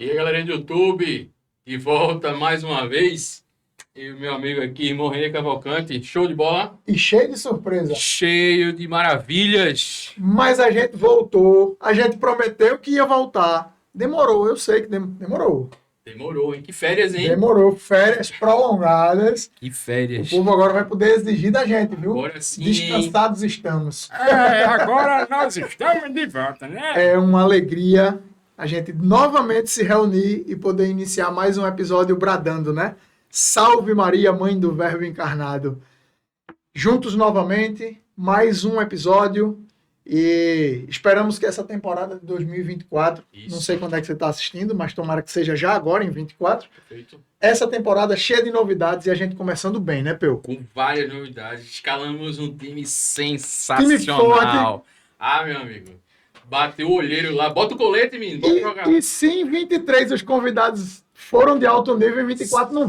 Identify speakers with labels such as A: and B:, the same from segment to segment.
A: E aí, galerinha do YouTube, de volta mais uma vez. E o meu amigo aqui, irmão René Cavalcante, show de bola,
B: E cheio de surpresa.
A: cheio de maravilhas.
B: Mas a gente voltou. A gente prometeu que ia voltar. Demorou, eu sei que demorou.
A: Demorou, hein? Que férias, hein?
B: Demorou. Férias prolongadas.
A: Que
B: O
A: férias.
B: povo agora vai poder exigir da gente, viu?
A: Agora sim.
B: Descansados estamos.
C: Agora nós estamos de volta, né?
B: É uma alegria a gente novamente se reunir e poder iniciar mais um episódio bradando, né? Salve Maria, Mãe do Verbo Encarnado. Juntos novamente, mais um episódio e esperamos que essa temporada de 2024,
A: Isso.
B: não sei quando é que você está assistindo, mas tomara que seja já agora, em 24,
A: Perfeito.
B: essa temporada cheia de novidades e a gente começando bem, né, Peu?
A: Com várias novidades. Escalamos um time
B: Time
A: sensacional.
B: forte.
A: Ah, meu amigo. Bateu o olheiro lá. Bota o colete, menino. Bora jogar.
B: E se em 23 os convidados foram de alto nível, em 24 não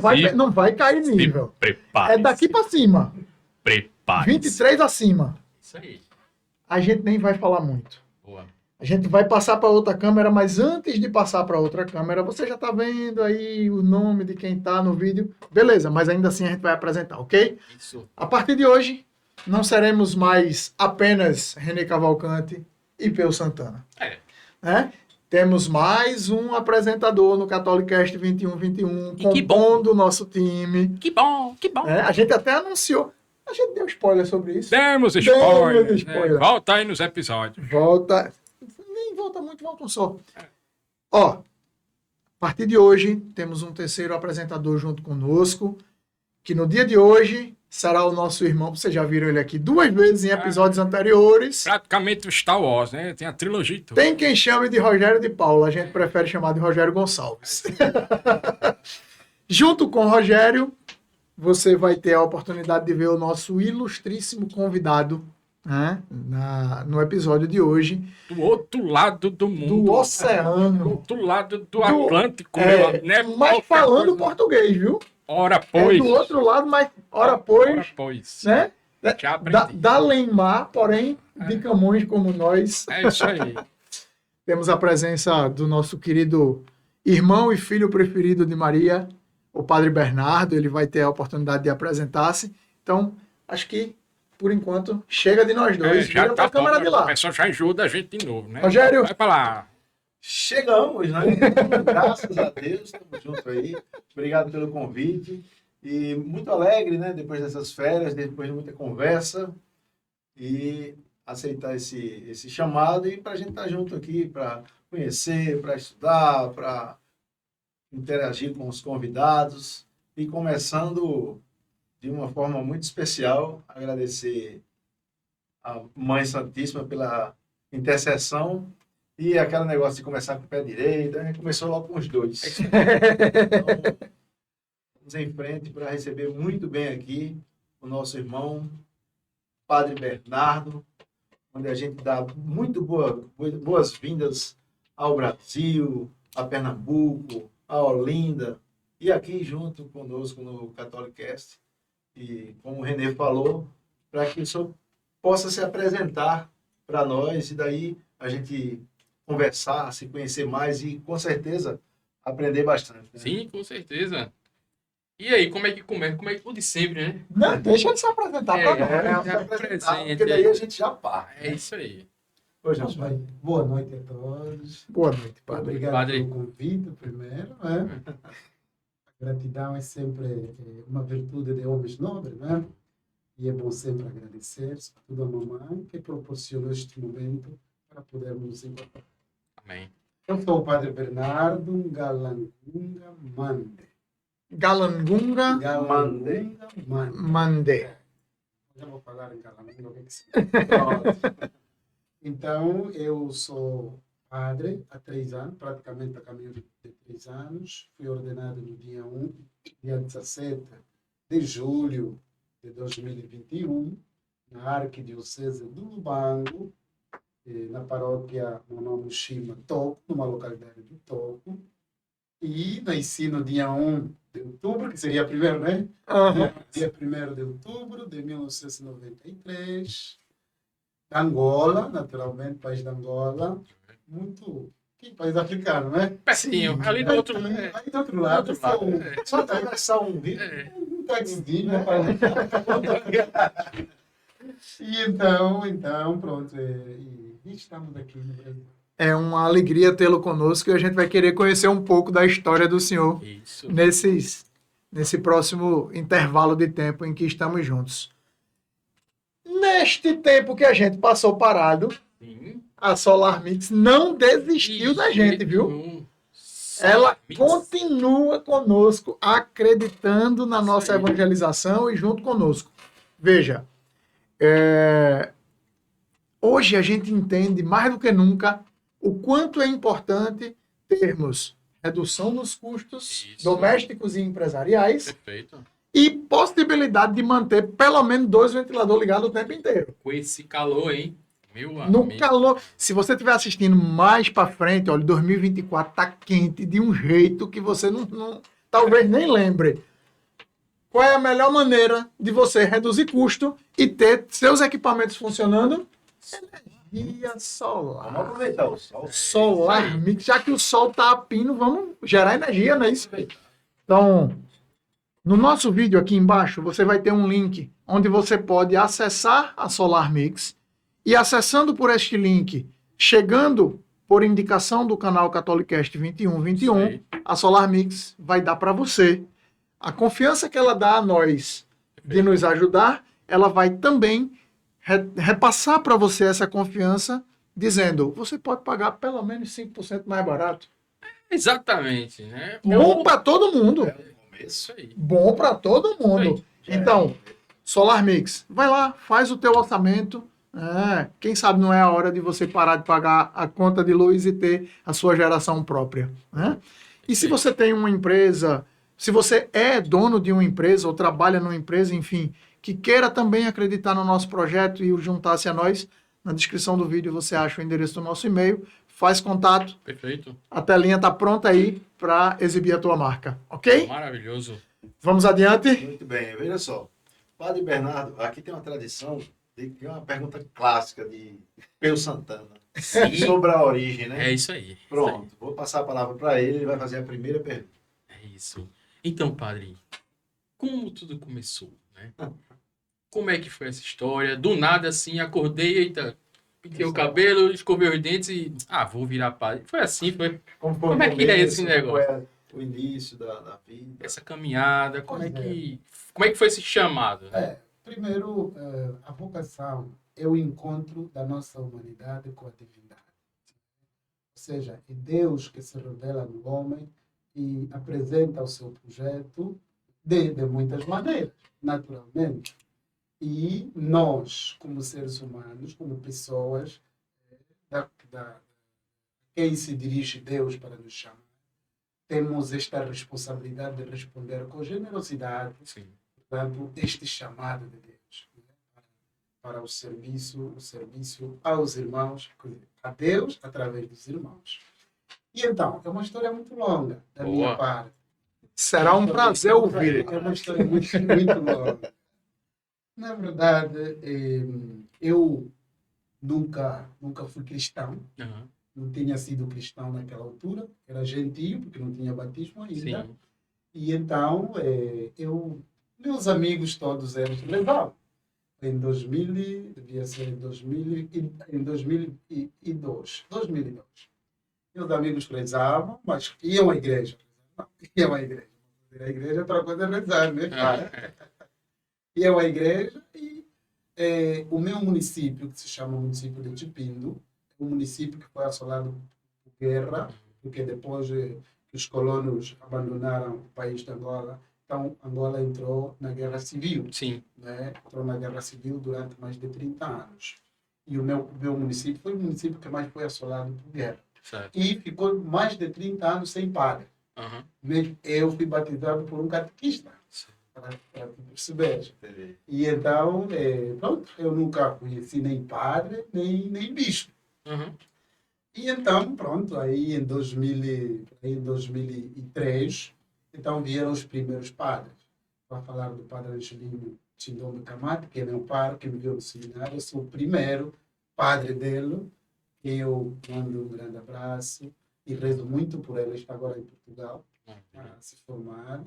B: vai cair nível.
A: Prepare.
B: É daqui para cima.
A: Prepare.
B: 23 acima.
A: Isso aí.
B: A gente nem vai falar muito.
A: Boa.
B: A gente vai passar para outra câmera, mas antes de passar para outra câmera, você já está vendo aí o nome de quem está no vídeo. Beleza, mas ainda assim a gente vai apresentar, ok?
A: Isso.
B: A partir de hoje, não seremos mais apenas René Cavalcante e Peu Santana.
A: É.
B: Né? Temos mais um apresentador no Catholicast 2121,
A: E que bom.
B: compondo o nosso time.
A: Que bom, que bom.
B: Né? A gente até anunciou. A gente deu spoiler sobre isso.
C: Demos spoiler.
B: Demos spoiler.
C: Volta aí nos episódios.
B: Volta. Nem volta muito, volta um só. Ó, a partir de hoje, temos um terceiro apresentador junto conosco, que no dia de hoje será o nosso irmão. Vocês já viram ele aqui 2 vezes em episódios anteriores.
C: Praticamente o Star Wars, né? Tem a trilogia e tudo.
B: Tem quem chame de Rogério de Paula. A gente prefere chamar de Rogério Gonçalves. Junto com o Rogério, você vai ter a oportunidade de ver o nosso ilustríssimo convidado, né, no episódio de hoje,
C: Do outro lado do mundo.
B: do oceano.
C: Do outro lado do Atlântico,
B: É,
C: né?
B: mas
C: Qualquer
B: falando
C: coisa.
B: português, viu?
C: Ora,
B: É
C: pois.
B: do outro lado, mas ora pois, né?
C: Já aprendi.
B: Da Lemar, porém, de Camões como nós.
C: É isso aí.
B: Temos a presença do nosso querido irmão e filho preferido de Maria, o Padre Bernardo. Ele vai ter a oportunidade de apresentar-se. Então, acho que, por enquanto, chega de nós dois.
C: Já
B: Vira
C: tá
B: pra câmera de
C: bom,
B: lá.
C: o pessoal já ajuda a gente de novo, né?
B: Rogério.
C: Vai pra lá.
D: Chegamos, né? Graças a Deus, estamos juntos aí. Obrigado pelo convite. E muito alegre, né? Depois dessas férias, depois de muita conversa. E aceitar esse chamado e para a gente estar junto aqui, para conhecer, para estudar, para interagir com os convidados. E começando de uma forma muito especial, agradecer a Mãe Santíssima pela intercessão. E aquele negócio de começar com o pé direito, a gente começou logo com os dois. Então, vamos em frente para receber muito bem aqui o nosso irmão, Padre Bernardo, onde a gente dá muito boas-vindas ao Brasil, a Pernambuco, a Olinda, e aqui junto conosco no Catholicast. E como o René falou, para que o senhor possa se apresentar para nós, e daí a gente conversar, se conhecer mais e, com certeza, aprender bastante. Né?
A: Sim, com certeza. E aí, como é que começa? Como é que tudo de sempre, né?
B: Não, deixa ele se apresentar para nós.
A: É,
D: Se
A: já
D: apresentar,
A: presente.
D: porque daí a gente já parte.
A: É isso aí.
D: Pois
E: Mas,
D: não,
E: bem, boa noite a todos.
B: Boa noite, Padre.
E: Obrigado
A: Padre.
E: pelo convite, primeiro. Né? A gratidão é sempre uma virtude de homens nobres, né? E é bom sempre agradecer, sobretudo a mamãe, que proporcionou este momento para podermos nos encontrar.
A: Amém.
E: Eu sou o Padre Bernardo Galangunga Mande.
B: Galangunga
E: Galangunga Mande.
B: Mande.
E: Já vou falar em Galangunga, o que é que significa? Então, eu sou padre há 3 anos, praticamente a caminho de 3 anos. Fui ordenado no dia 17 de julho de 2021, na Arquidiocese do Lubango, na paróquia Monomushima Toco, numa localidade do Toco. E nasci no dia 1 de outubro, que seria primeiro, né? Dia 1º de outubro de 1993. Angola, naturalmente, país de Angola. Muito aqui, país africano, né?
A: Pertinho, ali do outro.
E: Aí do outro lado,
A: Do outro lado,
D: Só atravessar um rio.
E: um taxizinho, né? E então, pronto. E estamos aqui no Brasil.
B: É uma alegria tê-lo conosco e a gente vai querer conhecer um pouco da história do senhor
A: Isso.
B: nesse próximo intervalo de tempo em que estamos juntos. Neste tempo que a gente passou parado,
A: Sim.
B: a Solar Mix não desistiu da gente, viu?
A: Nenhum.
B: Ela
A: Mix.
B: continua conosco, acreditando na nossa
A: aí.
B: evangelização e junto conosco. Veja, hoje a gente entende mais do que nunca o quanto é importante termos redução nos custos
A: Isso.
B: domésticos e empresariais
A: Perfeito.
B: e possibilidade de manter pelo menos 2 ventiladores ligados o tempo inteiro.
A: Com esse calor, hein? Meu
B: No
A: amigo.
B: calor, se você estiver assistindo mais para frente, olha, 2024 tá quente de um jeito que você talvez nem lembre. Qual é a melhor maneira de você reduzir custo e ter seus equipamentos funcionando? Energia
D: Vamos
B: solar.
D: aproveitar o sol.
B: Solar Mix, já que o sol tá a pino, vamos gerar energia, não é isso? Então, no nosso vídeo aqui embaixo, você vai ter um link onde você pode acessar a Solar Mix e acessando por este link, chegando por indicação do canal Catolicast 2121,
A: Isso aí.
B: a Solar Mix vai dar para você. A confiança que ela dá a nós de nos ajudar, ela vai também repassar para você essa confiança, dizendo, você pode pagar pelo menos 5% mais barato.
A: Exatamente, né?
B: Bom para todo mundo.
A: Isso aí.
B: Bom para todo mundo.
D: Aí.
B: Então, Solar Mix, vai lá, faz o teu orçamento. Quem sabe não é a hora de você parar de pagar a conta de luz e ter a sua geração própria, né? E se você tem uma empresa, se você é dono de uma empresa ou trabalha numa empresa, enfim, que queira também acreditar no nosso projeto e juntar-se a nós, na descrição do vídeo você acha o endereço do nosso e-mail, faz contato,
A: Perfeito.
B: a telinha está pronta aí para exibir a tua marca, ok?
A: Maravilhoso.
B: Vamos adiante?
D: Muito bem, veja só. Padre Bernardo, aqui tem uma tradição, que é uma pergunta clássica de Peu Santana, sobre a origem, né?
A: É isso aí.
D: Pronto, vou passar a palavra para ele, ele vai fazer a primeira pergunta.
A: É isso. Então, padre, como tudo começou, né? Como é que foi essa história? Do nada, assim, acordei, eita, pintei o cabelo, escovei os dentes e... vou virar padre. Foi assim, foi
D: Como
A: é que é esse negócio?
D: Foi o início da vida?
A: essa caminhada, como é
E: Pois
A: que foi esse chamado, né?
E: Primeiro, a vocação é o encontro da nossa humanidade com a divindade. Ou seja, é Deus que se revela no homem e apresenta o seu projeto de muitas maneiras, naturalmente. E nós, como seres humanos, como pessoas, quem se dirige Deus para nos chamar, temos esta responsabilidade de responder com generosidade,
A: Sim.
E: portanto, este chamado de Deus, né? Para o serviço aos irmãos, a Deus através dos irmãos. E então, é uma história muito longa da
A: Boa.
E: minha parte.
B: Será um prazer ouvir.
E: É uma história muito, muito longa. Na verdade, eu nunca fui cristão.
A: Aham.
E: Não tinha sido cristão naquela altura. Era gentio, porque não tinha batismo ainda.
A: Sim.
E: E então, meus amigos todos eles levavam. Em 2000, devia ser em 2002. Meus amigos rezavam, mas iam à igreja. Não, iam à igreja. A igreja é outra coisa é rezar, né? Iam à igreja e o meu município, que se chama município de Tipindo, é um município que foi assolado por guerra, porque depois que os colonos abandonaram o país de Angola, então Angola entrou na guerra civil,
A: Sim.
E: né? Entrou na guerra civil durante mais de 30 anos. E o meu município foi o município que mais foi assolado por guerra.
A: Certo.
E: E ficou mais de 30 anos sem padre.
A: Aham.
E: Eu fui batizado por um catequista, para perceber.
D: Entendi.
E: E então, pronto, eu nunca conheci nem padre, nem bispo.
A: Aham.
E: E então, pronto, aí em 2003, então vieram os primeiros padres. Para falar do padre Angelino Tindome Camate, que é meu pai, que me viu no seminário, eu sou o primeiro padre dele, que eu mando um grande abraço. e rezo muito por ele. Ele está agora em Portugal, a se formar.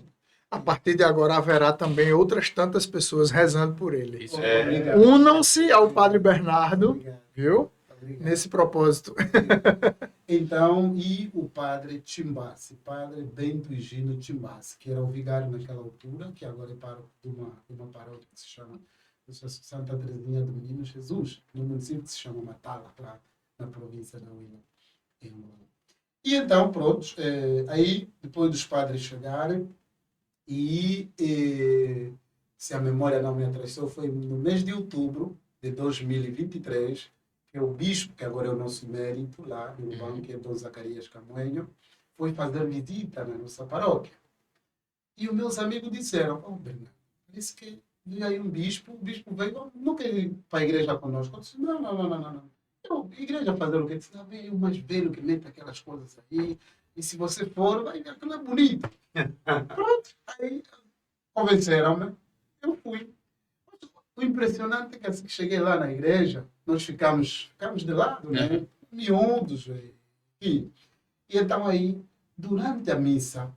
B: A partir de agora haverá também outras tantas pessoas rezando por ele.
A: Isso
E: Obrigado.
B: Unam-se ao Padre Bernardo,
E: Obrigado.
B: viu?
E: Obrigado.
B: Nesse propósito.
E: Então, e o padre Timbassi, padre Bento Higino Timbassi, que era o vigário naquela altura, que agora é pároco de uma paróquia que se chama Santa Teresinha do Menino Jesus, no município que se chama Matala, lá na província da Huila, em Angola. E então, pronto, aí depois dos padres chegarem, se a memória não me atrasou, foi no mês de outubro de 2023, que o bispo, que agora é o nosso emérito lá no Urbano, que é Dom Zacarias Camoenho, foi fazer visita na nossa paróquia. E os meus amigos disseram, Bernardo, parece que veio aí um bispo, o bispo veio, não quer ir para a igreja conosco. Eu disse, não. A igreja fazer o quê? Eu disse, veio o mais velho que mete aquelas coisas aí, e se você for, vai ver aquilo é bonito. Pronto, aí convenceram-me, eu fui. O impressionante é que assim que cheguei lá na igreja, nós ficamos de lado, né? Miúdos. E então aí, durante a missa,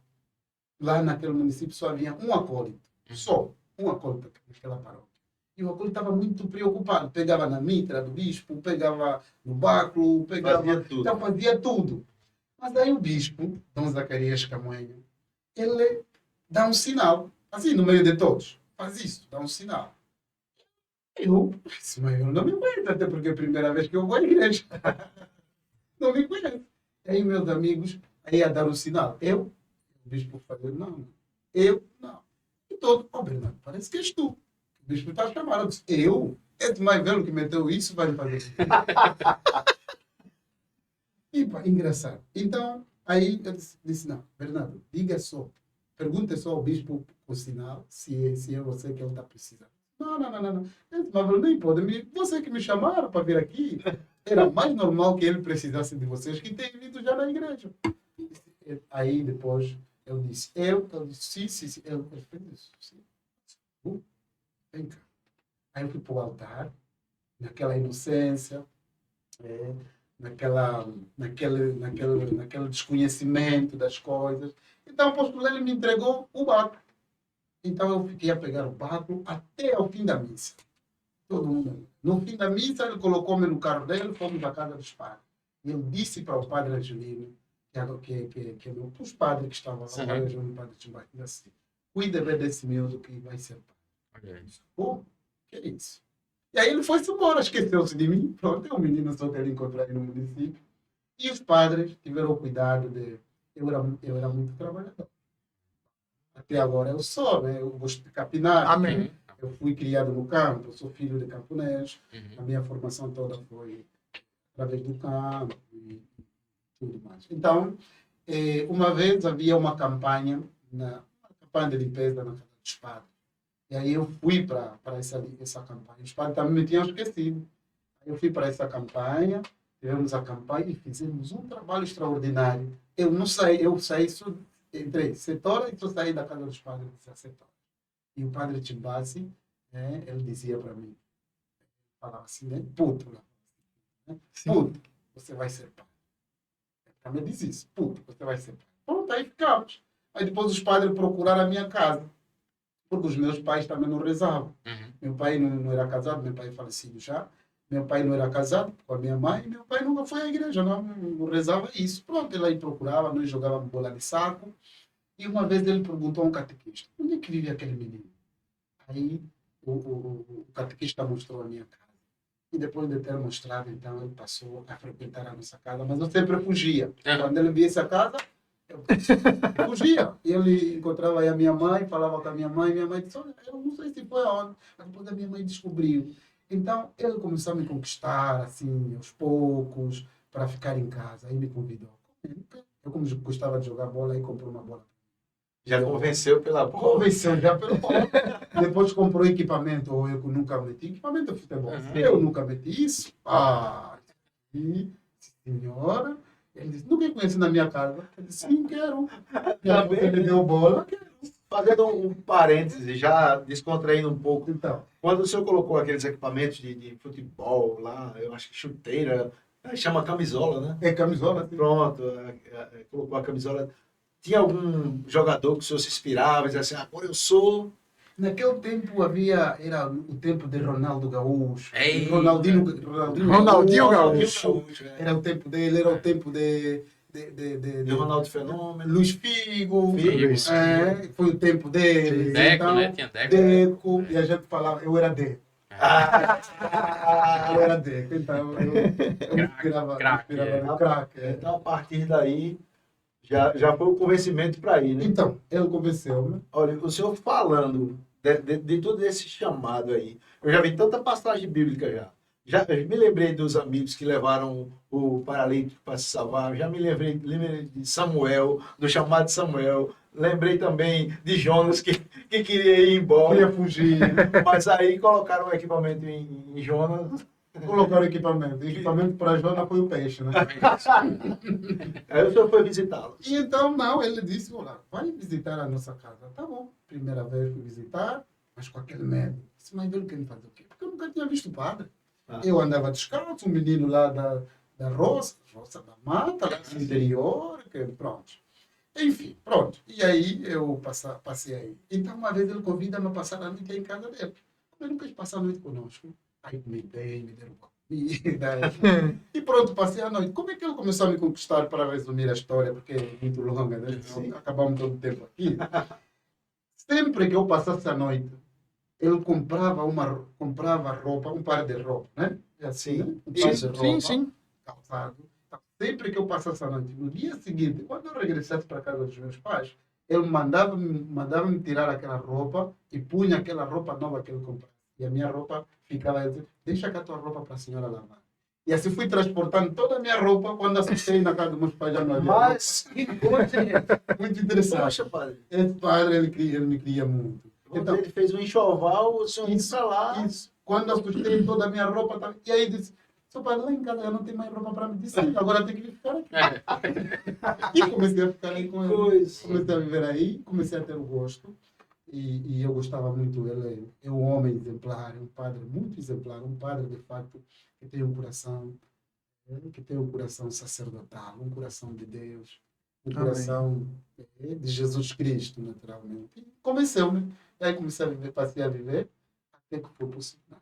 E: lá naquele município só havia um acólito. Só um acólito naquela paróquia. E o acólito estava muito preocupado. Pegava na mitra do bispo, pegava no báculo,
D: Fazia tudo.
E: Então fazia tudo. Mas aí o bispo, Dom Zacarias Camoenho, ele dá um sinal, assim, no meio de todos. Faz isso, dá um sinal. Eu não me conheço, até porque é a primeira vez que eu vou à igreja. Não me conheço. Aí meus amigos, aí ia dar um sinal. O bispo falou, não. E todo, Bernardo, parece que és tu. O bispo está chamando. Eu disse, esse mais velho que meteu isso vai me fazer. E pá, engraçado. Então, aí eu disse, não, Bernardo, diga só, pergunte só ao bispo o sinal, se é você que ele está precisando. Não. Mas nem pode. Você que me chamaram para vir aqui. Era mais normal que ele precisasse de vocês que tem vindo já na igreja. Aí depois eu disse, sim. Ele fez isso. Sim. Vem cá. Aí eu fui para o altar, naquela inocência, naquele desconhecimento das coisas. Então o apóstolo ele me entregou o báculo. Então eu fiquei a pegar o báculo até ao fim da missa. Todo mundo. No fim da missa, ele colocou-me no carro dele, fomos à casa dos padres. E eu disse para o padre Angelino, que os padres que estavam lá, o padre Timbaque, disse assim, cuida bem desse miúdo que vai ser padre. Pô, que é isso? E aí ele foi-se embora, esqueceu-se de mim. Pronto, é um menino só que ele encontrou aí no município. E os padres tiveram o cuidado de... Eu era muito trabalhador. Até agora eu sou, né? Eu gosto de capinar.
B: Amém.
E: Eu fui criado no campo, eu sou filho de camponês. A minha formação toda foi através do campo e tudo mais. Então, uma vez havia uma campanha de limpeza na casa dos padres. E aí eu fui para essa campanha. Os padres também me tinham esquecido. Eu fui para essa campanha, tivemos a campanha e fizemos um trabalho extraordinário. Eu saí, entrei 7 horas e só saí da casa dos padres às 7 horas. E o padre Timbassi, ele dizia para mim, falava assim, né? Puto, você vai ser padre. Ele também diz isso, puto, você vai ser padre. Pronto, aí ficamos. Aí depois os padres procuraram a minha casa, porque os meus pais também não rezavam. Meu pai não era casado, meu pai é falecido já. Meu pai não era casado com a minha mãe, meu pai nunca foi à igreja, não rezava isso. Pronto, ele aí procurava, nós jogávamos bola de saco. E uma vez ele perguntou a um catequista, onde é que vive aquele menino? Aí o catequista mostrou a minha casa. E depois de ter mostrado, então ele passou a frequentar a nossa casa, mas eu sempre fugia. Quando ele via essa casa, eu fugia. E ele encontrava aí a minha mãe, falava com a minha mãe disse, olha, eu não sei se foi aonde, mas depois a minha mãe descobriu. Então ele começou a me conquistar, assim, aos poucos, para ficar em casa. Aí me convidou. Eu, como gostava de jogar bola, aí comprou uma bola.
D: Já convenceu pela bola.
E: Convenceu já pela bola. Depois comprou equipamento, eu nunca meti equipamento de futebol. Eu nunca meti isso. E, senhora, ele disse, não quer conhecer na minha casa? Eu disse, sim, quero. Ele me deu bola, quero.
D: Fazendo um parêntese, já descontraindo um pouco.
E: Então,
D: Quando o senhor colocou aqueles equipamentos de futebol lá, eu acho que chuteira, Chama camisola, né?
E: É camisola. Sim.
D: Pronto, colocou a camisola. Tinha algum jogador que o senhor se inspirava e dizia assim, agora eu sou...
E: Naquele tempo era o tempo de Ronaldo Gaúcho.
A: Ei,
B: Ronaldinho Gaúcho.
E: Era o tempo dele, era o tempo de
D: Ronaldo Fenômeno.
E: Luiz Figo.
A: Figo,
E: Foi o tempo dele.
A: Deco,
E: então,
A: né? Tinha Deco.
E: Deco. E a gente falava, eu era Deco. Eu era Deco. Então, eu me inspirava no craque.
D: Então, a partir daí, já foi o convencimento para ir, né?
E: Então, ele convenceu-me.
D: Olha, o senhor falando de todo esse chamado aí, eu já vi tanta passagem bíblica já. Eu me lembrei dos amigos que levaram o paralítico para se salvar. Já me lembrei de Samuel, do chamado de Samuel. Lembrei também de Jonas, que queria ir embora.
E: Queria fugir.
D: Mas aí colocaram o equipamento em Jonas.
E: Colocaram equipamento. O equipamento para Jonas foi o peixe, né?
D: Aí o senhor foi visitá-lo.
E: E então, não, ele disse, olha, vai visitar a nossa casa. Tá bom. Primeira vez fui visitar, mas com aquele medo. Disse, mas ele quer fazer o quê? Porque eu nunca tinha visto o padre. Eu andava descalço, um menino lá da roça da mata, lá no interior, que, pronto. Enfim, pronto. E aí eu passei aí. Então, uma vez ele convida-me a passar a noite em casa dele. Ele nunca quis passar a noite conosco. Aí comi bem, me deram comida. E pronto, passei a noite. Como é que ele começou a me conquistar, para resumir a história, porque é muito longa, né? Então, acabamos todo o tempo aqui. Sempre que eu passasse a noite, ele comprava roupa, um par de roupa, né? É assim, né? Um par de roupa,
B: Sim.
E: calçado. Então, sempre que eu passasse a noite, no dia seguinte, quando eu regressasse para a casa dos meus pais, ele mandava-me tirar aquela roupa e punha aquela roupa nova que ele comprava. E a minha roupa ficava, deixa cá a tua roupa para a senhora lavar. E assim fui transportando toda a minha roupa. Quando assustei na casa dos meus pais já não havia
D: Mas, que coisa,
E: muito interessante.
D: poxa, padre.
E: Esse padre, ele me queria muito.
D: Então, ele fez um enxoval, o senhor ia para lá.
E: Isso. Quando assustei toda a minha roupa, e aí disse, seu pai, lá em casa eu não tenho mais roupa para me dizer, agora tem que ficar aqui. E comecei a ficar aí com ele. Comecei a viver aí, comecei a ter o gosto. E eu gostava muito dele. É um homem exemplar, um padre muito exemplar, um padre, de fato, que tem um coração sacerdotal, um coração de Deus, um coração de Jesus Cristo, naturalmente. E convenceu-me. E aí comecei a viver, passei a viver, até que foi possível.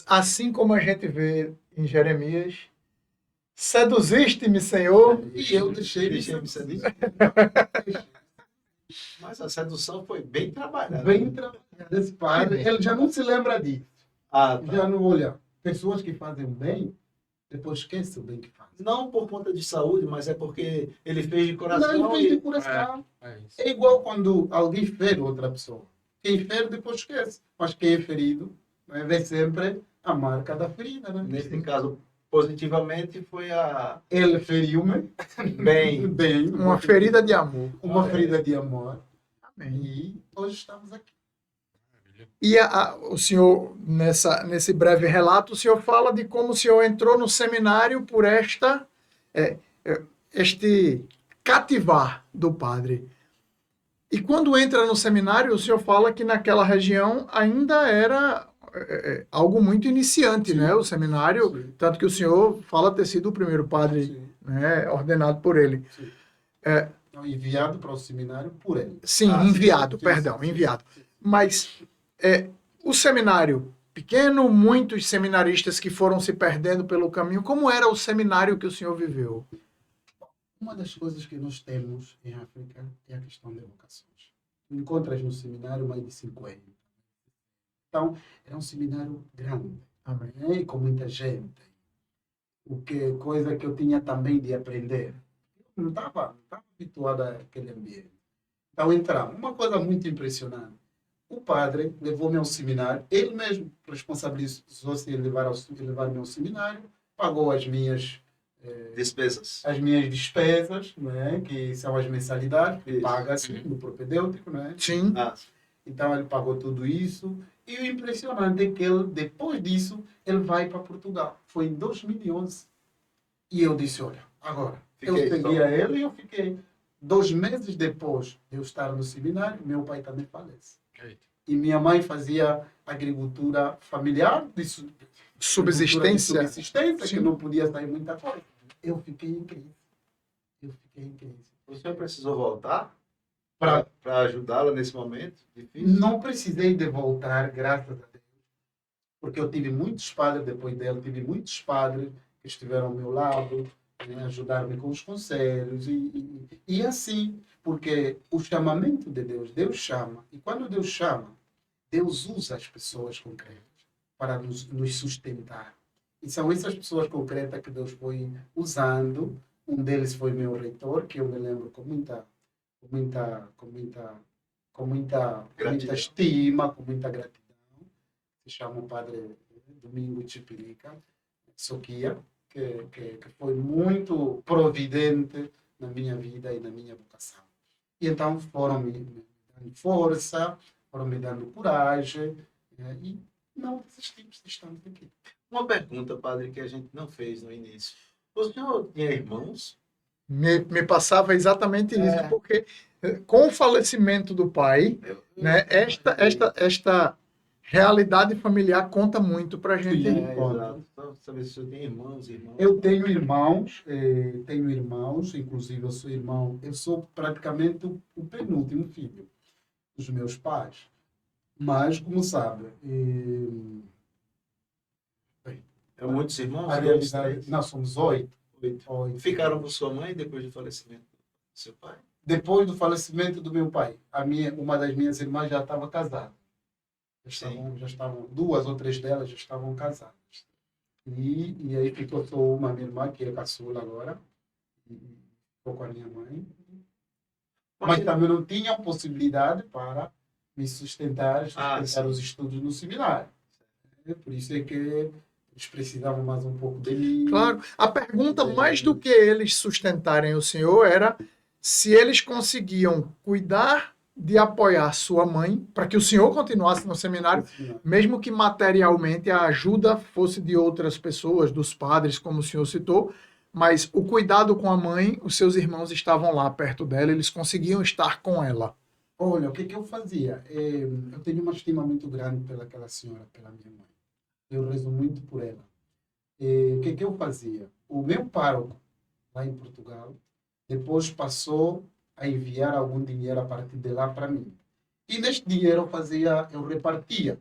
B: Assim como a gente vê em Jeremias, seduziste-me, Senhor.
E: E eu deixei-me seduzir.
D: Mas a sedução foi bem trabalhada.
E: Bem trabalhado. Esse padre, ele já não se lembra disso.
D: Tá.
E: Já não olha. Pessoas que fazem bem, depois esquecem o bem que fazem.
D: Não por conta de saúde, mas é porque ele fez de coração.
E: Não, ele fez de coração. É igual quando alguém fere outra pessoa. Quem fere depois esquece. Mas quem é ferido, né, vê sempre a marca da ferida. Né?
D: Nesse caso, positivamente, foi a...
E: Ele feriu-me
D: Bem.
B: Uma ferida de amor.
E: Uma ferida de amor.
B: Amém.
E: E hoje estamos aqui.
B: E o senhor, nesse breve relato, o senhor fala de como o senhor entrou no seminário por este cativar do padre. E quando entra no seminário, o senhor fala que naquela região ainda era algo muito iniciante, né? O seminário,
E: Sim.
B: tanto que o senhor fala ter sido o primeiro padre, né, ordenado por ele.
E: Sim. Enviado para o seminário por ele.
B: Sim, enviado. Mas o seminário pequeno, muitos seminaristas que foram se perdendo pelo caminho, como era o seminário que o senhor viveu?
E: Uma das coisas que nós temos em África é a questão de vocações. Encontras no seminário mais de 50. Então, era um seminário grande,
B: Amém.
E: né? Com muita gente. Coisa que eu tinha também de aprender. Eu não estava habituado àquele ambiente. Então, entramos. Uma coisa muito impressionante. O padre levou-me ao seminário. Ele mesmo responsabilizou-se em levar-me ao seminário. Pagou as minhas
D: Despesas.
E: né? Que são as mensalidades.
D: Isso.
E: Paga-se no propedêutico, né?
B: Sim.
E: Então, ele pagou tudo isso. E o impressionante é que ele, depois disso, ele vai para Portugal. Foi em 2011. E eu disse, olha, agora, eu segui a ele e eu fiquei. 2 meses depois de eu estar no seminário, meu pai também falece. E minha mãe fazia agricultura familiar,
B: Subsistência.
E: subsistência, que
B: Sim.
E: não podia sair muita coisa. Eu fiquei em crise.
D: O senhor precisou voltar
E: Pra-
D: para ajudá-la nesse momento difícil?
E: Não precisei de voltar, graças a Deus, porque eu tive muitos padres depois dela, tive muitos padres que estiveram ao meu lado, né, ajudaram-me com os conselhos e assim, porque o chamamento de Deus, Deus chama, e quando Deus chama, Deus usa as pessoas concretas para nos sustentar. E são essas pessoas concretas que Deus foi usando. Um deles foi meu reitor, que eu me lembro com muita
D: Gratidão.
E: estima, com muita gratidão. Se chama o padre Domingo Chipirica, Soquia, que foi muito providente na minha vida e na minha vocação. E então foram me dando força, foram me dando coragem, e não desistimos, estamos aqui.
D: Uma pergunta, padre, que a gente não fez no início. O senhor tinha irmãos?
B: Me passava exatamente isso, porque com o falecimento do pai, né, esta realidade familiar conta muito para a gente.
E: Sim.
D: Exato. Então, saber se o senhor tem irmãos.
E: Eu tenho irmãos, inclusive eu sou praticamente o penúltimo filho dos meus pais. Mas, como sabe,
D: São muitos irmãos?
E: a
D: Dois,
E: realidade,
D: três?
E: nós somos 8.
D: 8. Ficaram com sua mãe depois do falecimento do seu pai?
E: Depois do falecimento do meu pai, uma das minhas irmãs já estava casada. Já estavam, 2 ou 3 delas já estavam casadas. E aí ficou só uma minha irmã, que é caçula agora, e ficou com a minha mãe. Mas também não tinha possibilidade para me sustentar os estudos no seminário. Por isso é que eles precisavam mais um pouco de mim.
B: Claro, a pergunta mais do que eles sustentarem o senhor era se eles conseguiam cuidar de apoiar sua mãe para que o senhor continuasse no seminário, mesmo que materialmente a ajuda fosse de outras pessoas, dos padres, como o senhor citou, mas o cuidado com a mãe, os seus irmãos estavam lá perto dela, eles conseguiam estar com ela.
E: Olha, o que eu fazia? Eu tenho uma estima muito grande pelaquela senhora, pela minha mãe. Eu rezo muito por ela. O que eu fazia? O meu pároco, lá em Portugal, depois passou a enviar algum dinheiro a partir de lá para mim. E neste dinheiro eu repartia.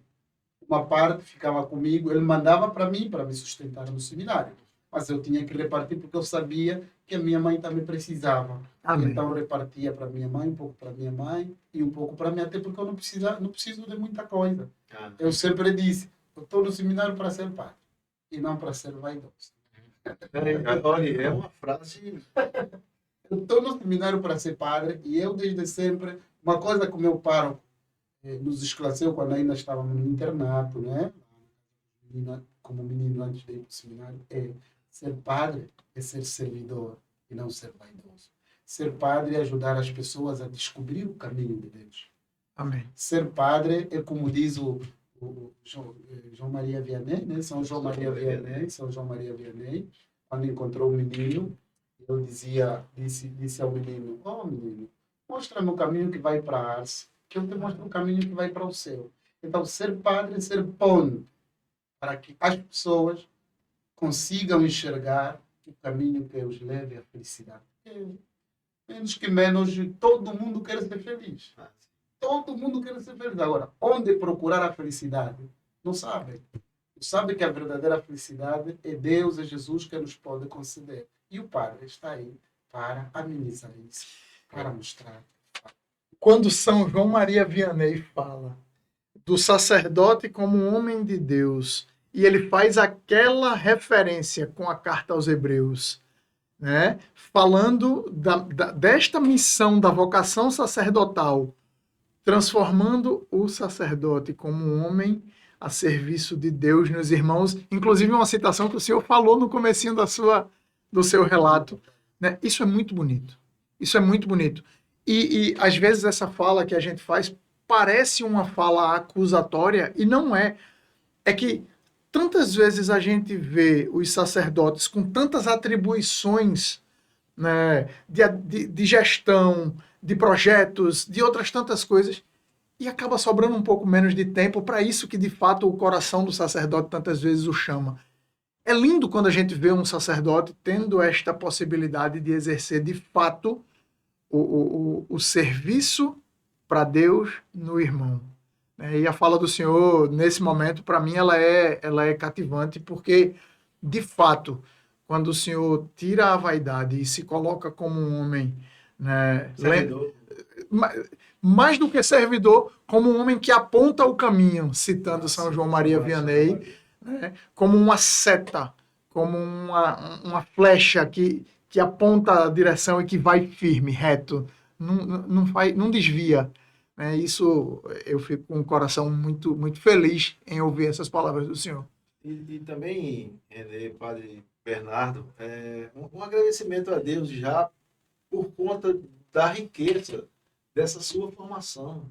E: Uma parte ficava comigo, ele mandava para mim, para me sustentar no seminário. Mas eu tinha que repartir porque eu sabia que a minha mãe também precisava.
B: Amém.
E: Então eu repartia para minha mãe, um pouco para minha mãe e um pouco para mim, até porque eu não preciso de muita coisa. Eu sempre disse, eu estou no seminário para ser padre e não para ser vaidoso.
D: Olha, é uma frase...
E: Eu estou no seminário para ser padre e eu desde sempre, uma coisa que o meu pároco nos esclareceu quando ainda estávamos no internato, né? Como menino antes de ir para o seminário, ser padre é ser servidor e não ser vaidoso. Ser padre é ajudar as pessoas a descobrir o caminho de Deus.
B: Amém.
E: Ser padre é como diz o João Maria Vianney, né? São João Maria Vianney, quando encontrou o menino, eu disse ao menino, menino, mostra-me o caminho que vai para a Ars, que eu te mostro o caminho que vai para o céu. Então, ser padre é ser ponte para que as pessoas consigam enxergar o caminho que os leve à felicidade. Menos que menos, todo mundo quer ser feliz. Todo mundo quer ser feliz. Agora, onde procurar a felicidade? Não sabem. Não sabem que a verdadeira felicidade é Deus, é Jesus que nos pode conceder. E o padre está aí para amenizar isso, para mostrar.
B: Quando São João Maria Vianney fala do sacerdote como um homem de Deus, e ele faz aquela referência com a carta aos Hebreus, né, falando desta missão da vocação sacerdotal, transformando o sacerdote como um homem a serviço de Deus nos irmãos, inclusive uma citação que o senhor falou no comecinho do seu relato, né? Isso é muito bonito. Isso é muito bonito. E às vezes essa fala que a gente faz parece uma fala acusatória e não é. É que tantas vezes a gente vê os sacerdotes com tantas atribuições, né, de gestão, de projetos, de outras tantas coisas, e acaba sobrando um pouco menos de tempo para isso que de fato o coração do sacerdote tantas vezes o chama. É lindo quando a gente vê um sacerdote tendo esta possibilidade de exercer de fato o serviço para Deus no irmão. E a fala do Senhor, nesse momento, para mim, ela é cativante, porque, de fato, quando o Senhor tira a vaidade e se coloca como um homem, né,
D: Servidor.
B: mais do que servidor, como um homem que aponta o caminho, citando São João Maria Vianney, né, como uma seta, como uma flecha que aponta a direção e que vai firme, reto, não desvia. Isso, eu fico com o coração muito, muito feliz em ouvir essas palavras do Senhor.
D: E também, Padre Bernardo, um agradecimento a Deus já por conta da riqueza dessa sua formação.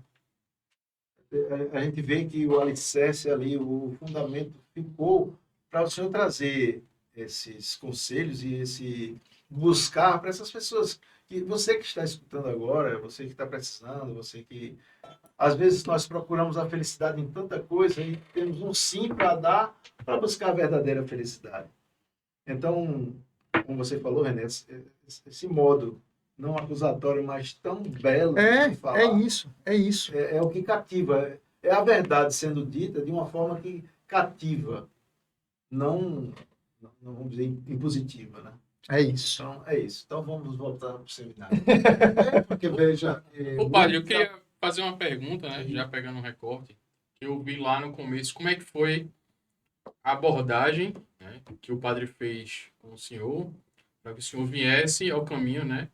D: A gente vê que o alicerce ali, o fundamento ficou para o Senhor trazer esses conselhos e esse buscar para essas pessoas. Que você que está escutando agora, você que está precisando, você que... Às vezes nós procuramos a felicidade em tanta coisa e temos um sim para dar para buscar a verdadeira felicidade. Então, como você falou, René, esse modo não acusatório, mas tão belo de falar.
B: É isso.
D: É o que cativa. É a verdade sendo dita de uma forma que cativa, não vamos dizer impositiva, né?
B: É isso.
D: Então, é isso. Então, vamos voltar para o seminário.
E: Porque veja...
A: Ô, padre, eu queria fazer uma pergunta, né? Já pegando um recorte, que eu vi lá no começo, como é que foi a abordagem, né, que o padre fez com o senhor, para que o senhor viesse ao caminho, né,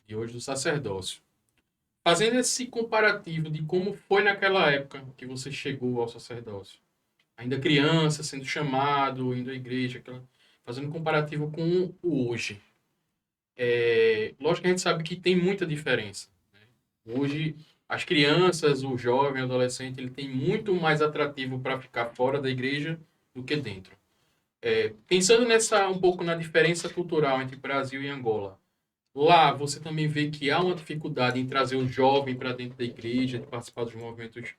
A: de hoje do sacerdócio. Fazendo esse comparativo de como foi naquela época que você chegou ao sacerdócio. Ainda criança, sendo chamado, indo à igreja, fazendo um comparativo com o hoje. Lógico que a gente sabe que tem muita diferença, né? Hoje, as crianças, o jovem, o adolescente, ele tem muito mais atrativo para ficar fora da igreja do que dentro. Pensando um pouco na diferença cultural entre Brasil e Angola, lá você também vê que há uma dificuldade em trazer o jovem para dentro da igreja, de participar dos movimentos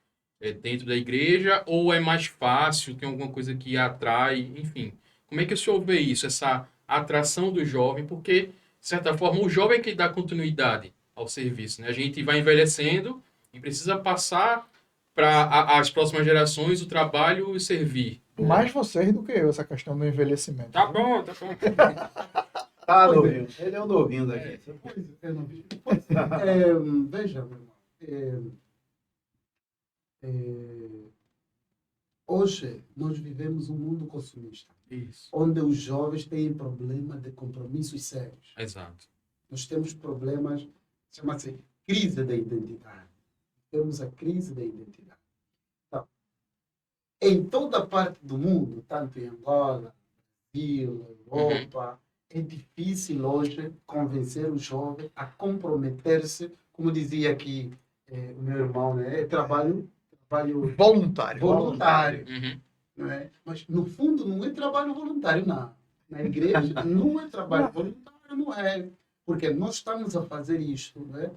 A: dentro da igreja, ou é mais fácil, tem alguma coisa que atrai, enfim. Como é que o senhor vê isso, essa atração do jovem? Porque, de certa forma, o jovem é que dá continuidade ao serviço, né? A gente vai envelhecendo e precisa passar para as próximas gerações o trabalho e servir.
B: Mais vocês do que eu, essa questão do envelhecimento.
C: Tá bom, tá bom.
D: Ah, novinho. Ele é um novinho daqui.
E: Pois, eu não vi. Veja, meu irmão. Hoje nós vivemos um mundo consumista,
A: Isso.
E: onde os jovens têm problema de compromissos sérios.
A: Exato.
E: Nós temos problemas, chama-se crise da identidade. Temos a crise da identidade. Então, em toda parte do mundo, tanto em Angola, Brasil, Europa, é difícil hoje convencer o jovem a comprometer-se, como dizia aqui o meu irmão, né? Trabalho
B: Voluntário.
E: Não é? Mas, no fundo, não é trabalho voluntário, não. Na igreja, não é trabalho voluntário, não é. Porque nós estamos a fazer isto, não é?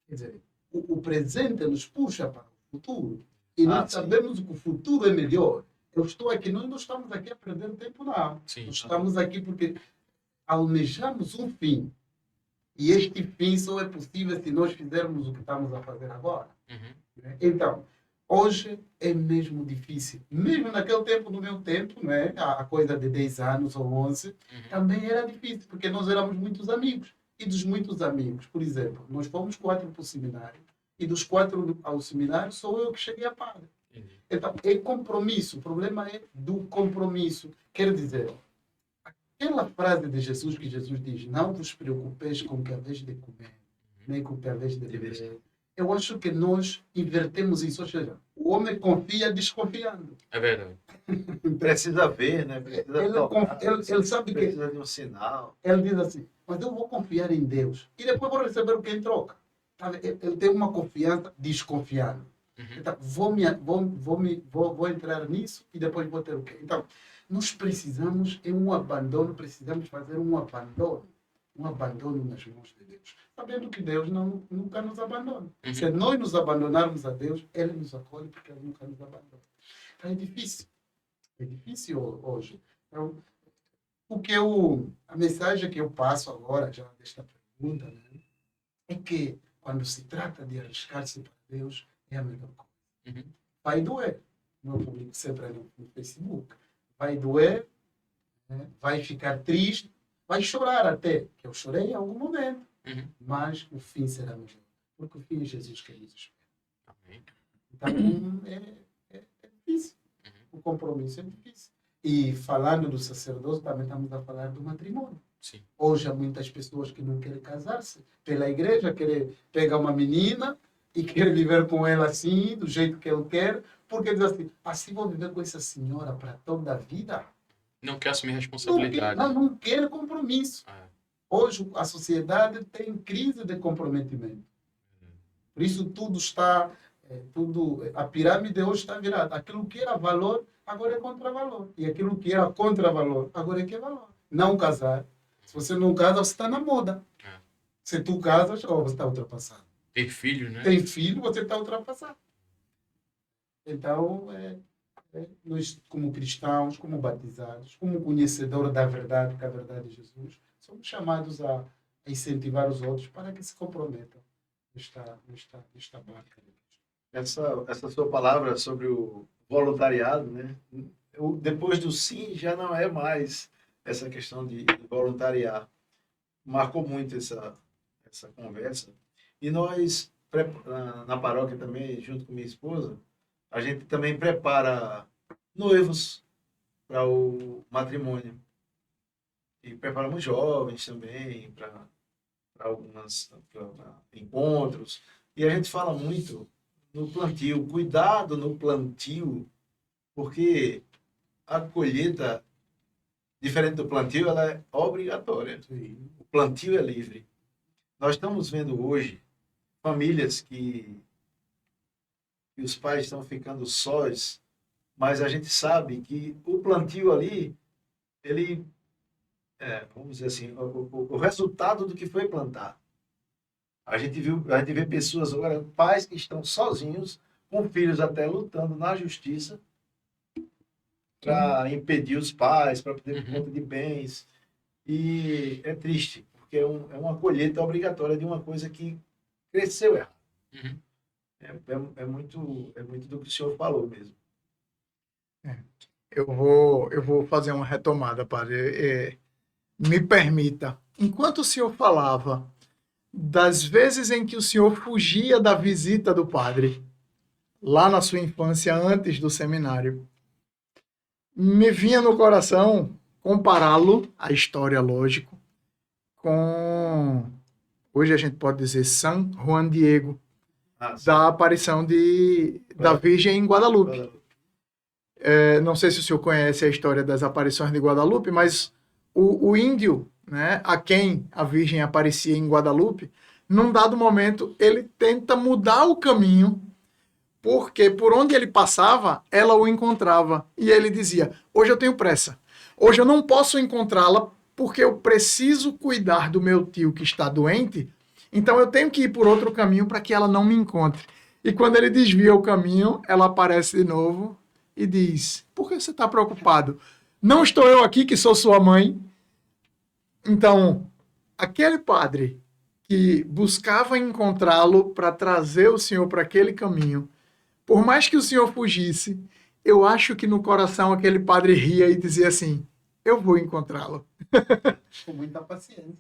E: Quer dizer, o presente nos puxa para o futuro. E nós sabemos que o futuro é melhor. Eu estou aqui, nós não estamos aqui a perder tempo, não.
A: Sim.
E: Nós estamos aqui porque almejamos um fim. E este fim só é possível se nós fizermos o que estamos a fazer agora. Então, hoje é mesmo difícil. Mesmo naquele tempo, no meu tempo, não é? A coisa de 10 anos ou 11, também era difícil, porque nós éramos muitos amigos. E dos muitos amigos, por exemplo, nós fomos 4 para o seminário. E dos 4 ao seminário, sou eu que cheguei a padre. Então, é compromisso. O problema é do compromisso. Quer dizer, aquela frase de Jesus que Jesus diz, não vos preocupeis com o que haveis de comer, nem com o que haveis de beber. Eu acho que nós invertemos isso. Ou seja, o homem confia desconfiando.
A: É verdade.
D: Precisa ver, né? Precisa tocar,
E: ele sabe que...
D: precisa de um sinal.
E: Ele diz assim, mas eu vou confiar em Deus. E depois vou receber o que em troca. Ele tem uma confiança desconfiando. Então, vou entrar nisso e depois vou ter o quê? Então, nós precisamos, precisamos fazer um abandono um abandono nas mãos de Deus. Sabendo que Deus nunca nos abandona.
A: Uhum.
E: Se nós nos abandonarmos a Deus, Ele nos acolhe porque Ele nunca nos abandona. Então é difícil. É difícil hoje. Então, a mensagem que eu passo agora, já desta pergunta, né, é que quando se trata de arriscar-se para Deus, é a melhor coisa.
A: Uhum.
E: Vai doer. Eu publico sempre no Facebook. Vai doer, né? Vai ficar triste, vai chorar até, que eu chorei em algum momento,
A: Uhum.
E: mas o fim será melhor. Porque o fim é Jesus que nos espera.
A: Amém.
E: Então, é difícil. O compromisso é difícil. E falando do sacerdócio, também estamos a falar do matrimônio.
A: Sim.
E: Hoje há muitas pessoas que não querem casar-se pela igreja, querem pegar uma menina e querem viver com ela assim, do jeito que ele quer, porque diz assim vou viver com essa senhora para toda a vida.
A: Não quer assumir responsabilidade.
E: Não quer compromisso.
A: Ah,
E: Hoje a sociedade tem crise de comprometimento. Por isso tudo está, a pirâmide hoje está virada. Aquilo que era valor, agora é contravalor. E aquilo que era contravalor, agora é que é valor. Não casar. Se você não casa, você está na moda.
A: É.
E: Se tu casas, você está ultrapassado.
A: ter filho, né?
E: Tem filho, você está ultrapassado. Então, nós, como cristãos, como batizados, como conhecedores da verdade, que a verdade é Jesus, somos chamados a incentivar os outros para que se comprometam nesta barca.
D: Essa sua palavra sobre o voluntariado, né? Depois do sim, já não é mais essa questão de voluntariar. Marcou muito essa conversa. E nós, na paróquia também, junto com minha esposa, a gente também prepara noivos para o matrimônio. E preparamos jovens também para alguns encontros. E a gente fala muito no plantio, cuidado no plantio, porque a colheita, diferente do plantio, ela é obrigatória. O plantio é livre. Nós estamos vendo hoje famílias que os pais estão ficando sós, mas a gente sabe que o plantio ali, ele vamos dizer assim, o resultado do que foi plantar. A gente vê pessoas agora, pais que estão sozinhos, com filhos até lutando na justiça para impedir os pais, para poder por conta de bens. E é triste, porque é uma colheita obrigatória de uma coisa que cresceu errado.
A: Uhum.
D: É muito do que o senhor falou mesmo.
B: Eu vou fazer uma retomada, padre. Me permita. Enquanto o senhor falava das vezes em que o senhor fugia da visita do padre, lá na sua infância, antes do seminário, me vinha no coração compará-lo, a história, lógico, com, hoje a gente pode dizer, San Juan Diego, da aparição da Virgem em Guadalupe. Não sei se o senhor conhece a história das aparições de Guadalupe, mas o índio, né, a quem a Virgem aparecia em Guadalupe, num dado momento, ele tenta mudar o caminho, porque por onde ele passava, ela o encontrava. E ele dizia, hoje eu tenho pressa. Hoje eu não posso encontrá-la, porque eu preciso cuidar do meu tio que está doente, então eu tenho que ir por outro caminho para que ela não me encontre. E quando ele desvia o caminho, ela aparece de novo e diz, por que você está preocupado? Não estou eu aqui que sou sua mãe? Então, aquele padre que buscava encontrá-lo para trazer o senhor para aquele caminho, por mais que o senhor fugisse, eu acho que no coração aquele padre ria e dizia assim, eu vou encontrá-lo.
E: Com muita paciência.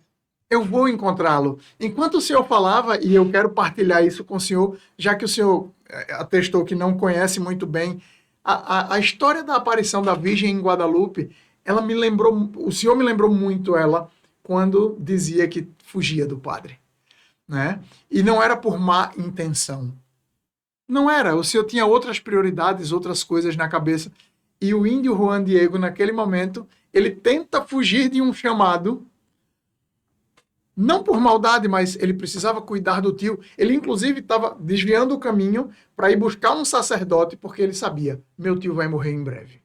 B: Eu vou encontrá-lo. Enquanto o senhor falava, e eu quero partilhar isso com o senhor, já que o senhor atestou que não conhece muito bem, a história da aparição da Virgem em Guadalupe, o senhor me lembrou muito ela quando dizia que fugia do padre, né? E não era por má intenção. Não era. O senhor tinha outras prioridades, outras coisas na cabeça. E o índio Juan Diego, naquele momento, ele tenta fugir de um chamado, não por maldade, mas ele precisava cuidar do tio. Ele, inclusive, estava desviando o caminho para ir buscar um sacerdote, porque ele sabia, meu tio vai morrer em breve.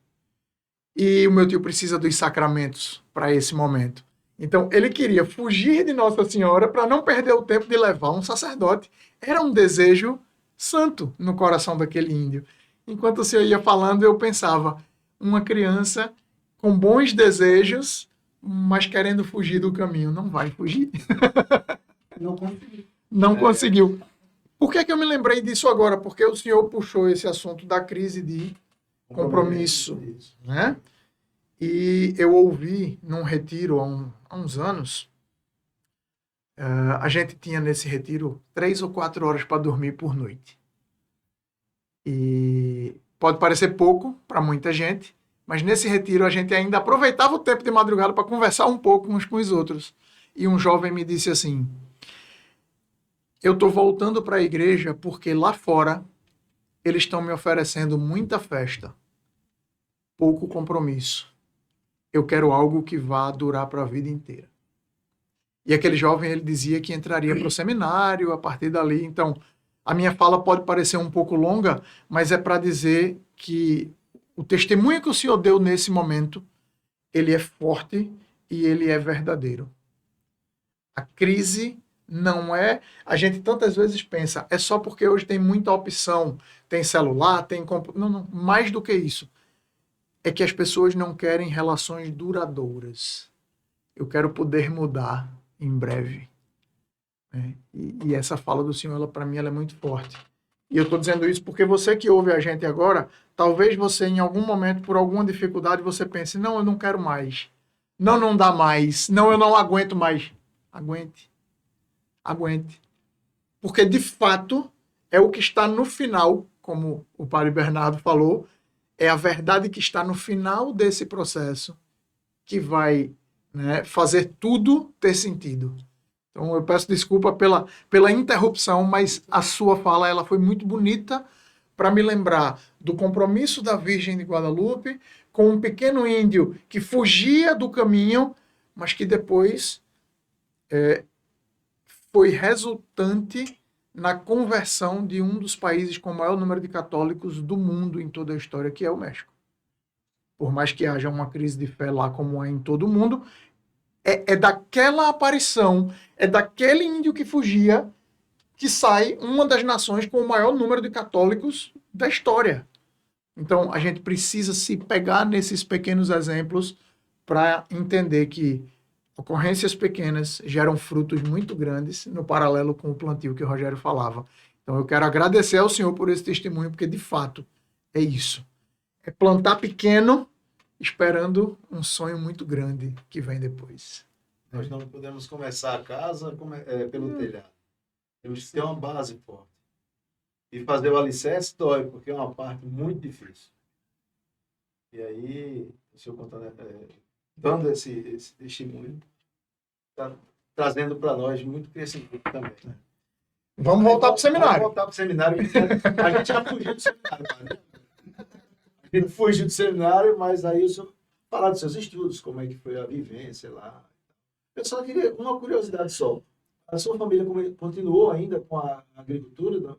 B: E o meu tio precisa dos sacramentos para esse momento. Então, ele queria fugir de Nossa Senhora para não perder o tempo de levar um sacerdote. Era um desejo santo no coração daquele índio. Enquanto o senhor ia falando, eu pensava, uma criança com bons desejos, mas querendo fugir do caminho. Não vai fugir.
E: Não consegui.
B: Não conseguiu. Por que eu me lembrei disso agora? Porque o senhor puxou esse assunto da crise de compromisso, né? E eu ouvi num retiro há uns anos, a gente tinha nesse retiro 3 ou 4 horas para dormir por noite. E pode parecer pouco para muita gente, mas nesse retiro a gente ainda aproveitava o tempo de madrugada para conversar um pouco uns com os outros. E um jovem me disse assim, eu estou voltando para a igreja porque lá fora eles estão me oferecendo muita festa, pouco compromisso. Eu quero algo que vá durar para a vida inteira. E aquele jovem, ele dizia que entraria para o seminário a partir dali. Então, a minha fala pode parecer um pouco longa, mas é para dizer que o testemunho que o senhor deu nesse momento, ele é forte e ele é verdadeiro. A crise não é... A gente tantas vezes pensa, é só porque hoje tem muita opção, tem celular, tem... Não, mais do que isso. É que as pessoas não querem relações duradouras. Eu quero poder mudar em breve. E essa fala do Senhor, para mim, ela é muito forte. E eu estou dizendo isso porque você que ouve a gente agora, talvez você, em algum momento, por alguma dificuldade, você pense, não, eu não quero mais. Não, não dá mais. Não, eu não aguento mais. Aguente. Aguente. Porque, de fato, é o que está no final, como o padre Bernardo falou, é a verdade que está no final desse processo que vai, né, fazer tudo ter sentido. Então, eu peço desculpa pela interrupção, mas a sua fala ela foi muito bonita para me lembrar do compromisso da Virgem de Guadalupe com um pequeno índio que fugia do caminho, mas que depois foi resultante na conversão de um dos países com o maior número de católicos do mundo em toda a história, que é o México. Por mais que haja uma crise de fé lá, como é em todo o mundo, é daquela aparição, é daquele índio que fugia, que sai uma das nações com o maior número de católicos da história. Então, a gente precisa se pegar nesses pequenos exemplos para entender que ocorrências pequenas geram frutos muito grandes no paralelo com o plantio que o Rogério falava. Então, eu quero agradecer ao senhor por esse testemunho, porque, de fato, é isso. É plantar pequeno, esperando um sonho muito grande que vem depois.
D: Nós não podemos começar a casa pelo telhado. Temos que ter uma base forte. E fazer o alicerce dói, porque é uma parte muito difícil. E aí, o senhor contando, dando esse testemunho, está trazendo para nós muito crescimento também. Né?
B: Vamos voltar para o seminário.
D: Vamos voltar para o seminário. A gente já fugiu do seminário. Né? A gente fugiu do seminário, mas aí o senhor falar dos seus estudos, como é que foi a vivência lá. Eu só queria uma curiosidade só. A sua família continuou ainda com a agricultura? Não?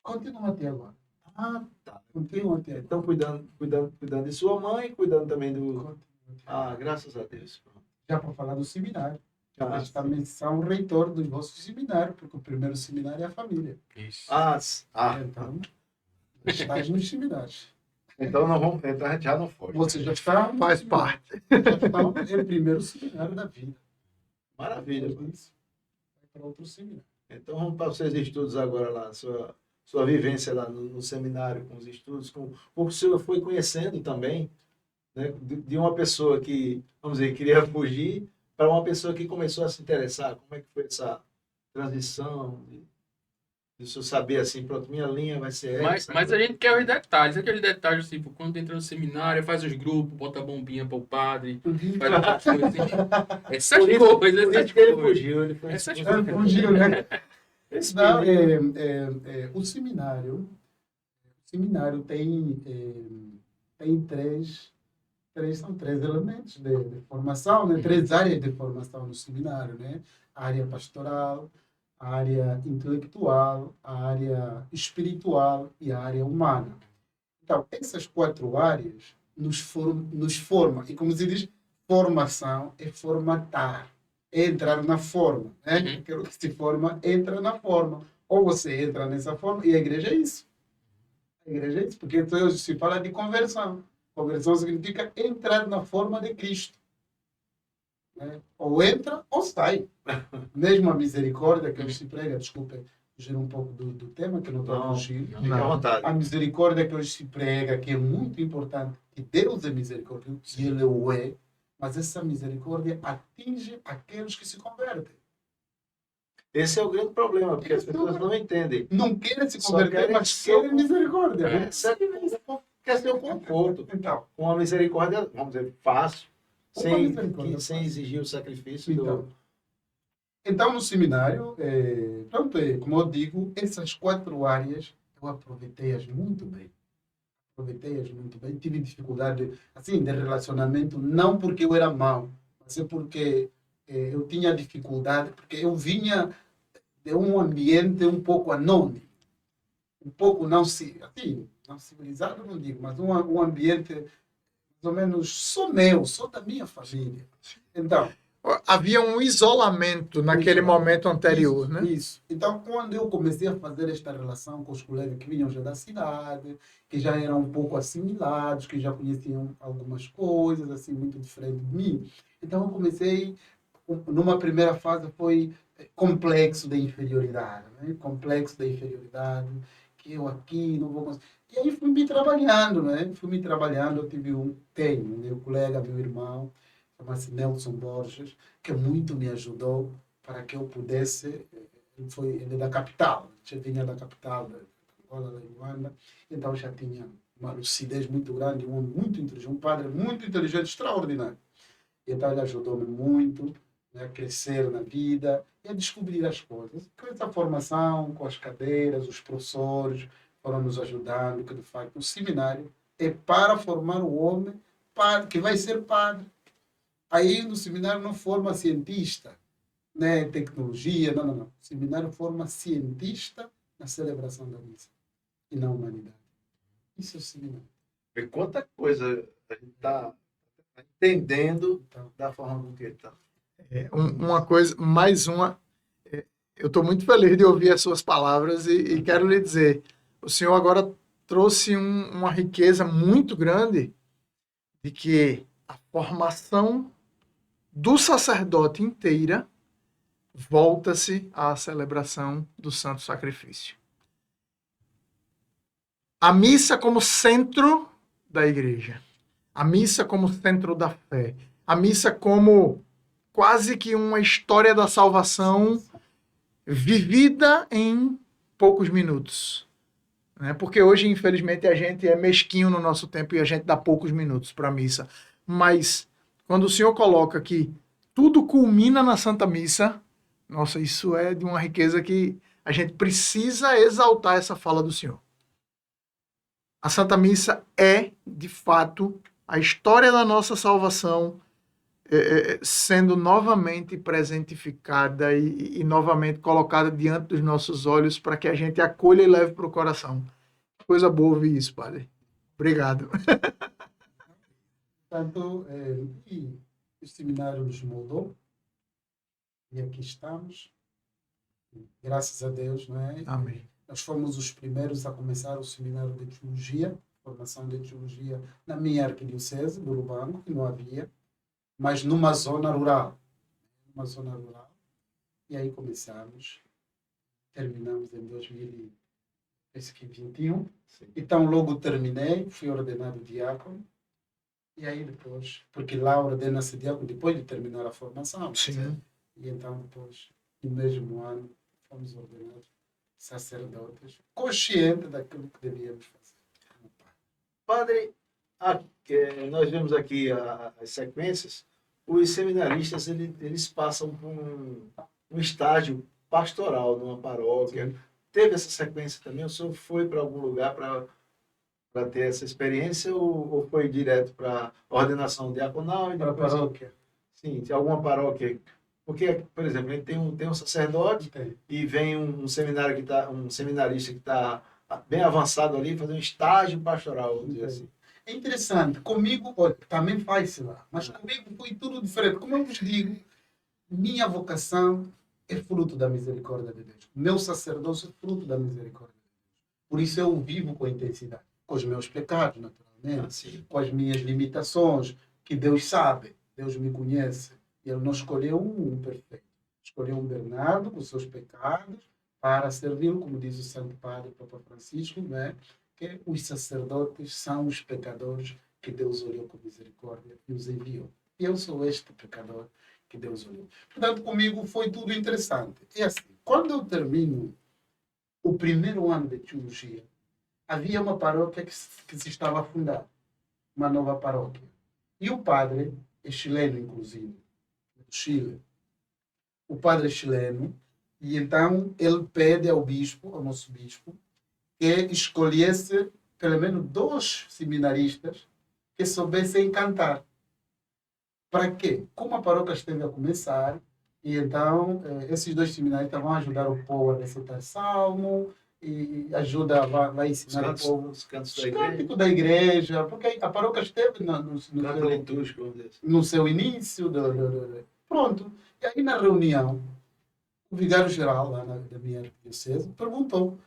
E: Continua até agora.
D: Ah, tá.
E: Continua até agora.
D: Então, cuidando de sua mãe, cuidando também do... Ah, graças a Deus.
E: Já para falar do seminário.
D: Ah,
E: Nós também somos reitor do nosso seminário, porque o primeiro seminário é a família.
A: Isso.
E: Então, estás nos seminários.
D: Então não vamos entrar, já não foi.
E: Você já está...
B: Faz parte.
E: Já está no primeiro seminário da vida.
D: Maravilha.
E: Depois vai para outro seminário.
D: Então vamos para os seus estudos agora lá, sua vivência lá no seminário, com os estudos, com o que o senhor foi conhecendo também, né, de uma pessoa que, vamos dizer, queria fugir, para uma pessoa que começou a se interessar. Como é que foi essa transição de o senhor saber assim, pronto, minha linha vai ser essa.
A: Mas a gente quer os detalhes. Aqueles detalhes, tipo, quando entra no seminário, faz os grupos, bota a bombinha para o padre, faz outras coisas assim. Essas
D: Por
A: coisas,
D: isso que ele fugiu. Ele foi
A: Essas
E: Ele fugiu, né?
D: Esse
E: Não,
D: menino-
E: o seminário tem são três elementos de formação, né? Três áreas de formação no seminário, né? A área pastoral, a área intelectual, a área espiritual e a área humana. Então, essas quatro áreas nos formam, e como se diz, formação é formatar, é entrar na forma. Né?
A: Uhum.
E: Aquilo que se forma, entra na forma. Ou você entra nessa forma, e a igreja é isso. A igreja é isso, porque então hoje se fala de conversão. Conversão significa entrar na forma de Cristo. Né? Ou entra ou sai. Mesmo a misericórdia que hoje se prega, desculpe, fugir um pouco do tema, que eu não estou a fugir.
D: Fique à vontade.
E: A misericórdia que hoje se prega, que é muito importante, que Deus é misericórdia, que Ele o é, mas essa misericórdia atinge aqueles que se convertem.
D: Esse é o grande problema, porque as pessoas não entendem.
E: Não querem se
D: Só
E: converter,
D: querem
E: mas
D: ser
E: querem misericórdia.
A: É.
D: Quer ser o conforto.
E: Então,
D: Com uma misericórdia, vamos dizer, fácil,
E: Uma
D: sem,
E: misericórdia
D: sem
E: fácil.
D: exigir o sacrifício
E: então no seminário, como eu digo, essas 4 áreas eu aproveitei-as muito bem. Tive dificuldade assim, de relacionamento, não porque eu era mau, mas é porque eu tinha dificuldade, porque eu vinha de um ambiente um pouco anônimo, um pouco não civilizado, não digo, mas um ambiente mais ou menos só meu, só da minha família. Então,
B: Havia um isolamento naquele momento anterior,
E: isso,
B: né?
E: Isso. Então, quando eu comecei a fazer esta relação com os colegas que vinham já da cidade, que já eram um pouco assimilados, que já conheciam algumas coisas, assim, muito diferentes de mim. Então, eu comecei, numa primeira fase, foi complexo de inferioridade, né? Complexo de inferioridade, que eu aqui não vou conseguir. E aí fui me trabalhando, né? Eu tenho meu colega, meu irmão, chama-se Nelson Borges, que muito me ajudou para que eu pudesse. Ele é da capital, já vinha da capital, da Angola, da Luanda, então já tinha uma lucidez muito grande, um homem muito inteligente, um padre muito inteligente, extraordinário. Então ele ajudou-me muito, né, a crescer na vida e a descobrir as coisas. Com essa formação, com as cadeiras, os professores foram nos ajudando, que de facto o seminário é para formar o homem que vai ser padre. Aí no seminário não forma cientista, né, tecnologia, não. O seminário forma cientista na celebração da missa e na humanidade. Isso é o seminário.
D: Vê quanta coisa a gente está entendendo
E: Então,
D: da forma com que ele está.
B: Uma coisa, mais uma. Eu estou muito feliz de ouvir as suas palavras e quero lhe dizer, o senhor agora trouxe uma riqueza muito grande de que a formação do sacerdote inteira volta-se à celebração do Santo Sacrifício. A missa como centro da igreja. A missa como centro da fé. A missa como quase que uma história da salvação vivida em poucos minutos. Né? Porque hoje, infelizmente, a gente é mesquinho no nosso tempo e a gente dá poucos minutos para a missa. Mas quando o Senhor coloca que tudo culmina na Santa Missa, nossa, isso é de uma riqueza que a gente precisa exaltar essa fala do Senhor. A Santa Missa é, de fato, a história da nossa salvação sendo novamente presentificada e novamente colocada diante dos nossos olhos para que a gente acolha e leve para o coração. Coisa boa ouvir isso, Padre. Obrigado.
E: Portanto, e o seminário nos moldou e aqui estamos. Graças a Deus, não é?
B: Amém.
E: Nós fomos os primeiros a começar o seminário de teologia, formação de teologia na minha arquidiocese, do Lubango, que não havia, mas numa zona rural. E aí começamos, terminamos em 2021. Então, logo terminei, fui ordenado diácono. E aí depois, porque lá ordena-se diácono depois de terminar a formação.
B: Sim.
E: E então depois, no mesmo ano, fomos ordenados sacerdotes, conscientes daquilo que devíamos fazer.
D: Padre, nós vemos aqui as sequências, os seminaristas eles passam por um estágio pastoral numa paróquia. Sim. Teve essa sequência também? O senhor foi para algum lugar para ter essa experiência ou foi direto para ordenação diaconal?
E: Para a paróquia?
D: Sim, tem alguma paróquia. Porque, por exemplo, a gente tem um sacerdote e vem um seminarista que está bem avançado ali, fazer um estágio pastoral, vamos dizer assim.
E: É interessante. Comigo, olha, também faz-se lá, mas comigo foi tudo diferente. Como eu vos digo, minha vocação é fruto da misericórdia de Deus. Meu sacerdócio é fruto da misericórdia de Deus. Por isso eu vivo com intensidade, com os meus pecados, naturalmente,
D: Assim.
E: com as minhas limitações, que Deus sabe, Deus me conhece. E Ele não escolheu um perfeito. Escolheu um Bernardo com seus pecados para servi-lo, como diz o Santo Padre Papa Francisco, né? Que os sacerdotes são os pecadores que Deus olhou com misericórdia e os enviou. E eu sou este pecador que Deus olhou. Portanto, comigo foi tudo interessante. E assim, quando eu termino o primeiro ano de teologia, havia uma paróquia que se estava a fundar, uma nova paróquia. E o padre, é chileno inclusive, do Chile, o padre é chileno, e então ele pede ao bispo, ao nosso bispo, que escolhesse pelo menos 2 seminaristas que soubessem cantar. Para quê? Como a paróquia esteve a começar, e então esses 2 seminaristas vão ajudar o povo a recitar salmo, e vai ensinar o povo
D: Os cantos
E: os
D: da igreja.
E: cânticos da igreja, porque a paróquia esteve
D: Canto litúrgico, vamos dizer assim.
E: no seu início. Pronto. E aí na reunião, o vigário-geral lá da minha arquidiocese perguntou: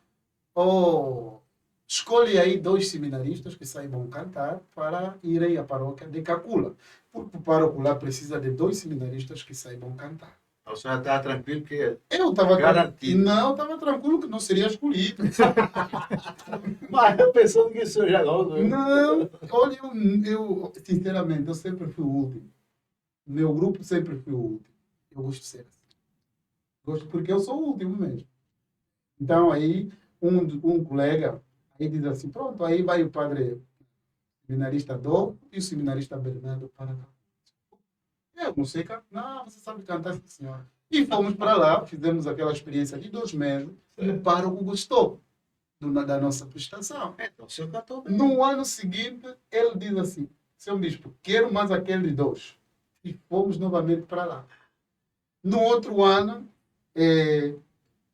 E: escolhe aí 2 seminaristas que saibam cantar para irem à paróquia de Cacula. Porque o pároco lá precisa de 2 seminaristas que saibam cantar.
D: O senhor estava tranquilo que
E: Eu estava
D: garantido.
E: Não, estava tranquilo que não seria escolhido.
D: Mas eu pensando que o senhor já não.
E: Não, olha, eu sinceramente, eu sempre fui o último. Meu grupo sempre foi o último. Eu gosto de ser assim. Gosto porque eu sou o último mesmo. Então, aí, um colega, aí diz assim, pronto, aí vai o padre seminarista Dom e o seminarista Bernardo para cá. Eu não sei cantar. Não, você sabe cantar, sim, senhora. E fomos para lá, fizemos aquela experiência de 2 meses, e o pároco gostou da nossa prestação.
D: Então, o senhor cantou bem.
E: No ano seguinte, ele diz assim, seu bispo, quero mais aqueles 2. E fomos novamente para lá. No outro ano,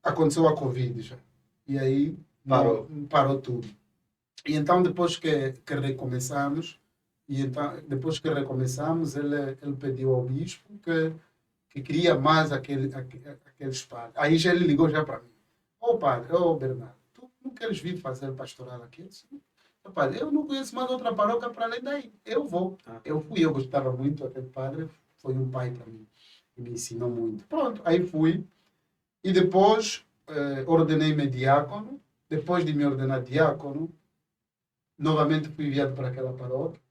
E: aconteceu a Covid já. E aí parou tudo. E então, depois que recomeçamos, ele pediu ao bispo que queria mais aqueles padres. Aí já ele ligou já para mim. Padre, Bernardo, tu não queres vir fazer pastoral aqui? Eu disse, padre, eu não conheço mais outra paróquia para além daí. Eu vou. Eu fui, eu gostava muito daquele padre. Foi um pai para mim. E me ensinou muito. Pronto, aí fui. E depois ordenei-me diácono. Depois de me ordenar diácono, novamente fui enviado para aquela paróquia.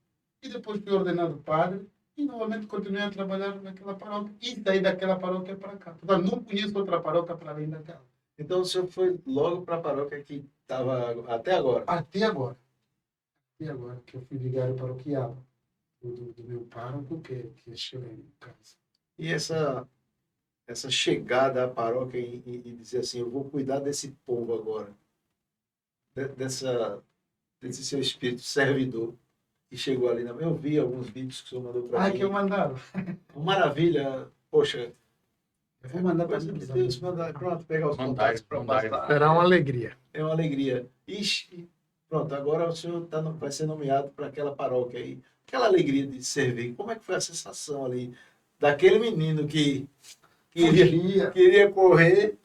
E: E depois fui ordenado padre. E novamente continuei a trabalhar naquela paróquia. E saí daquela paróquia para cá. Portanto, não conheço outra paróquia para além daquela.
D: Então o senhor foi logo para a paróquia que estava até agora?
E: Até agora. Até agora, que eu fui vigário paroquial do meu pároco, que é chileno, no caso.
D: E essa chegada à paróquia e dizer assim, eu vou cuidar desse povo agora, desse seu espírito servidor, e chegou ali, eu vi alguns vídeos que o senhor mandou para mim.
E: Que eu mandava.
D: Maravilha, poxa.
E: Eu vou mandar para
D: Coisa de
E: vocês.
D: Deus, pronto, pegar os contatos para passar.
B: Será uma alegria.
D: É uma alegria. Ixi, pronto, agora o senhor vai ser nomeado para aquela paróquia aí. Aquela alegria de servir. Como é que foi a sensação ali daquele menino que queria correr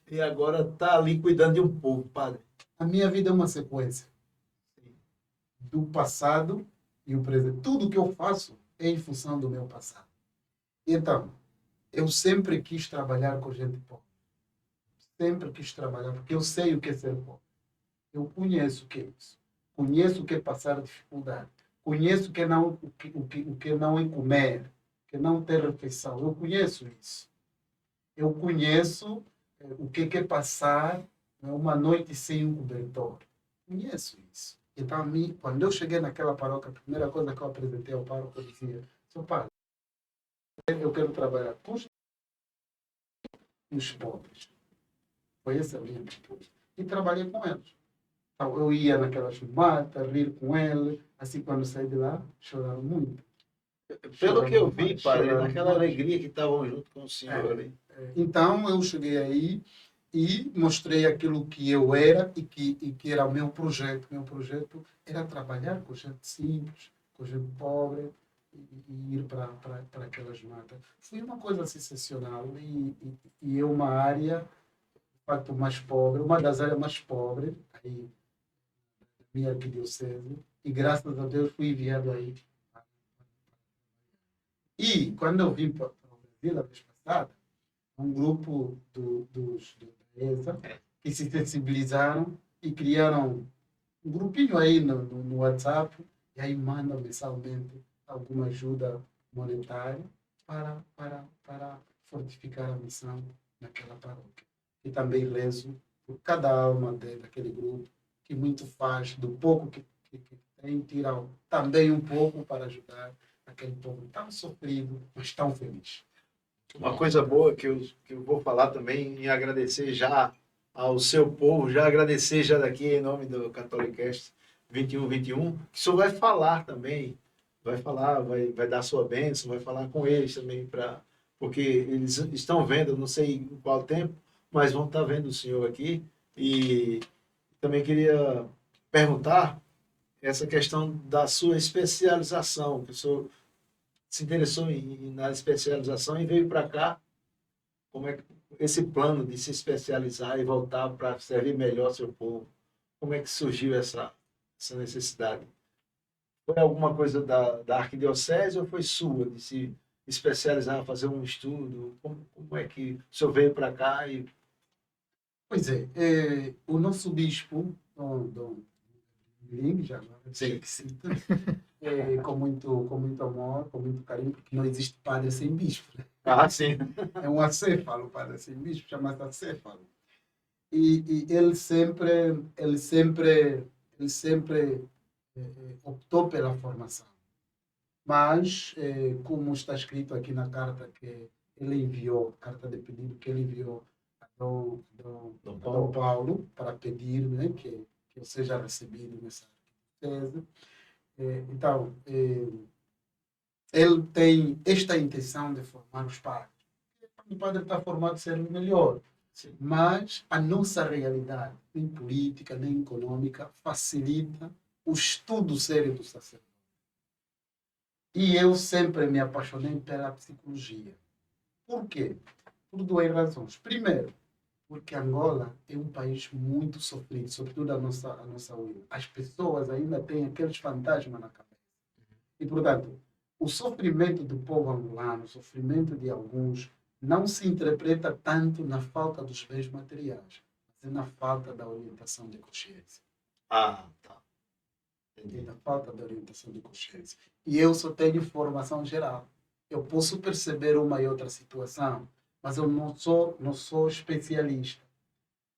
D: e agora está ali cuidando de um povo, padre?
E: A minha vida é uma sequência do passado e o presente. Tudo que eu faço é em função do meu passado. Então, eu sempre quis trabalhar com gente pobre. Sempre quis trabalhar, porque eu sei o que é ser pobre. Eu conheço o que é isso. Conheço o que é passar dificuldade. Conheço o que não é comer, que não ter refeição. Eu conheço isso. Eu conheço o que é passar uma noite sem um cobertor. Conheço isso. Então, a mim, quando eu cheguei naquela paróquia, a primeira coisa que eu apresentei ao pároco, eu dizia, seu padre, eu quero trabalhar com os pobres. Foi essa a minha atitude. E trabalhei com eles. Então, eu ia naquelas matas, rir com eles. Assim, quando saí de lá, choraram muito.
D: Pelo que eu vi, padre,
E: choraram
D: naquela
E: muito.
D: alegria que estavam junto com o senhor ali.
E: Então, eu cheguei aí e mostrei aquilo que eu era e que era o meu projeto. Meu projeto era trabalhar com gente simples, com gente pobre e ir para aquelas matas. Foi uma coisa sensacional e é uma área, de facto, mais pobre, uma das áreas mais pobres aí da minha arquidiocese, e graças a Deus fui enviado aí. E quando eu vim para o Brasil a vez passada, um grupo da ESA que se sensibilizaram e criaram um grupinho aí no WhatsApp, e aí mandam mensalmente alguma ajuda monetária para fortificar a missão naquela paróquia. E também rezo por cada alma daquele grupo, que muito faz, do pouco que tem, tira também um pouco para ajudar aquele povo tão sofrido, mas tão feliz.
D: Uma coisa boa que eu vou falar também e agradecer já ao seu povo, já agradecer já daqui em nome do Catholicast 2121, que o senhor vai falar também, vai falar, vai dar sua bênção, vai falar com eles também, porque eles estão vendo, não sei em qual tempo, mas vão estar vendo o senhor aqui. E também queria perguntar essa questão da sua especialização, que o senhor se interessou na especialização e veio para cá. Como é que esse plano de se especializar e voltar para servir melhor seu povo, como é que surgiu essa necessidade? Foi alguma coisa da arquidiocese ou foi sua de se especializar, fazer um estudo? Como é que o senhor veio para cá?
E: Pois é, o nosso bispo, Dom Ling, já
D: Sim.
E: que cita, com muito amor, com muito carinho, porque não existe padre sem bispo. Né?
D: Ah, sim.
E: É um acéfalo, padre sem bispo, chama-se acéfalo. E ele sempre optou pela formação. Mas, como está escrito aqui na carta que ele enviou, carta de pedido que ele enviou a Dom Paulo para pedir, né, que eu seja recebido nessa tese. Então, ele tem esta intenção de formar os padres. O padre está formado serve melhor. Sim. Mas a nossa realidade, nem política, nem econômica, facilita o estudo sério do sacerdote. E eu sempre me apaixonei pela psicologia. Por quê? Por duas razões. Primeiro, porque Angola é um país muito sofrido, sobretudo a nossa ilha. As pessoas ainda têm aqueles fantasmas na cabeça. E, portanto, o sofrimento do povo angolano, o sofrimento de alguns, não se interpreta tanto na falta dos bens materiais, mas na falta da orientação de consciência.
D: Ah, tá.
E: Entendi. Na falta da orientação de consciência. E eu só tenho formação geral. Eu posso perceber uma e outra situação, mas eu não sou especialista.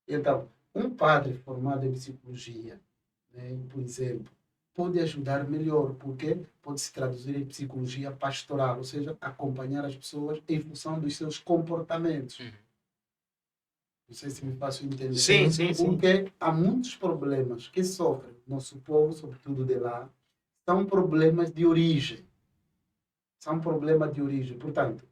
E: Então, um padre formado em psicologia, né, por exemplo, pode ajudar melhor, porque pode se traduzir em psicologia pastoral, ou seja, acompanhar as pessoas em função dos seus comportamentos. Não sei se me faço entender.
D: Sim.
E: Porque há muitos problemas que sofre o nosso povo, sobretudo de lá, são problemas de origem. São problemas de origem. Portanto,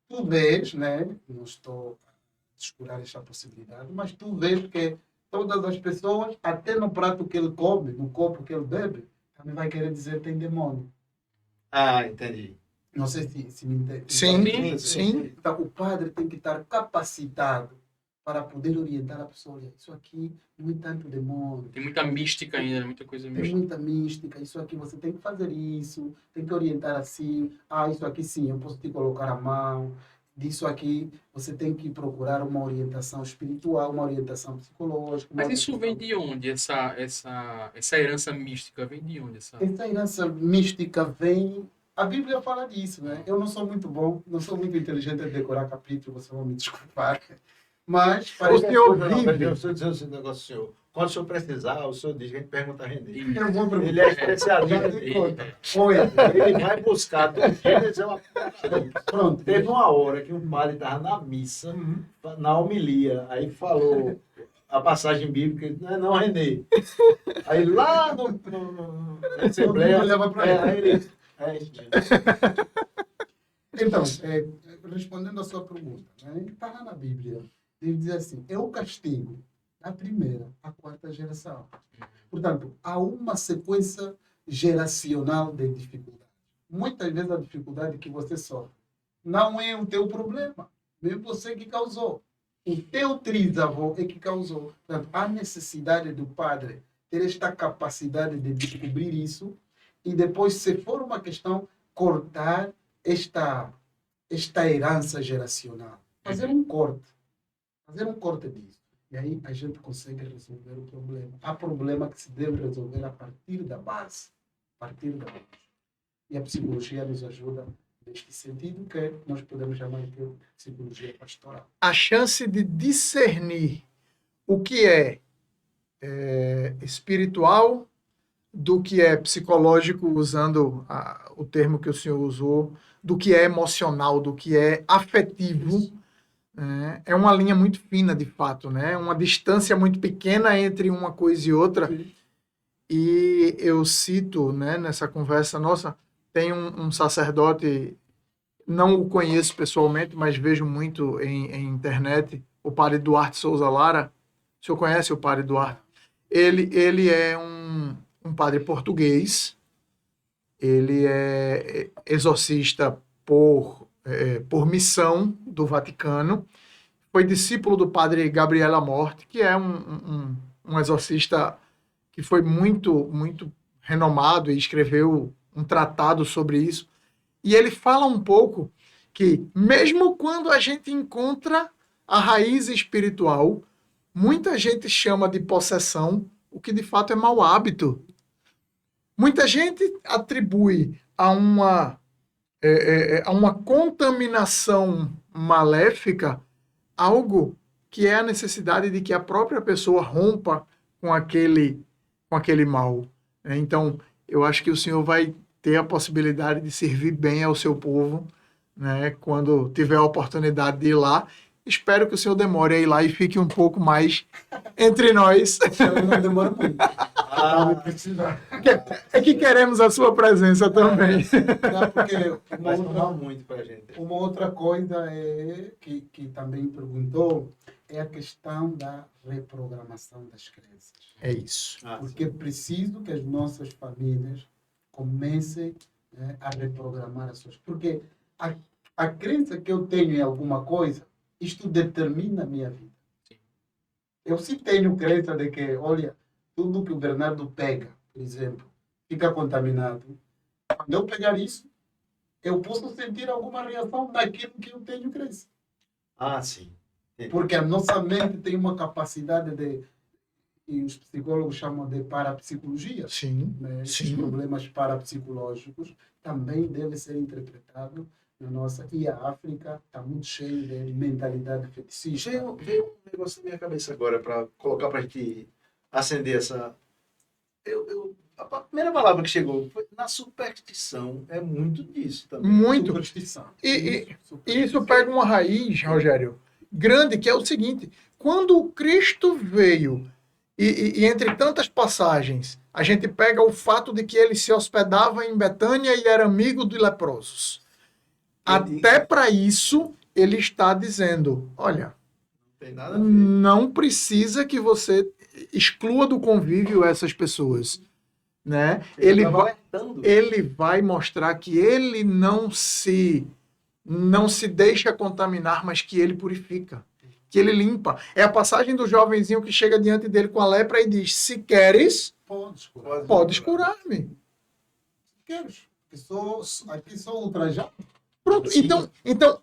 E: tu vês, né, não estou a descurar esta possibilidade, mas tu vês que todas as pessoas, até no prato que ele come, no copo que ele bebe, também vai querer dizer que tem demônio.
D: Ah, entendi.
E: Não sei se me entende.
B: Sim.
E: Então, o padre tem que estar capacitado para poder orientar a pessoa. Olha, isso aqui não é tanto demônio.
A: Tem muita mística ainda, muita coisa
E: Tem
A: mística.
E: muita mística. Isso aqui você tem que fazer isso, tem que orientar assim. Ah, isso aqui sim, eu posso te colocar a mão. Disso aqui, você tem que procurar uma orientação espiritual, uma orientação psicológica.
A: Mas isso vem de onde? Essa herança mística vem de onde?
E: Essa herança mística vem... A Bíblia fala disso, né? Eu não sou muito bom, não sou muito inteligente em decorar capítulo, vocês vão me desculpar. Mas parece que eu vivo.
D: Eu estou dizendo esse negócio, senhor. Quando o senhor precisar, o senhor diz que a gente pergunta a René.
E: Eu vou perguntar.
D: Ele é especialista. Ele vai buscar do Gênesis. Pronto. Teve uma hora que um padre estava na missa, na homilia, aí falou a passagem bíblica, não, René. Aí lá na Assembleia, aí ele... Então, respondendo à sua pergunta, está lá na Bíblia.
E: Deus diz assim, eu castigo a primeira, a quarta geração. Portanto, há uma sequência geracional de dificuldade. Muitas vezes a dificuldade que você sofre não é o teu problema, nem você que causou. O teu trisavô é que causou. Portanto, há necessidade do padre ter esta capacidade de descobrir isso e depois, se for uma questão, cortar esta herança geracional. Fazer um corte disso. E aí a gente consegue resolver o problema. Há problema que se deve resolver a partir da base. E a psicologia nos ajuda neste sentido, que nós podemos chamar de psicologia pastoral.
B: A chance de discernir o que é espiritual do que é psicológico, usando o termo que o senhor usou, do que é emocional, do que é afetivo, é uma linha muito fina, de fato, né? Uma distância muito pequena entre uma coisa e outra.
E: Sim.
B: E eu cito, né, nessa conversa nossa, tem um sacerdote, não o conheço pessoalmente, mas vejo muito em internet, o padre Duarte Souza Lara. O senhor conhece o padre Duarte? Ele é um padre português, ele é exorcista por missão do Vaticano, foi discípulo do padre Gabriel Amorth, que é um exorcista que foi muito, muito renomado e escreveu um tratado sobre isso. E ele fala um pouco que, mesmo quando a gente encontra a raiz espiritual, muita gente chama de possessão, o que de fato é mau hábito. Muita gente atribui a uma contaminação maléfica algo que é a necessidade de que a própria pessoa rompa com aquele mal. Então, eu acho que o senhor vai ter a possibilidade de servir bem ao seu povo, né, quando tiver a oportunidade de ir lá. Espero que o senhor demore a ir lá e fique um pouco mais entre nós.
E: Eu não demora muito.
B: É que queremos a sua presença também.
E: Não, porque
D: Vai somar muito pra gente.
E: uma outra coisa que também perguntou é a questão da reprogramação das crenças.
B: É isso.
E: Porque é preciso que as nossas famílias comecem, né, a reprogramar as suas... Porque a crença que eu tenho em alguma coisa, isto determina a minha vida. Eu sim tenho crença de que, olha, tudo que o Bernardo pega, por exemplo, fica contaminado. Quando eu pegar isso, eu posso sentir alguma reação daquilo que eu tenho crença.
D: Sim.
E: Porque a nossa mente tem uma capacidade e os psicólogos chamam de parapsicologia,
B: Sim,
E: né? Esses
B: sim.
E: problemas parapsicológicos também devem ser interpretados na nossa... E a África está muito cheia de mentalidade feticista.
D: Veio um negócio na minha cabeça agora para colocar para a gente acender essa. A primeira palavra que chegou foi na superstição. É muito disso também.
B: Muito.
E: Superstição.
B: E isso pega uma raiz, Rogério, grande, que é o seguinte: quando o Cristo veio, e entre tantas passagens, a gente pega o fato de que ele se hospedava em Betânia e era amigo de leprosos. Até para isso, ele está dizendo: olha,
D: Não tem nada a ver.
B: não precisa que você exclua do convívio essas pessoas, né?
D: Ele estava alertando.
B: Ele vai mostrar que ele não se deixa contaminar, mas que ele purifica, que ele limpa. É a passagem do jovenzinho que chega diante dele com a lepra e diz: se queres, podes curar-me.
E: Queres? Aqui sou ultrajado.
B: Pronto.
D: Sim.
B: Então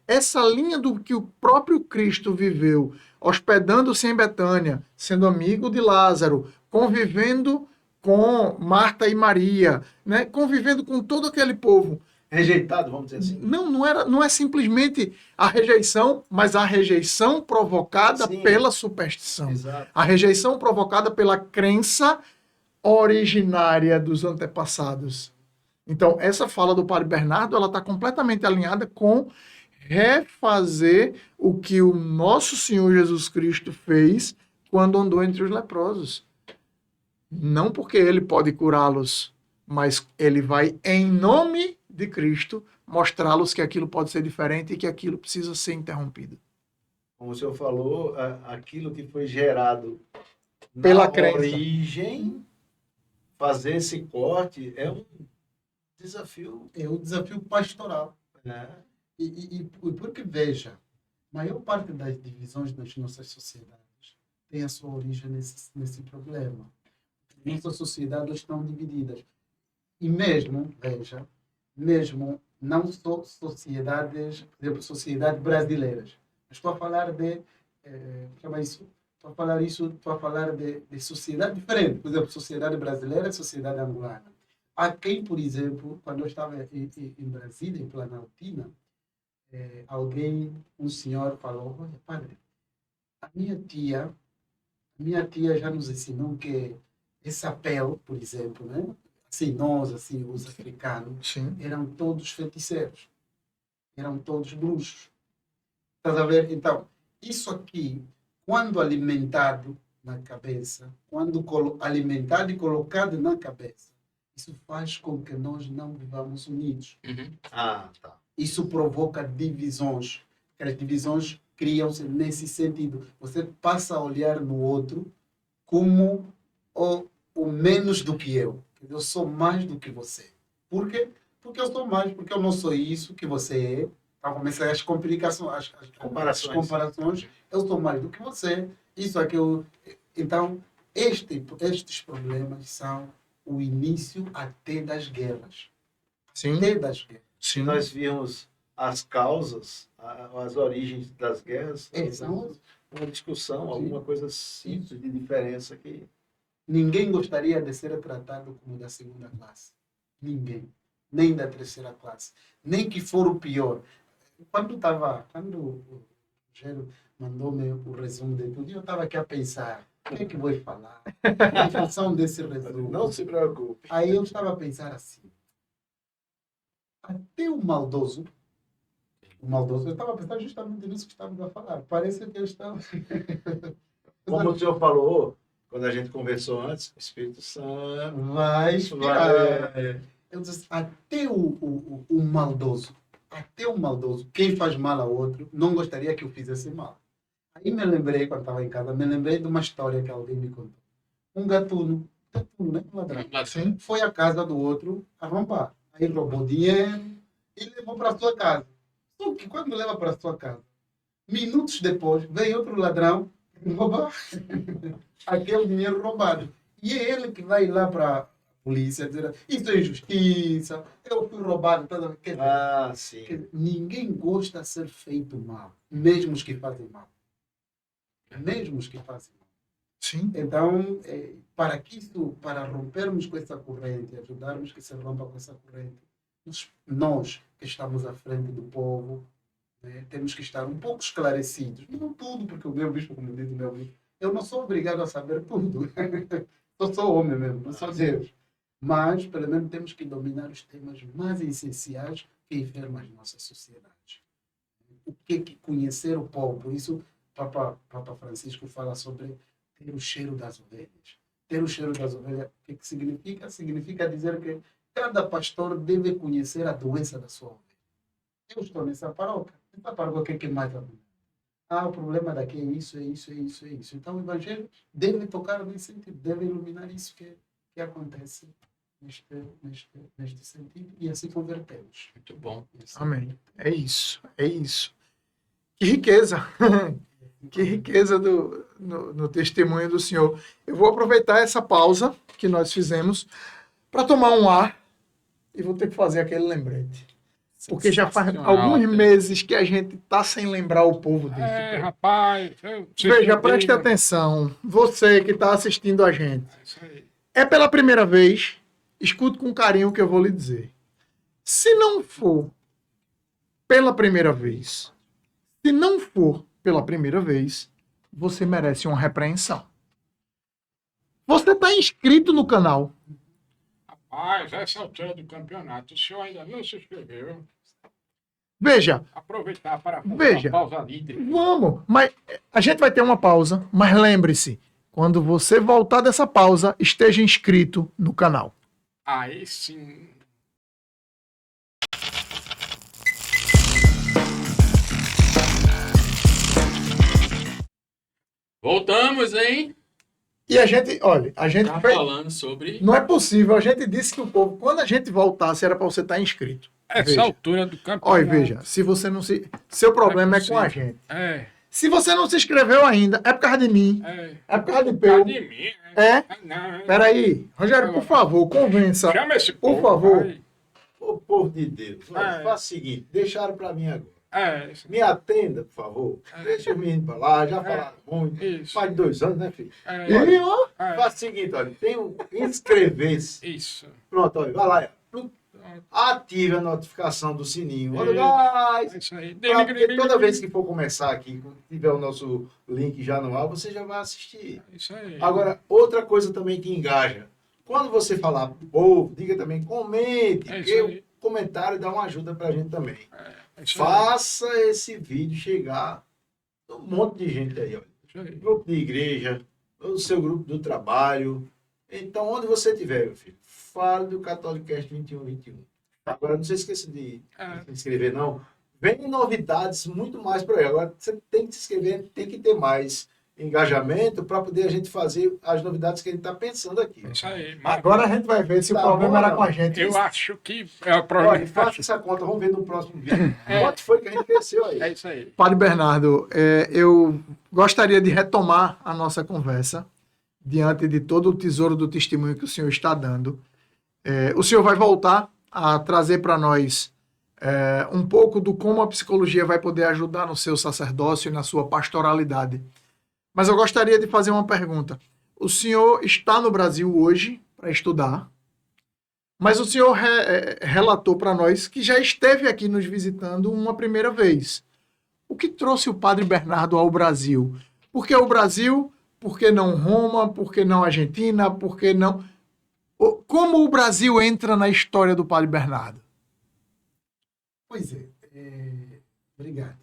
B: essa linha do que o próprio Cristo viveu, hospedando-se em Betânia, sendo amigo de Lázaro, convivendo com Marta e Maria, né? Convivendo com todo aquele povo.
D: Rejeitado, vamos dizer assim.
B: Não é simplesmente a rejeição, mas a rejeição provocada
D: Sim.
B: pela superstição.
D: Exato.
B: A rejeição provocada pela crença originária dos antepassados. Então, essa fala do padre Bernardo, ela está completamente alinhada com refazer o que o nosso Senhor Jesus Cristo fez quando andou entre os leprosos. Não porque ele pode curá-los, mas ele vai, em nome de Cristo, mostrá-los que aquilo pode ser diferente e que aquilo precisa ser interrompido.
D: como o senhor falou, aquilo que foi gerado
B: Pela
D: na
B: crença.
D: origem, fazer esse corte é um desafio,
E: É o desafio pastoral.
D: né?
E: E porque, veja, a maior parte das divisões nas nossas sociedades tem a sua origem nesse problema. Nossas sociedades estão divididas. E mesmo, veja, mesmo não só sociedades, por exemplo, sociedades brasileiras. Estou a falar de, chama isso, estou a falar de sociedade diferente. Por exemplo, sociedade brasileira e sociedade angolana. Há quem, por exemplo, quando eu estava em Brasília, em Planaltina, um senhor falou, olha, padre, a minha tia já nos ensinou que esse apelo, por exemplo, né? Assim, nós, assim, os africanos,
B: Sim.
E: eram todos feiticeiros. Eram todos bruxos. Estás a ver? Então, isso aqui, quando alimentado na cabeça, quando alimentado e colocado na cabeça, isso faz com que nós não vivamos unidos.
A: Uhum.
D: Ah, tá.
E: Isso provoca divisões. As divisões criam-se nesse sentido. Você passa a olhar no outro como o menos do que eu. Eu sou mais do que você. Por quê? Porque eu sou mais, porque eu não sou isso que você é. Então começam as complicações, as comparações. Eu sou mais do que você. Isso aqui eu... Então, estes problemas são o início até das guerras.
B: Sim.
E: Até das guerras.
D: Se
B: Sim.
D: nós virmos as causas, as origens das guerras,
E: São
D: uma discussão, alguma coisa simples de diferença que...
E: Ninguém gostaria de ser tratado como da segunda classe. Ninguém. Nem da terceira classe. Nem que for o pior. Quando o Rogério mandou-me o resumo de tudo, eu estava aqui a pensar, o que é que vou falar? Em função desse resumo.
D: Não se preocupe.
E: Aí eu estava a pensar assim, até o maldoso, eu estava a pensar justamente nisso que estávamos a falar. Parece que eu estava...
D: Como o senhor falou, quando a gente conversou antes, o Espírito Santo
E: vai inspirar. Eu disse, até o maldoso, quem faz mal ao outro, não gostaria que eu fizesse mal. Aí me lembrei, quando estava em casa, de uma história que alguém me contou. Um gatuno, né? Um ladrão.
A: Sim.
E: Foi à casa do outro arrombar. Aí roubou dinheiro e levou para a sua casa. Só que quando leva para a sua casa, minutos depois, vem outro ladrão roubar aquele dinheiro roubado. E é ele que vai lá para a polícia dizer, isso é injustiça, eu fui roubado. Quer dizer,
D: Ah, sim.
E: ninguém gosta de ser feito mal, mesmo os que fazem mal. Mesmo os que fazem mal.
B: Sim.
E: Então, para rompermos com essa corrente, ajudarmos que se rompa com essa corrente, nós que estamos à frente do povo, né, temos que estar um pouco esclarecidos. Não tudo, porque o meu bispo, como diz o meu bispo, eu não sou obrigado a saber tudo. Eu sou homem mesmo, não sou Deus. Mas, pelo menos, temos que dominar os temas mais essenciais que enfermam as nossas sociedades. O que é que conhecer o povo? Por isso, Papa Francisco fala sobre ter o cheiro das ovelhas. Ter o cheiro das ovelhas, o que significa? Significa dizer que cada pastor deve conhecer a doença da sua ovelha. Eu estou nessa paróquia. Essa paróquia, o que é mais abundante? O problema daqui é isso, é isso, é isso, é isso. Então, o Evangelho deve tocar nesse sentido, deve iluminar isso que acontece neste sentido, e assim convertemos.
A: Muito bom.
B: Amém. É isso. É isso. Que riqueza. Que riqueza no testemunho do Senhor. Eu vou aproveitar essa pausa que nós fizemos para tomar um ar e vou ter que fazer aquele lembrete. Porque já faz alguns meses que a gente está sem lembrar o povo dele.
C: Rapaz.
B: Veja, preste atenção. Você que está assistindo a gente.
C: Isso aí.
B: É pela primeira vez, escute com carinho o que eu vou lhe dizer. Se não for pela primeira vez, você merece uma repreensão. Você está inscrito no canal.
C: Rapaz, essa altura do campeonato, o senhor ainda não se inscreveu.
B: Veja,
C: Aproveitar para fazer
B: Veja.
C: uma pausa livre.
B: vamos, mas a gente vai ter uma pausa, mas lembre-se, quando você voltar dessa pausa, esteja inscrito no canal.
C: Aí sim.
A: Voltamos, hein?
B: E a gente, olha, a gente
A: Tá
B: fez...
A: falando sobre...
B: Não é possível, a gente disse que o povo, quando a gente voltasse, era para você estar inscrito.
C: Essa
B: Veja.
C: altura do campeonato.
B: Olha, veja, se você não se... Seu problema é com a
C: possível.
B: gente.
C: É,
B: Se você não se inscreveu ainda, é por causa de mim, é por causa de Peu.
C: de mim, né?
B: É?
C: Não,
B: Peraí, Rogério, por favor, convença.
C: chama esse
B: Por
C: povo,
B: favor.
C: vai.
D: Ô, povo de Deus, olha,
C: É.
D: faça o seguinte, deixaram para mim agora.
C: Isso.
D: Me atenda, por favor. Deixa os meninos para lá, já falaram muito.
C: Isso.
D: Mais de 2 anos, né, filho?
B: E, ó,
D: Faça o seguinte, olha, tem um inscrever-se.
C: Isso.
D: Pronto, olha, vai lá. Ative a notificação do sininho. Olha
C: Isso.
D: lá.
C: É isso aí.
D: Porque toda vez que for começar aqui, quando tiver o nosso link já no ar, você já vai assistir.
C: Isso aí.
D: Agora, outra coisa também que engaja. Quando você falar pro povo, diga também, comente,
C: É isso
D: porque
C: aí.
D: o comentário dá uma ajuda pra gente também.
C: É isso aí.
D: Faça esse vídeo chegar a um monte de gente aí, olha.
C: Isso aí.
D: Grupo de igreja, o seu grupo do trabalho. Então, onde você estiver, meu filho, fale do Catolicast 2121. Agora, não se esqueça de se inscrever, não. Vem novidades muito mais por aí. Agora, você tem que se inscrever, tem que ter mais engajamento para poder a gente fazer as novidades que a gente está pensando aqui.
C: Isso aí. Mas
B: agora a gente vai ver se
D: Tá
B: o problema
D: bom,
B: era
D: não.
B: com a gente.
C: eu acho que é o
D: Olha,
C: problema.
D: faça essa conta, vamos ver no próximo vídeo. Quanto foi que a gente cresceu aí?
C: É isso aí.
B: Padre Bernardo, eu gostaria de retomar a nossa conversa diante de todo o tesouro do testemunho que o senhor está dando. O senhor vai voltar a trazer para nós um pouco do como a psicologia vai poder ajudar no seu sacerdócio e na sua pastoralidade. Mas eu gostaria de fazer uma pergunta. O senhor está no Brasil hoje para estudar, mas o senhor relatou para nós que já esteve aqui nos visitando uma primeira vez. O que trouxe o Padre Bernardo ao Brasil? Por que o Brasil? Por que não Roma? Por que não Argentina? Por que não... Como o Brasil entra na história do Padre Bernardo?
E: Pois é, obrigado.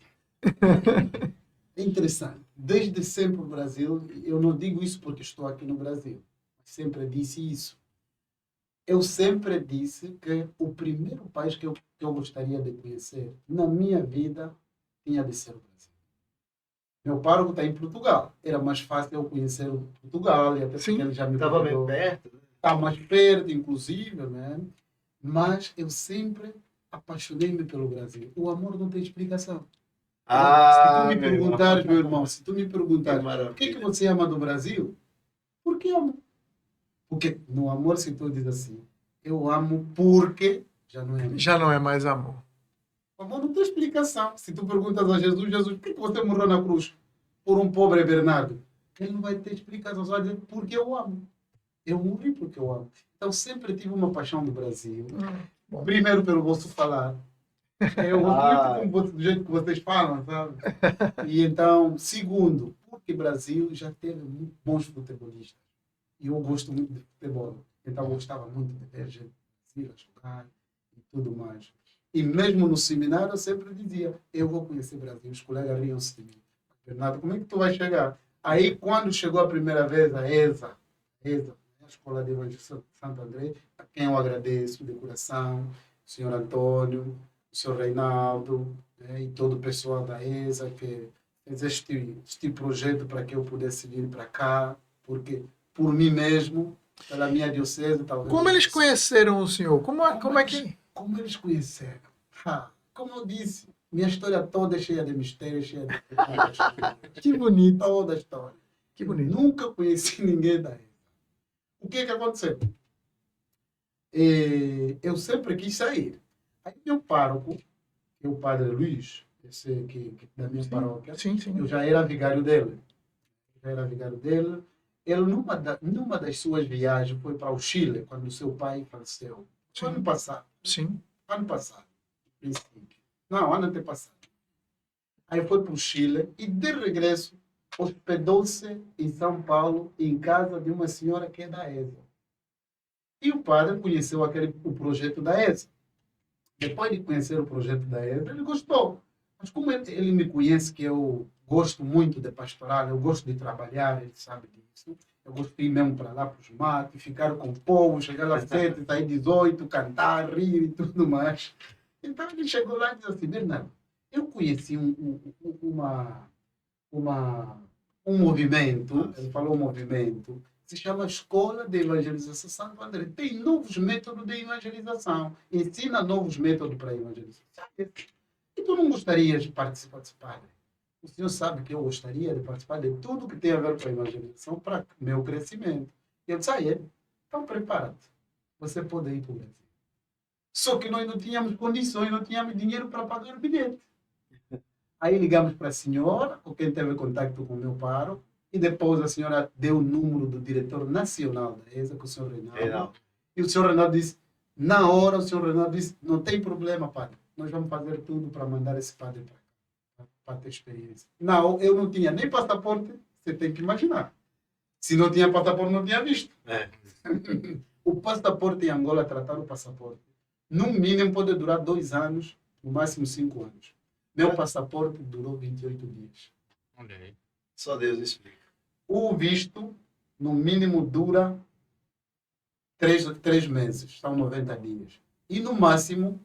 E: É interessante. Desde sempre o Brasil, eu não digo isso porque estou aqui no Brasil, sempre disse isso. Eu sempre disse que o primeiro país que eu gostaria de conhecer na minha vida tinha de ser o Brasil. Meu pároco está em Portugal. Era mais fácil eu conhecer o Portugal, e até porque ele já me
D: Estava bem
E: convidou.
D: perto.
E: Está mais perto, inclusive, né? Mas eu sempre apaixonei-me pelo Brasil. O amor não tem explicação. Se tu me perguntares, meu irmão, se tu me perguntares por que você ama do Brasil, por que amo? Porque no amor, se tu diz assim, eu amo porque, já não é amor.
B: Já não é mais amor.
E: O amor não tem explicação. Se tu perguntas a Jesus, por que você morreu na cruz? Por um pobre Bernardo. Ele não vai ter explicação, só vai dizer, porque eu amo. Eu morri porque eu amo. Então, sempre tive uma paixão do Brasil. Primeiro, pelo vosso falar. Eu gosto muito do jeito que vocês falam, sabe? E então, segundo, porque o Brasil já teve muito bons futebolistas. E eu gosto muito de futebol. Então, eu gostava muito de ver gente jogar e tudo mais. E mesmo no seminário, eu sempre dizia, eu vou conhecer o Brasil. Os colegas riam-se de mim. Bernardo, como é que tu vai chegar? Aí, quando chegou a primeira vez, a ESA, a Escola de Evangelho de Santo André, a quem eu agradeço de coração, o senhor Antônio, o senhor Reinaldo, né, e todo o pessoal da ESA que fez este projeto para que eu pudesse vir para cá, porque por mim mesmo, pela minha diocese, talvez...
B: Como eles conheceram o senhor? Como é que...
E: Como eles conheceram? Como eu disse, minha história toda é cheia de mistérios, cheia de...
B: Que bonito.
E: Toda a história.
B: Que bonito.
E: Nunca conheci ninguém da ESA. O que aconteceu? Eu sempre quis sair. Aí meu pároco, que é o padre Luiz, esse que da minha paróquia,
B: Sim.
E: eu já era vigário dele. Ele, numa das suas viagens, foi para o Chile, quando seu pai faleceu.
B: Sim.
E: Ano passado.
B: Sim.
E: Ano antepassado. Aí foi para o Chile e, de regresso, hospedou-se em São Paulo, em casa de uma senhora que é da ESA. E o padre conheceu o projeto da ESA. Depois de conhecer o projeto da ESA, ele gostou. Mas como ele me conhece, que eu gosto muito de pastoral, eu gosto de trabalhar, ele sabe disso. Eu gosto de ir mesmo para lá, para os matos, ficar com o povo, chegar às 7, sair 18, cantar, rir e tudo mais. Então ele chegou lá e disse assim, Bernardo, eu conheci um movimento, ele falou um movimento, se chama Escola de Evangelização Santo André. Tem novos métodos de evangelização. Ensina novos métodos para evangelização. E tu não gostarias de participar? O senhor sabe que eu gostaria de participar de tudo que tem a ver com a evangelização para meu crescimento. E eu disse, então prepara-te. Você pode ir para o Brasil. Só que nós não tínhamos condições, não tínhamos dinheiro para pagar o bilhete. Aí ligamos para a senhora, com quem teve contato com o meu paro, e depois a senhora deu o número do diretor nacional da ESA, com o senhor Reinaldo. E o senhor Reinaldo disse, na hora, o senhor Reinaldo disse, não tem problema, padre. Nós vamos fazer tudo para mandar esse padre para ter experiência. Não, eu não tinha nem passaporte, você tem que imaginar. Se não tinha passaporte, não tinha visto. O passaporte em Angola, tratar o passaporte, no mínimo pode durar 2 anos, no máximo 5 anos. Meu passaporte durou 28 dias.
A: Olha aí.
D: Só Deus explica.
E: O visto, no mínimo, dura 3 meses, são 90 dias. E no máximo,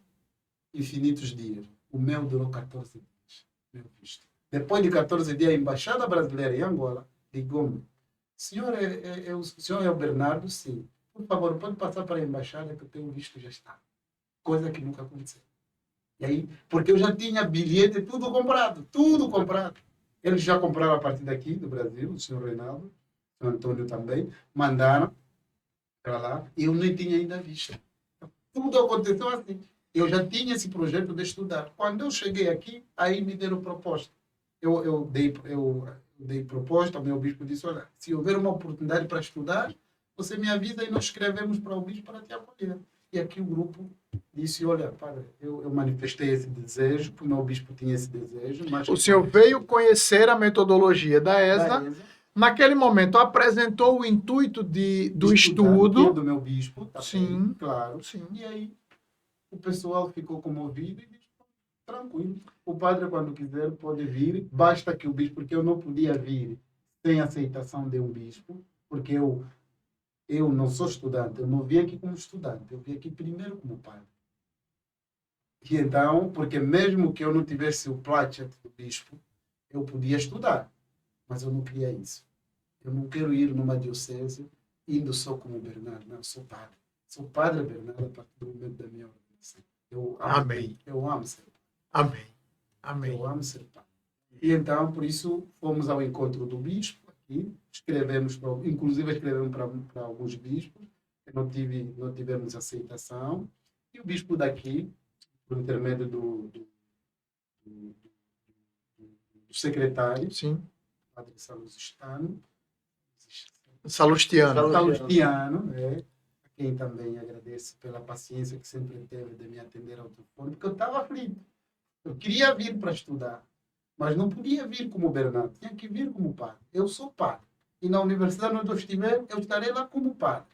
E: infinitos dias. O meu durou 14 dias, meu visto. Depois de 14 dias, a Embaixada Brasileira em Angola ligou-me. O senhor é o Bernardo? Sim. Por favor, pode passar para a Embaixada que o teu visto já está. Coisa que nunca aconteceu. E aí, porque eu já tinha bilhete, tudo comprado. Eles já compraram a partir daqui, do Brasil, o senhor Reinaldo, o senhor Antônio também, mandaram para lá, e eu nem tinha ainda visto. Tudo aconteceu assim. Eu já tinha esse projeto de estudar. Quando eu cheguei aqui, aí me deram proposta. Eu dei proposta, o meu bispo disse, olha, se houver uma oportunidade para estudar, você me avisa e nós escrevemos para o bispo para te acolher. E aqui o grupo disse, olha, padre, eu manifestei esse desejo, porque o meu bispo tinha esse desejo. Mas
B: O senhor veio conhecer a metodologia da ESA. Naquele momento, apresentou o intuito do estudo.
E: Do meu bispo, tá
B: Sim,
E: bem, claro.
B: sim.
E: E aí, o pessoal ficou comovido e disse, tranquilo. O padre, quando quiser, pode vir. Basta que o bispo, porque eu não podia vir sem aceitação de um bispo, porque eu não sou estudante, eu não vim aqui como estudante, eu vim aqui primeiro como padre. E então, porque mesmo que eu não tivesse o plácet do bispo, eu podia estudar, mas eu não queria isso. Eu não quero ir numa diocese indo só como Bernardo, não, eu sou padre. Sou padre Bernardo a partir do momento da minha ordenação.
B: Amém.
E: Eu amo ser padre.
B: Amém. Amém.
E: Eu amo ser padre. E então, por isso, fomos ao encontro do bispo aqui, inclusive escrevemos para alguns bispos, que não tivemos aceitação, e o bispo daqui, por intermédio do secretário,
B: Sim.
E: padre Salustiano, a quem também agradeço pela paciência que sempre teve de me atender ao telefone, porque eu estava aflito. Eu queria vir para estudar, mas não podia vir como Bernardo, tinha que vir como padre. Eu sou padre. E na universidade onde eu estiver, eu estarei lá como padre.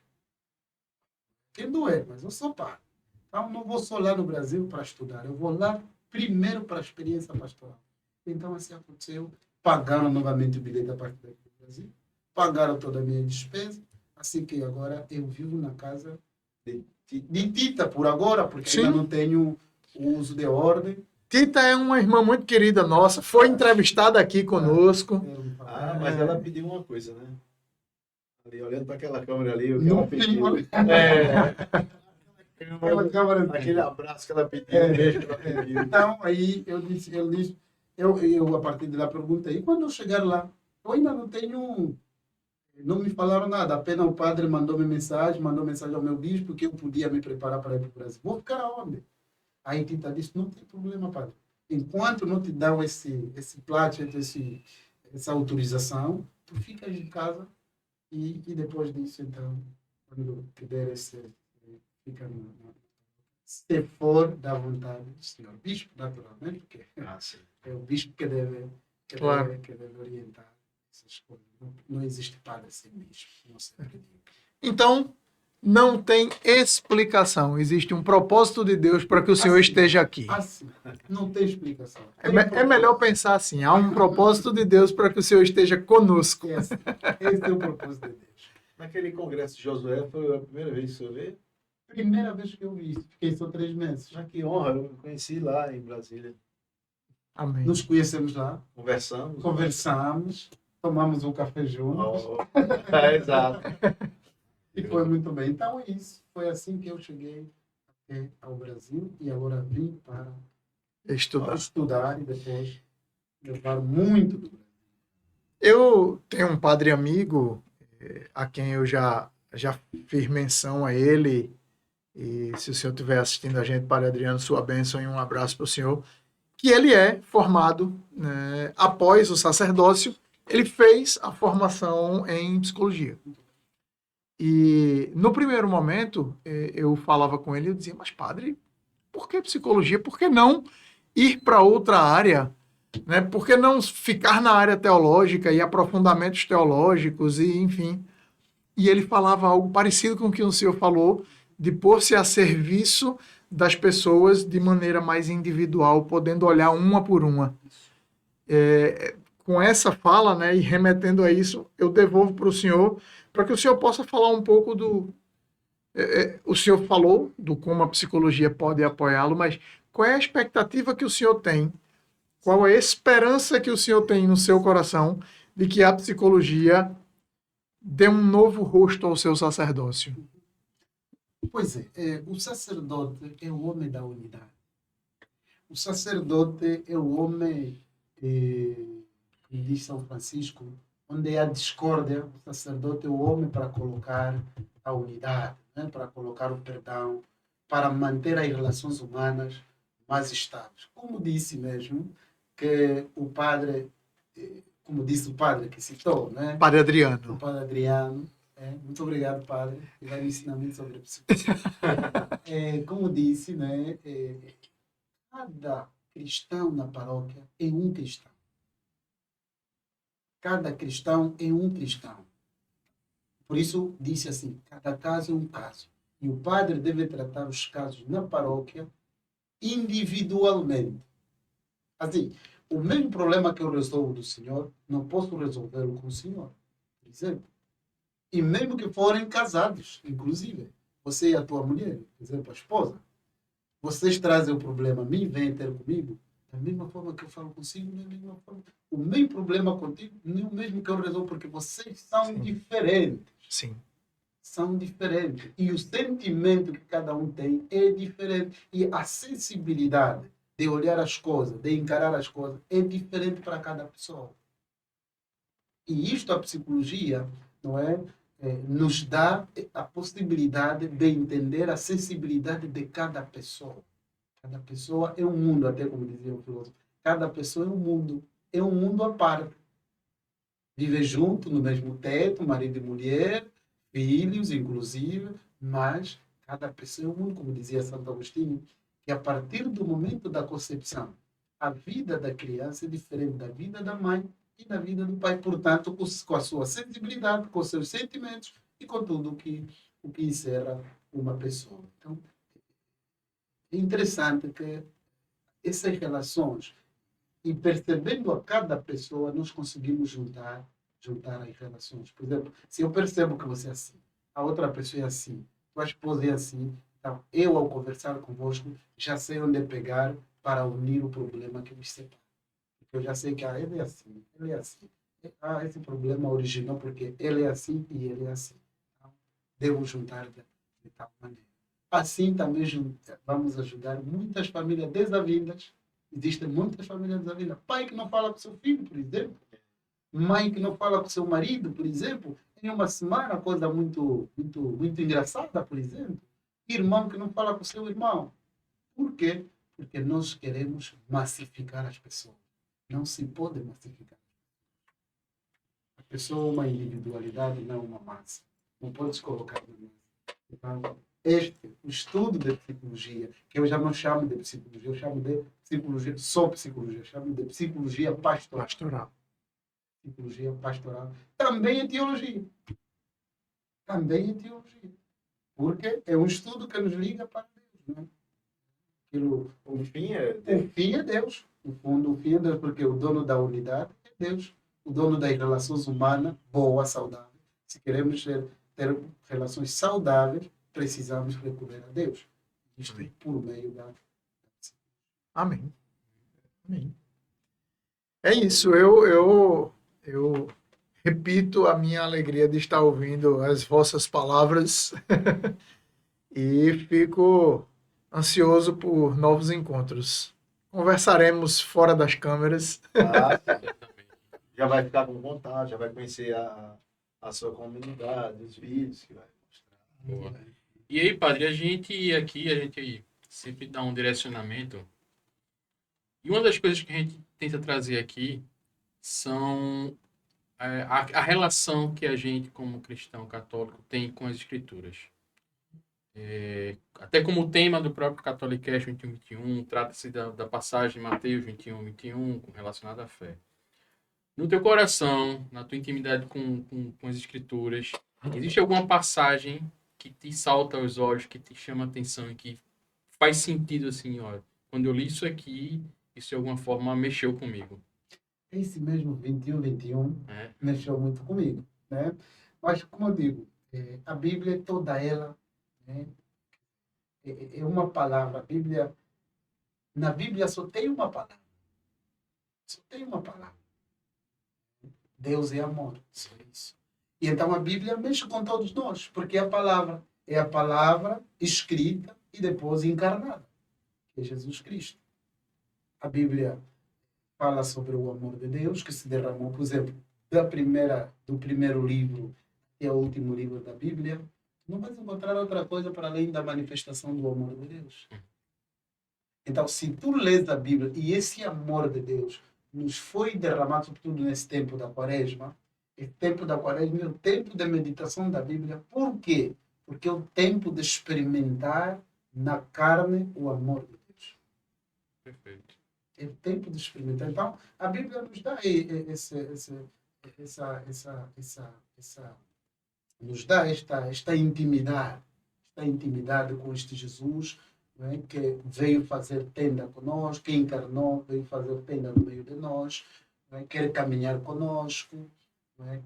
E: Quem doer, mas eu sou padre. Então, não vou só lá no Brasil para estudar, eu vou lá primeiro para a experiência pastoral. Então, assim aconteceu. Pagaram novamente o bilhete a partir daqui do Brasil, pagaram toda a minha despesa, assim que agora eu vivo na casa de Tita por agora, porque
B: Sim.
E: ainda não tenho o uso de ordem.
B: Tita é uma irmã muito querida nossa, foi entrevistada aqui conosco.
D: Mas ela pediu uma coisa, né? Ali, olhando para aquela câmera ali, o que
E: No
D: ela pediu.
E: fim, aquela câmera.
D: Aquele abraço que ela pediu, um beijo que ela pediu.
E: Então, aí ele disse, eu a partir de lá perguntei, e quando eu chegar lá, eu ainda não tenho, não me falaram nada, apenas o padre mandou mensagem ao meu bispo que eu podia me preparar para ir para o Brasil. Vou ficar aonde? Aí Tita disse, não tem problema, padre. Enquanto não te dão esse plácet, essa autorização, tu ficas em casa e depois disso, então, quando tiver fica se for da vontade do senhor bispo, naturalmente, porque é o bispo que deve orientar essas coisas. Não existe padre sem bispo, não sei o que digo.
B: Então, não tem explicação. Existe um propósito de Deus para que o Senhor esteja aqui.
E: Assim, não tem explicação.
B: É melhor pensar assim. Há um propósito de Deus para que o Senhor esteja conosco.
E: Esse é o propósito de Deus.
D: Naquele congresso de Josué, foi a primeira vez que o senhor veio?
E: Primeira vez que eu vi isso. Fiquei só 3 meses.
D: Ah, que honra, eu conheci lá em Brasília.
B: Amém.
E: Nos conhecemos lá,
D: Conversamos.
E: conversamos. tomamos um café juntos.
D: Exato.
E: E foi muito bem. Então é isso. Foi assim que eu cheguei até ao Brasil e agora vim para estudar e depois levar muito do Brasil.
B: Eu tenho um padre amigo a quem eu já fiz menção a ele, e se o senhor estiver assistindo a gente, Padre Adriano, sua bênção e um abraço para o senhor, que ele é formado, né, após o sacerdócio, ele fez a formação em psicologia. E no primeiro momento, eu falava com ele e eu dizia, mas padre, por que psicologia? Por que não ir para outra área? Né? Por que não ficar na área teológica e aprofundamentos teológicos e enfim? E ele falava algo parecido com o que o senhor falou, de pôr-se a serviço das pessoas de maneira mais individual, podendo olhar uma por uma. Com essa fala, né, e remetendo a isso, eu devolvo para o senhor, para que o senhor possa falar um pouco do... o senhor falou do como a psicologia pode apoiá-lo, mas qual é a expectativa que o senhor tem? Qual é a esperança que o senhor tem no seu coração de que a psicologia dê um novo rosto ao seu sacerdócio?
E: Pois é, o sacerdote é o homem da unidade. O sacerdote é o homem, como diz São Francisco, onde há discórdia, o sacerdote é o homem para colocar a unidade, né? Para colocar o perdão, para manter as relações humanas mais estáveis. Como disse mesmo, que o padre, como disse o padre que citou, né?
B: Padre
E: O
B: Adriano.
E: padre Adriano. Muito obrigado, padre, pelo ensinamento sobre a psicologia. Como disse, né? Cada cristão na paróquia é um cristão. Cada cristão é um cristão. Por isso, disse assim, cada caso é um caso. E o padre deve tratar os casos na paróquia individualmente. Assim, o mesmo problema que eu resolvo do senhor, não posso resolvê-lo com o senhor, por exemplo. E mesmo que forem casados, inclusive, você e a tua mulher, por exemplo, a esposa, vocês trazem o problema a mim, vêm ter comigo, da mesma forma que eu falo consigo, da mesma forma. O mesmo problema contigo, não é o mesmo que eu resolvo, porque vocês são diferentes.
B: Sim.
E: São diferentes. E o sentimento que cada um tem é diferente. E a sensibilidade de olhar as coisas, de encarar as coisas, é diferente para cada pessoa. E isto a psicologia, não é? Nos dá a possibilidade de entender a sensibilidade de cada pessoa. Cada pessoa é um mundo, até como dizia o filósofo. Cada pessoa é um mundo à parte. Vive junto, no mesmo teto, marido e mulher, filhos, inclusive, mas cada pessoa é um mundo, como dizia Santo Agostinho, que a partir do momento da concepção, a vida da criança é diferente da vida da mãe e da vida do pai, portanto, com a sua sensibilidade, com os seus sentimentos e com tudo o que encerra uma pessoa. Então, é interessante que essas relações, e percebendo a cada pessoa, nós conseguimos juntar as relações. Por exemplo, se eu percebo que você é assim, a outra pessoa é assim, tua esposa é assim, então eu, ao conversar convosco, já sei onde pegar para unir o problema que nos separa. Eu já sei que ele é assim, ele é assim. Esse problema originou porque ele é assim e ele é assim. Então, devo juntar de tal maneira. Assim também vamos ajudar muitas famílias desavidas. Existem muitas famílias desavidas. Pai que não fala com seu filho, por exemplo. Mãe que não fala com seu marido, por exemplo. Em uma semana, coisa muito engraçada, por exemplo. Irmão que não fala com seu irmão. Por quê? Porque nós queremos massificar as pessoas. Não se pode massificar. A pessoa é uma individualidade, não uma massa. Não pode se colocar na massa. Então, o estudo de psicologia, que eu já não chamo de psicologia, eu chamo de psicologia, só psicologia, eu chamo de psicologia pastoral. Psicologia pastoral. Também é teologia. Também é teologia. Porque é um estudo que nos liga para Deus. Né? O fim é Deus. No fundo, o fim é Deus, porque o dono da unidade é Deus. O dono das relações humanas, boa, saudável. Se queremos ter relações saudáveis, precisamos recorrer a Deus. Isto é por meio da...
B: Amém. Amém. É isso. Eu repito a minha alegria de estar ouvindo as vossas palavras e fico ansioso por novos encontros. Conversaremos fora das câmeras.
D: Ah,
A: Exatamente.
D: já vai ficar com vontade, já vai conhecer a sua comunidade, os vídeos que vai mostrar.
A: Boa. E aí, padre, a gente sempre dá um direcionamento. E uma das coisas que a gente tenta trazer aqui são a relação que a gente, como cristão católico, tem com as escrituras. Até como o tema do próprio Catolicast 21, trata-se da passagem de Mateus 21, relacionada à fé. No teu coração, na tua intimidade com as escrituras, existe alguma passagem que te salta aos olhos, que te chama a atenção e que faz sentido assim, ó, quando eu li isso aqui, isso de alguma forma mexeu comigo?
E: Esse mesmo 21
A: É.
E: mexeu muito comigo, né? Mas, como eu digo, a Bíblia, toda ela, né, é uma palavra. Na Bíblia só tem uma palavra. Só tem uma palavra. Deus é amor. Só isso. E então a Bíblia mexe com todos nós, porque é a palavra escrita e depois encarnada, que é Jesus Cristo. A Bíblia fala sobre o amor de Deus que se derramou, por exemplo, do primeiro livro até o último livro da Bíblia. Não vais encontrar outra coisa para além da manifestação do amor de Deus. Então, se tu lês a Bíblia e esse amor de Deus nos foi derramado, sobretudo nesse tempo da Quaresma, esse tempo da Quaresma é o tempo de meditação da Bíblia. Por quê? Porque é o tempo de experimentar na carne o amor de Deus.
A: Perfeito.
E: É o tempo de experimentar. Então, a Bíblia nos dá nos dá esta intimidade com este Jesus, não é? Que veio fazer tenda conosco, que encarnou, veio fazer tenda no meio de nós, não é? Quer caminhar conosco, não é?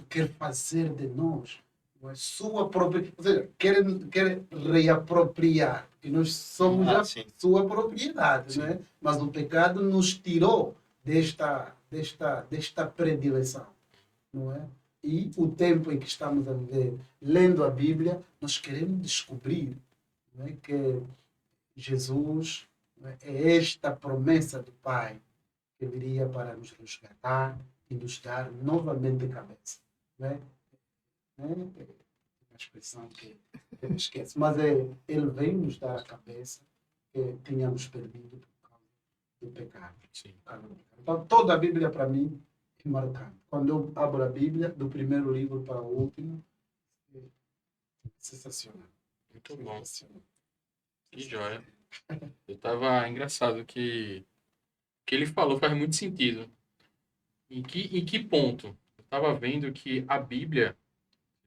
E: Quer fazer de nós, não é? Sua própria, ou seja, quer reapropriar, porque nós somos a
D: Sim.
E: sua propriedade, não é? Mas o pecado nos tirou desta predileção, não é? E o tempo em que estamos a viver, lendo a Bíblia, nós queremos descobrir, não é, que Jesus, não é esta promessa do Pai que viria para nos resgatar e nos dar novamente cabeça. Não é? É uma expressão que eu esqueço, mas ele veio nos dar a cabeça que tínhamos perdido por causa do pecado.
A: Sim.
E: Então, toda a Bíblia, para mim, é marcante. Quando eu abro a Bíblia, do primeiro livro para o último, é sensacional.
A: Muito bom.
E: Sensacional.
A: Que joia. Eu tava engraçado que o que ele falou faz muito sentido. Em que ponto? Eu tava vendo que a Bíblia,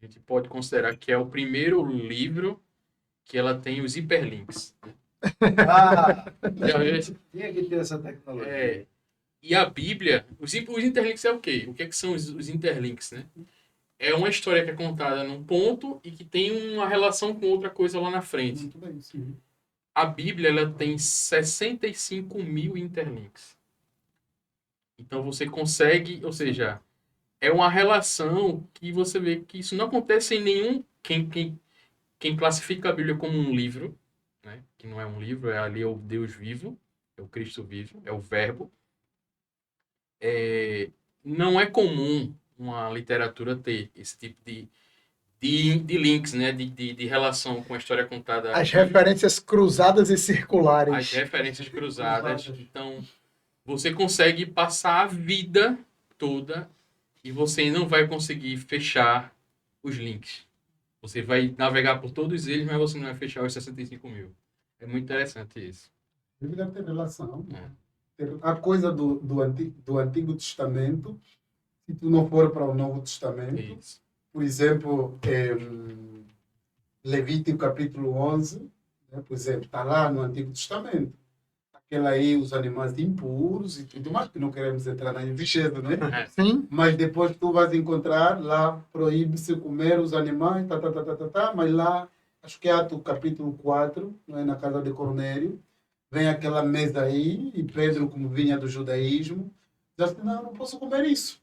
A: a gente pode considerar que é o primeiro livro que ela tem os hiperlinks.
D: Ah,
A: Já viu?
D: tinha que ter essa tecnologia.
A: É, e a Bíblia, os interlinks é o quê? O que é que são os interlinks, né? É uma história que é contada num ponto e que tem uma relação com outra coisa lá na frente.
E: Muito bem, sim.
A: A Bíblia, ela tem 65 mil interlinks. Então você consegue, ou seja, é uma relação que você vê que isso não acontece em nenhum... Quem classifica a Bíblia como um livro, né? Que não é um livro, ali é o Deus vivo, é o Cristo vivo, é o Verbo. Não é comum uma literatura ter esse tipo de links, né? De relação com a história contada.
B: As
A: aqui.
B: referências cruzadas e
A: As
B: circulares.
A: referências cruzadas.
E: Cruzadas.
A: Então, você consegue passar a vida toda e você não vai conseguir fechar os links. Você vai navegar por todos eles, mas você não vai fechar os 65 mil. É muito interessante isso.
E: A Bíblia tem relação.
A: É.
E: A coisa do Antigo Testamento, se tu não for para o Novo Testamento,
A: Isso.
E: por exemplo, Levítico capítulo 11, né, por exemplo, está lá no Antigo Testamento. Aquela aí, os animais impuros e tudo mais, que não queremos entrar na riqueza, né?
B: Sim.
E: Mas depois tu vais encontrar lá, proíbe-se comer os animais, mas lá, acho que é Atos capítulo 4, não é, na casa de Cornélio, vem aquela mesa aí, e Pedro, como vinha do judaísmo, diz assim, não posso comer isso.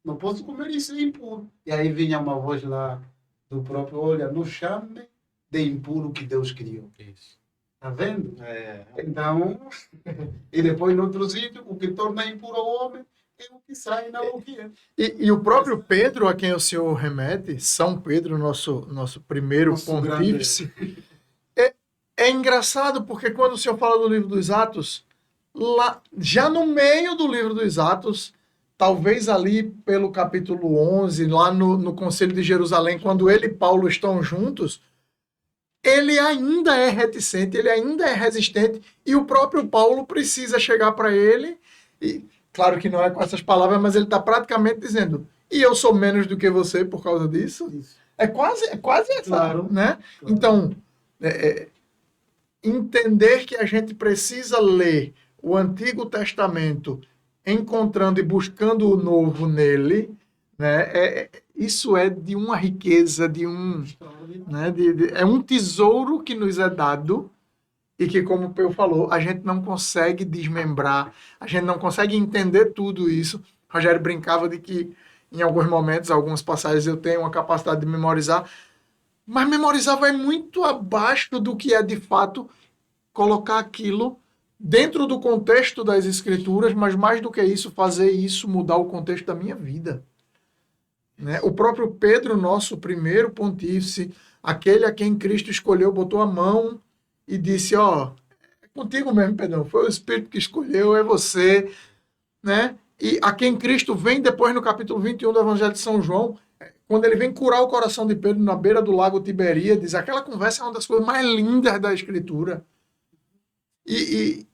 E: não posso comer isso, é impuro. E aí vinha uma voz lá do próprio, olha, não chame de impuro que Deus criou.
A: Isso.
E: Tá vendo?
D: É,
E: Então, e depois no outro sítio, o que torna impuro o homem é o que sai na boquinha.
B: E o próprio Pedro, a quem o senhor remete, São Pedro, nosso primeiro
E: Nosso
B: pontífice, é engraçado porque quando o senhor fala do livro dos Atos, lá, já no meio do livro dos Atos, talvez ali pelo capítulo 11, lá no Conselho de Jerusalém, quando ele e Paulo estão juntos, ele ainda é reticente, ele ainda é resistente, e o próprio Paulo precisa chegar para ele, e claro que não é com essas palavras, mas ele está praticamente dizendo, e eu sou menos do que você por causa disso?
E: Isso.
B: É quase essa,
E: Claro.
B: né?
E: Claro.
B: Então, entender que a gente precisa ler o Antigo Testamento encontrando e buscando o Novo nele, né? Isso é de uma riqueza, né? É um tesouro que nos é dado e que, como o Peu falou, a gente não consegue desmembrar, a gente não consegue entender tudo isso. Rogério brincava de que, em alguns momentos, algumas passagens eu tenho uma capacidade de memorizar, mas memorizar vai muito abaixo do que é, de fato, colocar aquilo dentro do contexto das escrituras, mas mais do que isso, fazer isso mudar o contexto da minha vida. Né? O próprio Pedro, nosso primeiro pontífice, aquele a quem Cristo escolheu, botou a mão e disse, ó, é contigo mesmo, Pedrão, foi o Espírito que escolheu, é você, né? E a quem Cristo vem depois no capítulo 21 do Evangelho de São João, quando ele vem curar o coração de Pedro na beira do lago Tiberíades, aquela conversa é uma das coisas mais lindas da Escritura. E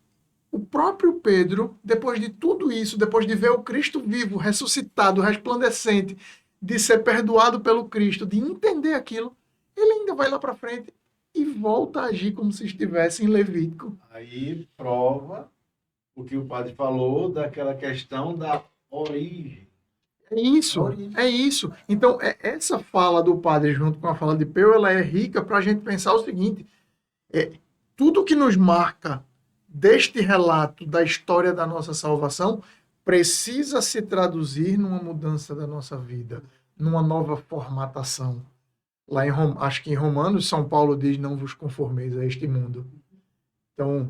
B: o próprio Pedro, depois de tudo isso, depois de ver o Cristo vivo, ressuscitado, resplandecente, de ser perdoado pelo Cristo, de entender aquilo, ele ainda vai lá para frente e volta a agir como se estivesse em Levítico.
D: aí prova o que o padre falou daquela questão da origem.
B: É isso. Então, essa fala do padre junto com a fala de Peu, ela é rica para a gente pensar o seguinte, tudo que nos marca deste relato da história da nossa salvação precisa se traduzir numa mudança da nossa vida, numa nova formatação. Lá acho que em Romanos, São Paulo diz, não vos conformeis a este mundo. Então,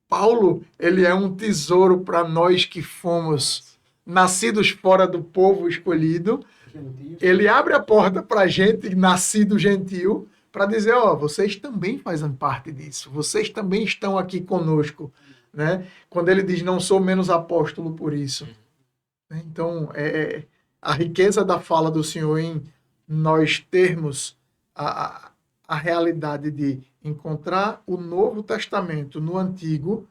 B: Paulo, ele é um tesouro para nós que fomos nascidos fora do povo escolhido.
E: Gentil.
B: Ele abre a porta para a gente, nascido gentil, para dizer, ó, vocês também fazem parte disso, vocês também estão aqui conosco, né? Quando ele diz, não sou menos apóstolo por isso. Então, a riqueza da fala do Senhor em nós termos a realidade de encontrar o Novo Testamento no Antigo,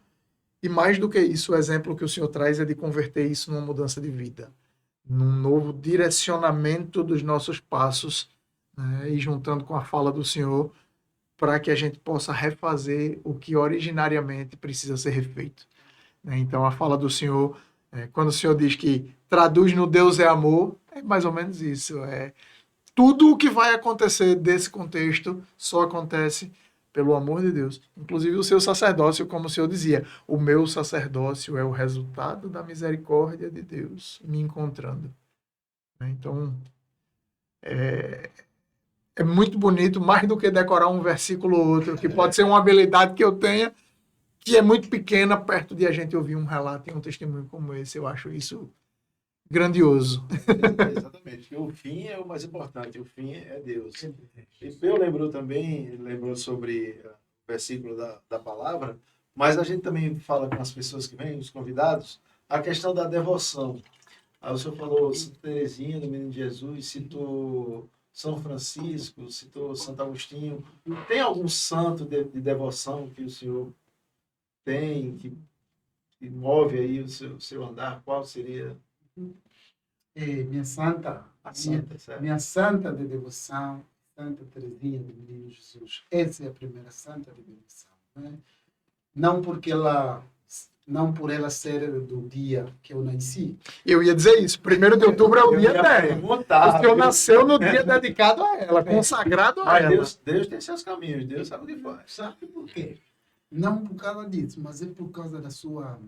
B: e mais do que isso, o exemplo que o Senhor traz é de converter isso numa mudança de vida, num novo direcionamento dos nossos passos, né, e juntando com a fala do Senhor, para que a gente possa refazer o que originariamente precisa ser refeito. Né? Então, a fala do Senhor, quando o Senhor diz que traduz no Deus é amor, é mais ou menos isso. Tudo o que vai acontecer desse contexto só acontece pelo amor de Deus. Inclusive o seu sacerdócio, como o Senhor dizia, o meu sacerdócio é o resultado da misericórdia de Deus me encontrando. Então, é muito bonito, mais do que decorar um versículo ou outro, que pode ser uma habilidade que eu tenha, que é muito pequena, perto de a gente ouvir um relato e um testemunho como esse. Eu acho isso grandioso.
D: Exatamente, porque o fim é o mais importante, o fim é Deus. E Peu lembrou sobre o versículo da palavra, mas a gente também fala com as pessoas que vêm, os convidados, a questão da devoção. Aí o senhor falou Santa Teresinha, do Menino Jesus, citou São Francisco, citou Santo Agostinho. Tem algum santo de devoção que o senhor tem, que move aí o seu andar? Qual seria
E: Minha santa,
D: a santa, certo?
E: minha santa de devoção, Santa Teresinha do Menino Jesus. Essa é a primeira santa de devoção. Né? Não por ela ser do dia que eu nasci.
B: Eu ia dizer isso. 1º de outubro é o dia dela. O Senhor nasceu no dia dedicado a ela, consagrado a ela.
D: Deus tem seus caminhos, Deus sabe o que faz.
E: Sabe por quê? Não por causa disso, mas é por causa da sua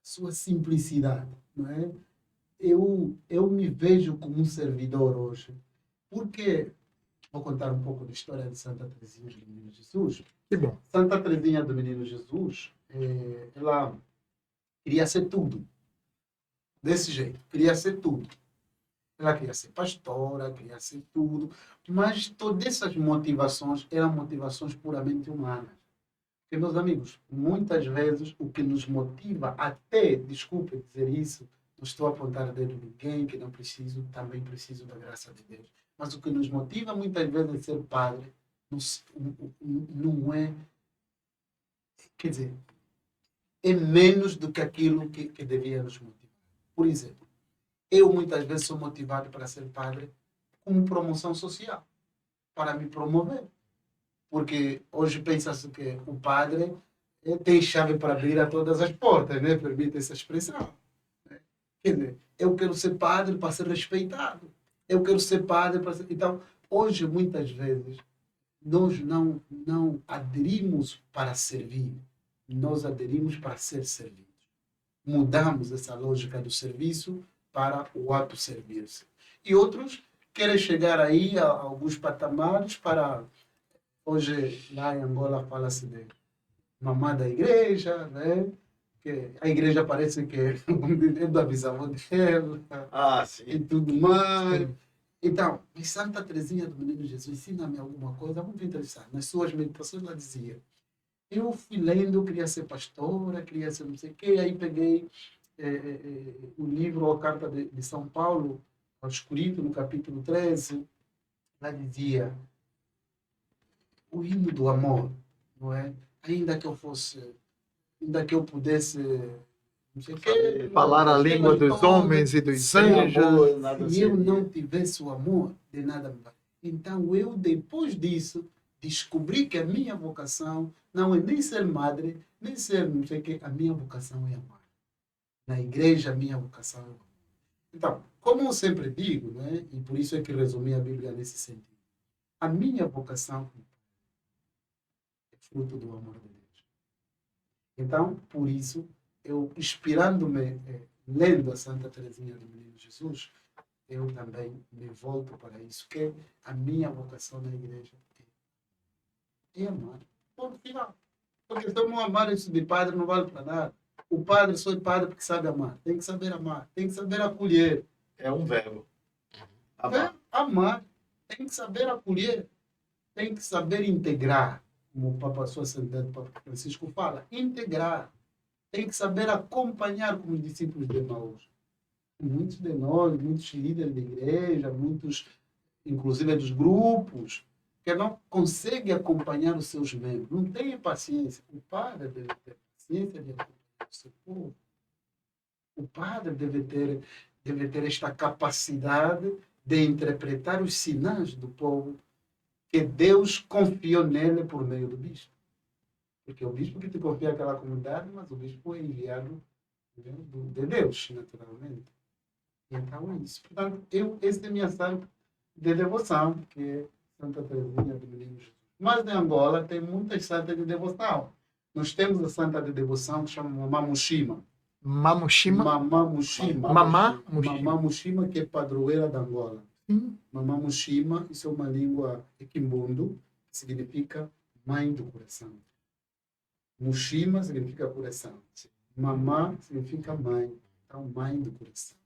E: sua simplicidade, não é? Eu me vejo como um servidor hoje, porque vou contar um pouco da história de Santa Teresinha do Menino Jesus.
B: Que bom.
E: Santa Teresinha do Menino Jesus, ela queria ser tudo. Desse jeito, queria ser tudo. Ela queria ser pastora, queria ser tudo, mas todas essas motivações eram motivações puramente humanas. Porque, meus amigos, muitas vezes o que nos motiva, até, desculpe dizer isso, não estou a apontar a dedo ninguém, que não preciso, também preciso da graça de Deus. Mas o que nos motiva muitas vezes a ser padre não é, quer dizer, é menos do que aquilo que devia nos motivar. Por exemplo, eu muitas vezes sou motivado para ser padre como promoção social, para me promover. Porque hoje pensa-se que o padre tem chave para abrir a todas as portas, né? Permite essa expressão. Né? Quer dizer, eu quero ser padre para ser respeitado. Eu quero ser padre para ser... Então, hoje, muitas vezes, nós não aderimos para servir. Nós aderimos para ser servidos. Mudamos essa lógica do serviço para o ato servir-se. E outros querem chegar aí a alguns patamares para... Hoje, lá em Angola, fala-se de mamã da igreja, né? Que a igreja parece que é da bisavó dela
D: Sim.
E: e tudo mais. Então, mas Santa Teresinha do Menino Jesus ensina-me alguma coisa muito interessante. Nas suas meditações, ela dizia: eu fui lendo, eu queria ser pastora, queria ser não sei o quê, aí peguei o livro, a Carta de São Paulo, aos Coríntios, no capítulo 13, ela dizia: o hino do amor, não é? Ainda que eu pudesse, não sei o quê,
B: Falar a língua dos homens e dos
D: Sem
B: anjos.
D: amor, nada
E: se eu
D: servia.
E: não tivesse o amor, de nada me vale. Então, eu, depois disso, descobri que a minha vocação não é nem ser madre, nem ser não sei o quê, a minha vocação é amar. Na igreja, a minha vocação é amar. Então, como eu sempre digo, né, e por isso é que resumi a Bíblia nesse sentido, a minha vocação é fruto do amor de Deus. Então, por isso, eu, inspirando-me, lendo a Santa Teresinha do Menino Jesus, eu também me volto para isso, que a minha vocação na igreja é amar. Ponto final. Porque se eu não amar isso de padre, não vale para nada. O padre só é padre porque sabe amar. Tem que saber amar. Tem que saber acolher.
D: É um verbo. Amar.
E: Amar. Tem que saber acolher. Tem que saber integrar. Como o Papa Sua Santidade Papa Francisco fala. Integrar. Tem que saber acompanhar como os discípulos de Emaús. Muitos de nós, muitos líderes de igreja, muitos, inclusive dos grupos, que não conseguem acompanhar os seus membros. Não tem paciência. O padre deve ter paciência de acompanhar o seu povo. O padre deve ter esta capacidade de interpretar os sinais do povo que Deus confiou nele por meio do bispo. Porque o bispo que te confia aquela comunidade, mas o bispo é enviado de Deus, naturalmente. Então é isso. Portanto, essa é a minha santa de devoção, que é Santa Teresinha do Menino Jesus. Mas em Angola tem muitas santas de devoção. Nós temos a santa de devoção que chama Mamã Mushima.
B: Mamushima.
E: Mamã Mushima.
B: Mamá Mushima.
E: Mamã Mushima, que é padroeira da Angola. Mamã Mushima, isso é uma língua equimbundo, que significa mãe do coração. Mushima significa coração. Mamã significa mãe. Então, mãe do coração.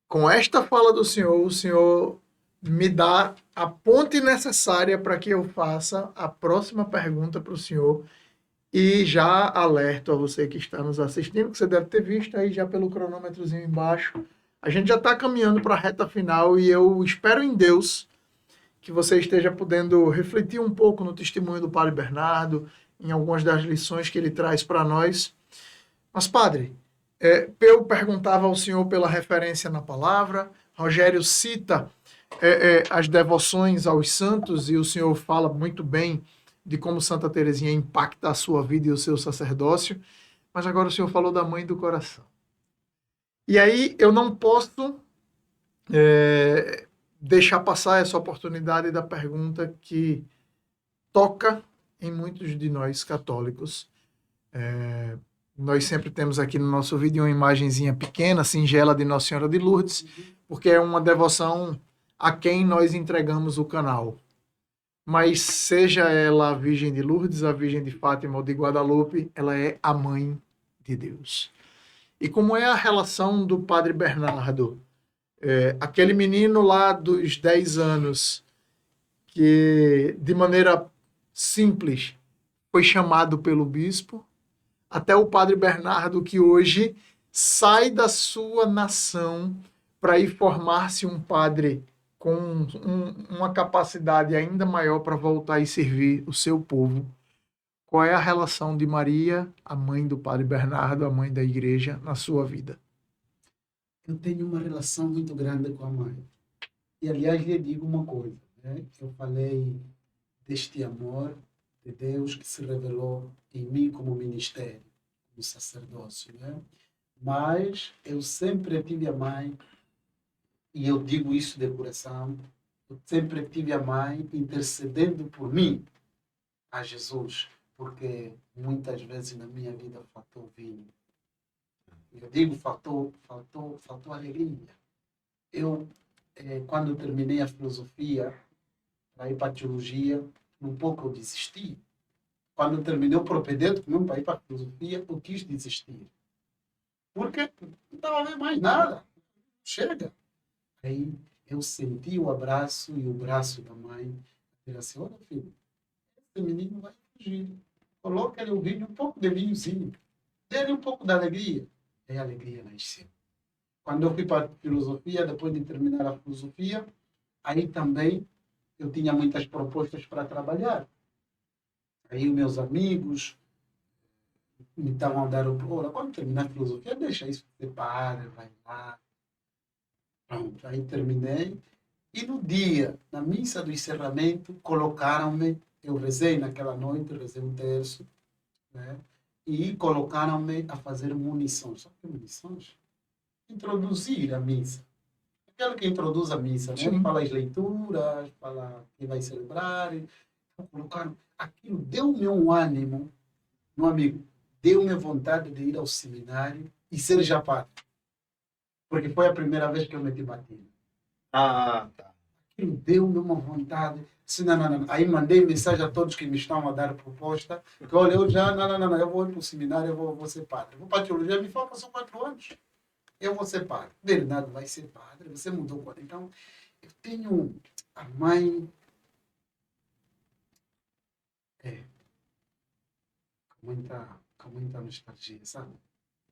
B: Com esta fala do senhor, o senhor me dá a ponte necessária para que eu faça a próxima pergunta para o senhor. E já alerto a você que está nos assistindo, que você deve ter visto aí já pelo cronômetrozinho embaixo. A gente já está caminhando para a reta final e eu espero em Deus que você esteja podendo refletir um pouco no testemunho do Padre Bernardo, em algumas das lições que ele traz para nós. Mas, Padre, eu perguntava ao senhor pela referência na palavra, Rogério cita as devoções aos santos e o senhor fala muito bem de como Santa Teresinha impacta a sua vida e o seu sacerdócio, mas agora o senhor falou da mãe do coração. E aí eu não posso deixar passar essa oportunidade da pergunta que toca em muitos de nós católicos. Nós sempre temos aqui no nosso vídeo uma imagenzinha pequena, singela de Nossa Senhora de Lourdes, porque é uma devoção a quem nós entregamos o canal. Mas seja ela a Virgem de Lourdes, a Virgem de Fátima ou de Guadalupe, ela é a Mãe de Deus. E como é a relação do Padre Bernardo? Aquele menino lá dos 10 anos, que de maneira simples foi chamado pelo bispo, até o Padre Bernardo, que hoje sai da sua nação para ir formar-se um padre com uma capacidade ainda maior para voltar e servir o seu povo. Qual é a relação de Maria, a mãe do Padre Bernardo, a mãe da igreja, na sua vida?
E: Eu tenho uma relação muito grande com a mãe. E, aliás, lhe digo uma coisa, né? Eu falei deste amor de Deus que se revelou em mim como ministério, como sacerdócio, né? Mas eu sempre tive a mãe, e eu digo isso de coração, eu sempre tive a mãe intercedendo por mim a Jesus, porque muitas vezes na minha vida faltou vinho. Eu digo faltou alegria. Eu, quando terminei a filosofia, para ir para a teologia, um pouco eu desisti. Quando terminei o propedêutico, mesmo para ir para a filosofia, eu quis desistir. Porque não estava a ver mais nada. Chega. Aí eu senti o abraço e o braço da mãe. Dizer assim, olha filho, esse menino vai fugir. Coloca-lhe o vinho, um pouco de vinhozinho. Dê-lhe um pouco de alegria. Aí a alegria nasceu. Quando eu fui para a filosofia, depois de terminar a filosofia, aí também eu tinha muitas propostas para trabalhar. Aí os meus amigos me estavam a dar olha, quando terminar a filosofia, deixa isso ser padre, vai lá. Pronto, aí terminei. E no dia, na missa do encerramento, colocaram-me, eu rezei naquela noite, rezei um terço, né? E colocaram-me a fazer munições. Sabe que munições? Introduzir a missa. Aquele que introduz a missa, né? Fala as leituras, fala quem vai celebrar. Então, colocaram. Aquilo deu-me um ânimo, meu amigo, deu-me vontade de ir ao seminário e ser já padre. Porque foi a primeira vez que eu meti batina.
D: Ah, tá.
E: Aquilo deu-me uma vontade. Disse, não. Aí mandei mensagem a todos que me estão a dar proposta. Que olha, eu já, não, eu vou ir para o seminário, eu vou ser padre. Vou para a teologia, me faltam só 4 anos. Eu vou ser padre. Bernardo vai ser padre, você mudou. Então, eu tenho a mãe. Com muita nostalgia, sabe?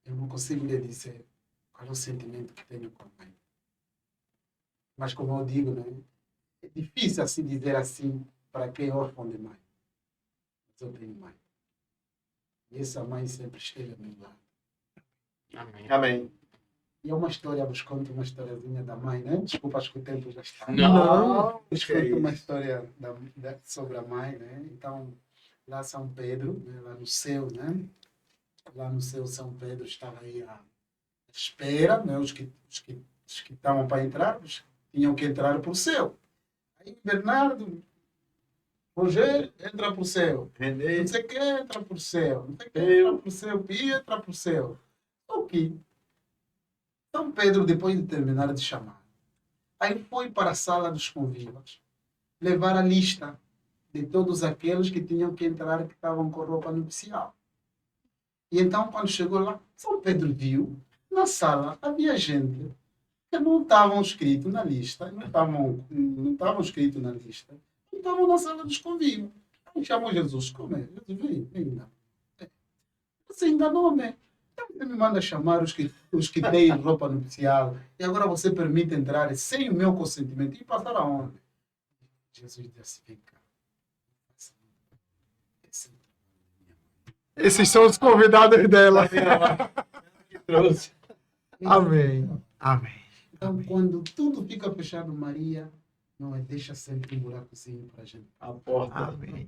E: Eu não consigo lhe dizer qual é o sentimento que tenho com a mãe. Mas, como eu digo, né? É difícil assim dizer assim para quem é órfão de mãe. Mas eu tenho mãe. E essa mãe sempre esteve a meu lado.
A: Amém.
D: Amém.
E: E é uma história, vos conto uma historiazinha da mãe, né? Desculpa, acho que o tempo já está.
A: Não.
E: Vos conto uma história sobre a mãe, né? Então, lá São Pedro, né? Lá no céu, né? Lá no céu, São Pedro estava aí à espera, né? Os que estavam para entrar, tinham que entrar para o céu. Aí Bernardo, Rogério, entra para o céu. Não sei quem entra para o céu. Não sei quem entra para o céu. Pia entra para o céu. Ok. São Pedro, depois de terminar de chamar, aí foi para a sala dos convivas, levar a lista de todos aqueles que tinham que entrar, que estavam com roupa nupcial. E então, quando chegou lá, São Pedro viu, na sala havia gente que não estavam inscritos na lista, não estavam inscritos na lista, não estavam na sala dos convivas. Aí chamou Jesus, como é? Jesus, vem. Você enganou-me. Então você me manda chamar os que têm roupa nupcial e agora você permite entrar sem o meu consentimento e passar aonde? Jesus disse, vem cá.
B: Esses são os convidados dela. Amém. Amém.
E: Então, quando tudo fica fechado, Maria, não deixa sempre um buracozinho para a gente.
D: A porta.
B: Amém.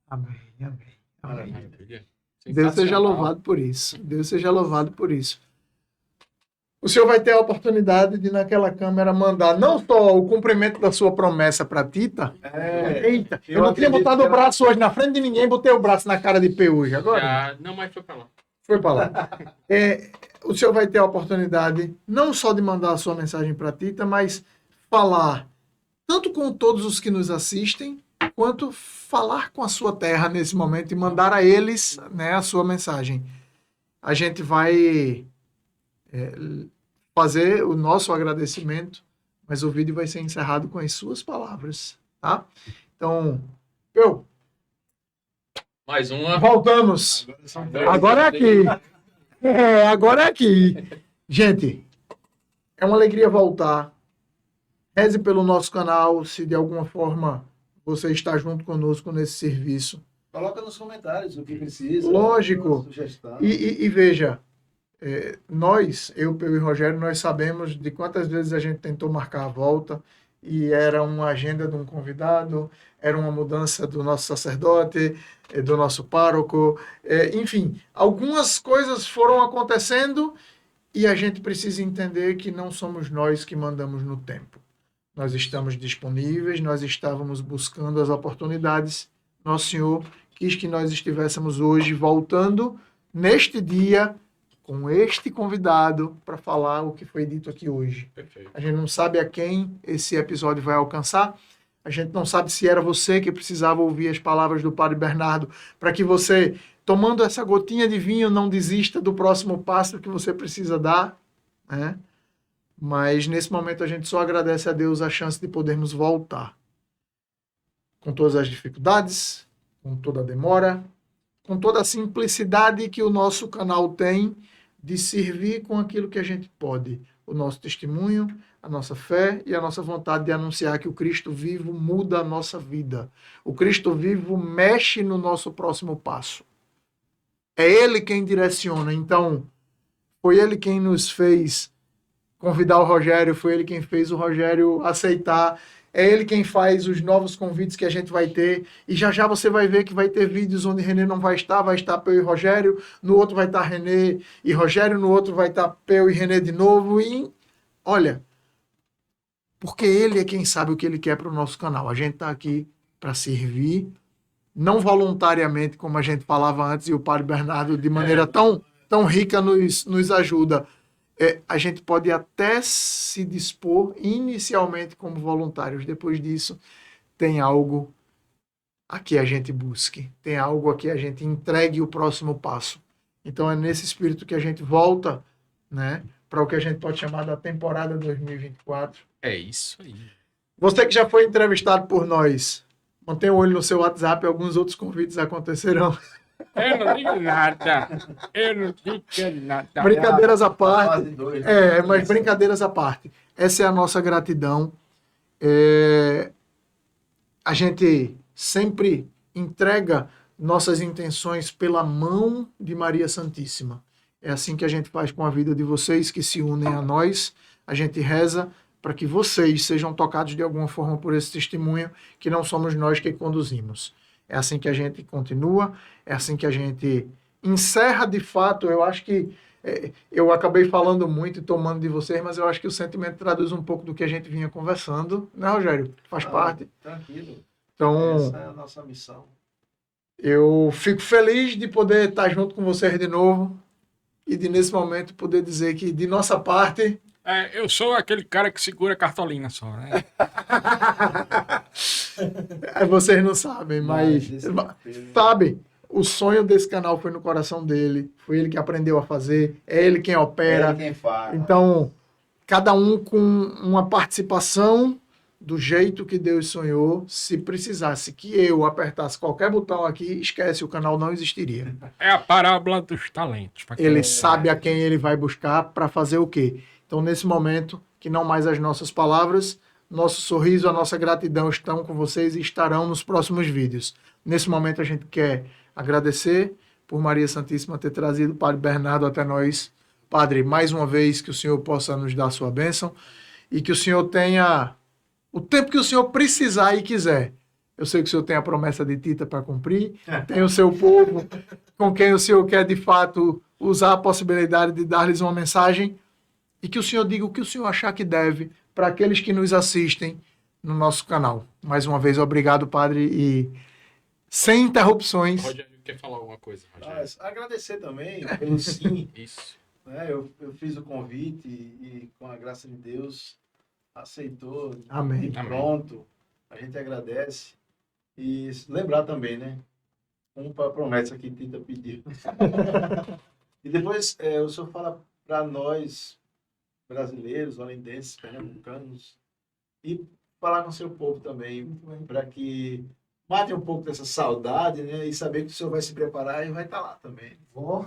B: Amém. Amém.
A: Maravilha.
B: Deus seja louvado por isso. Deus seja louvado por isso. O senhor vai ter a oportunidade de, naquela câmera, mandar não só o cumprimento da sua promessa para Tita. Eita, eu não tinha botado o braço hoje na frente de ninguém, botei o braço na cara de P hoje agora.
A: Já, não, mas foi pra lá.
B: Foi para lá. O senhor vai ter a oportunidade não só de mandar a sua mensagem para a Tita, mas falar tanto com todos os que nos assistem, quanto falar com a sua terra nesse momento e mandar a eles, né, a sua mensagem. A gente vai fazer o nosso agradecimento, mas o vídeo vai ser encerrado com as suas palavras, tá? Então,
A: Mais uma.
B: voltamos. Agora é aqui. Agora é aqui. Gente, é uma alegria voltar. Reze pelo nosso canal, se de alguma forma você está junto conosco nesse serviço.
D: Coloca nos comentários o que precisa.
B: Lógico.
D: Sugestão.
B: E veja, nós, eu, Peu e Rogério, nós sabemos de quantas vezes a gente tentou marcar a volta e era uma agenda de um convidado, era uma mudança do nosso sacerdote, do nosso pároco, enfim, algumas coisas foram acontecendo e a gente precisa entender que não somos nós que mandamos no tempo. Nós estamos disponíveis, nós estávamos buscando as oportunidades. Nosso Senhor quis que nós estivéssemos hoje voltando neste dia com este convidado para falar o que foi dito aqui hoje.
A: Perfeito.
B: A gente não sabe a quem esse episódio vai alcançar. A gente não sabe se era você que precisava ouvir as palavras do Padre Bernardo para que você, tomando essa gotinha de vinho, não desista do próximo passo que você precisa dar, né? Mas nesse momento a gente só agradece a Deus a chance de podermos voltar. Com todas as dificuldades, com toda a demora, com toda a simplicidade que o nosso canal tem de servir com aquilo que a gente pode. O nosso testemunho, a nossa fé e a nossa vontade de anunciar que o Cristo vivo muda a nossa vida. O Cristo vivo mexe no nosso próximo passo. É Ele quem direciona. Então, foi Ele quem nos fez convidar o Rogério, foi ele quem fez o Rogério aceitar, é ele quem faz os novos convites que a gente vai ter, e já já você vai ver que vai ter vídeos onde Renê não vai estar Peu e Rogério, no outro vai estar Renê e Rogério, no outro vai estar Peu e Renê de novo, e olha, porque ele é quem sabe o que ele quer para o nosso canal. A gente está aqui para servir, não voluntariamente, como a gente falava antes, e o Padre Bernardo, de maneira tão rica, nos ajuda. A gente pode até se dispor inicialmente como voluntários. Depois disso, tem algo a que a gente busque. Tem algo a que a gente entregue o próximo passo. Então, é nesse espírito que a gente volta, né, para o que a gente pode chamar da temporada 2024.
A: É isso aí.
B: Você que já foi entrevistado por nós, mantenha o olho no seu WhatsApp. Alguns outros convites acontecerão.
C: Eu não digo nada. Eu não digo nada.
B: Brincadeiras à parte.
D: Fase 2,
B: Mas brincadeiras à parte. Essa é a nossa gratidão. A gente sempre entrega nossas intenções pela mão de Maria Santíssima. É assim que a gente faz com a vida de vocês que se unem a nós. A gente reza para que vocês sejam tocados de alguma forma por esse testemunho, que não somos nós que conduzimos. É assim que a gente continua, é assim que a gente encerra de fato. Eu acho que eu acabei falando muito e tomando de vocês, mas eu acho que o sentimento traduz um pouco do que a gente vinha conversando, né, Rogério? Faz parte.
D: Tranquilo.
B: Então,
D: Essa é a nossa missão.
B: eu fico feliz de poder estar junto com vocês de novo e de, nesse momento, poder dizer que, de nossa parte...
C: Eu sou aquele cara que segura a cartolina só, né?
B: Vocês não sabem, mas sabe, o sonho desse canal foi no coração dele, foi ele que aprendeu a fazer, é ele quem opera.
D: É quem faz.
B: Então, cada um com uma participação do jeito que Deus sonhou. Se precisasse que eu apertasse qualquer botão aqui, esquece, o canal não existiria.
C: É a parábola dos talentos.
B: Ele sabe a quem ele vai buscar para fazer o quê. Então, nesse momento, que não mais as nossas palavras, nosso sorriso, a nossa gratidão estão com vocês e estarão nos próximos vídeos. Nesse momento, a gente quer agradecer por Maria Santíssima ter trazido o Padre Bernardo até nós. Padre, mais uma vez, que o Senhor possa nos dar a sua bênção e que o Senhor tenha o tempo que o Senhor precisar e quiser. Eu sei que o Senhor tem a promessa de Tita para cumprir, tem o seu povo com quem o Senhor quer, de fato, usar a possibilidade de dar-lhes uma mensagem. E que o Senhor diga o que o Senhor achar que deve para aqueles que nos assistem no nosso canal. Mais uma vez, obrigado, Padre, e sem interrupções.
A: Rogério quer falar alguma coisa, Rogério?
D: Mas agradecer também pelo sim,
A: Isso.
D: né? Eu fiz o convite e, com a graça de Deus, aceitou.
B: Amém.
D: E pronto. A gente agradece. E lembrar também, né? Para a promessa que Tita pediu. E depois o senhor fala para nós, brasileiros, holandenses, pernambucanos, e falar com o seu povo também, para que mate um pouco dessa saudade, né? E saber que o senhor vai se preparar e vai estar lá também.
E: Vou.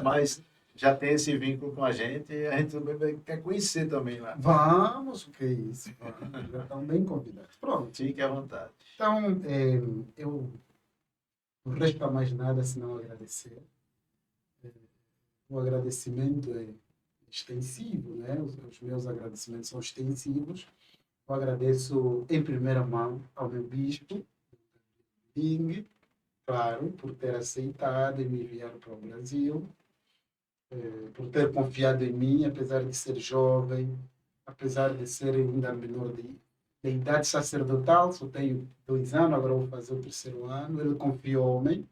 D: Mas já tem esse vínculo com a gente também quer conhecer também lá.
E: Vamos, o que é isso? Vamos, já estão bem convidados. Pronto.
D: Fique à vontade.
E: Então, eu não resta mais nada senão agradecer. O agradecimento é extensivo, né? Os meus agradecimentos são extensivos. Eu agradeço em primeira mão ao meu bispo, Ding, claro, por ter aceitado e me enviar para o Brasil, por ter confiado em mim, apesar de ser jovem, apesar de ser ainda menor de idade sacerdotal, só tenho 2 anos, agora vou fazer o 3º ano. Ele confiou em mim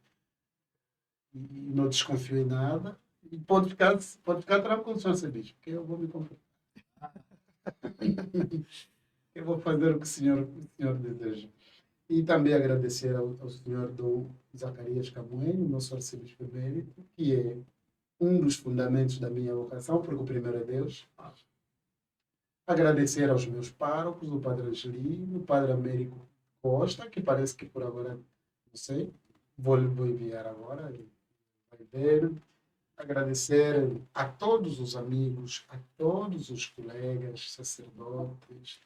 E: e não desconfio em nada. E pode ficar tranquilo, Sr. Bispo, porque eu vou me comportar. Eu vou fazer o que o senhor deseja. E também agradecer ao senhor Dom Zacarias Camoeno, nosso arcebispo emérito, que é um dos fundamentos da minha vocação, porque o primeiro é Deus. Agradecer aos meus párocos, o Padre Angelino, o Padre Américo Costa, que parece que por agora, não sei, vou enviar agora, ele vai ver. Agradecer a todos os amigos, a todos os colegas, sacerdotes,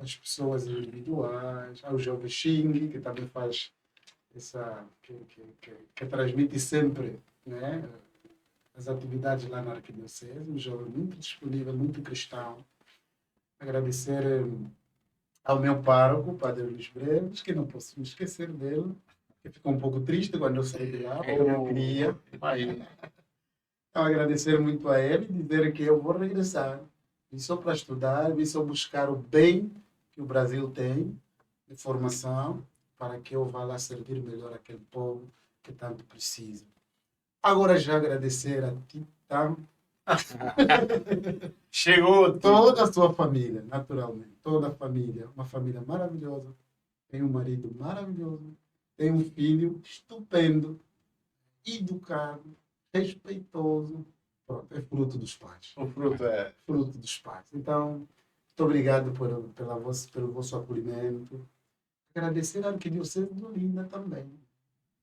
E: as pessoas individuais, ao jovem Xing, que também faz que transmite sempre, né, as atividades lá na Arquidiocese, um jovem muito disponível, muito cristão. Agradecer ao meu pároco, o Padre Luís Breves, que não posso me esquecer dele, que ficou um pouco triste quando eu saí de lá, porque eu queria. Então, agradecer muito a ele e dizer que eu vou regressar. Vim só para estudar, vim só buscar o bem que o Brasil tem de formação, para que eu vá lá servir melhor aquele povo que tanto precisa. Agora já agradecer a ti, tá?
D: Chegou
E: Toda a sua família, naturalmente. Toda a família. Uma família maravilhosa. Tem um marido maravilhoso. Tem um filho estupendo, educado, respeitoso. Pronto, é fruto dos pais.
D: O fruto é...
E: Fruto dos pais. Então, muito obrigado pelo vosso acolhimento. Agradecer à Arquidiocese de Olinda também.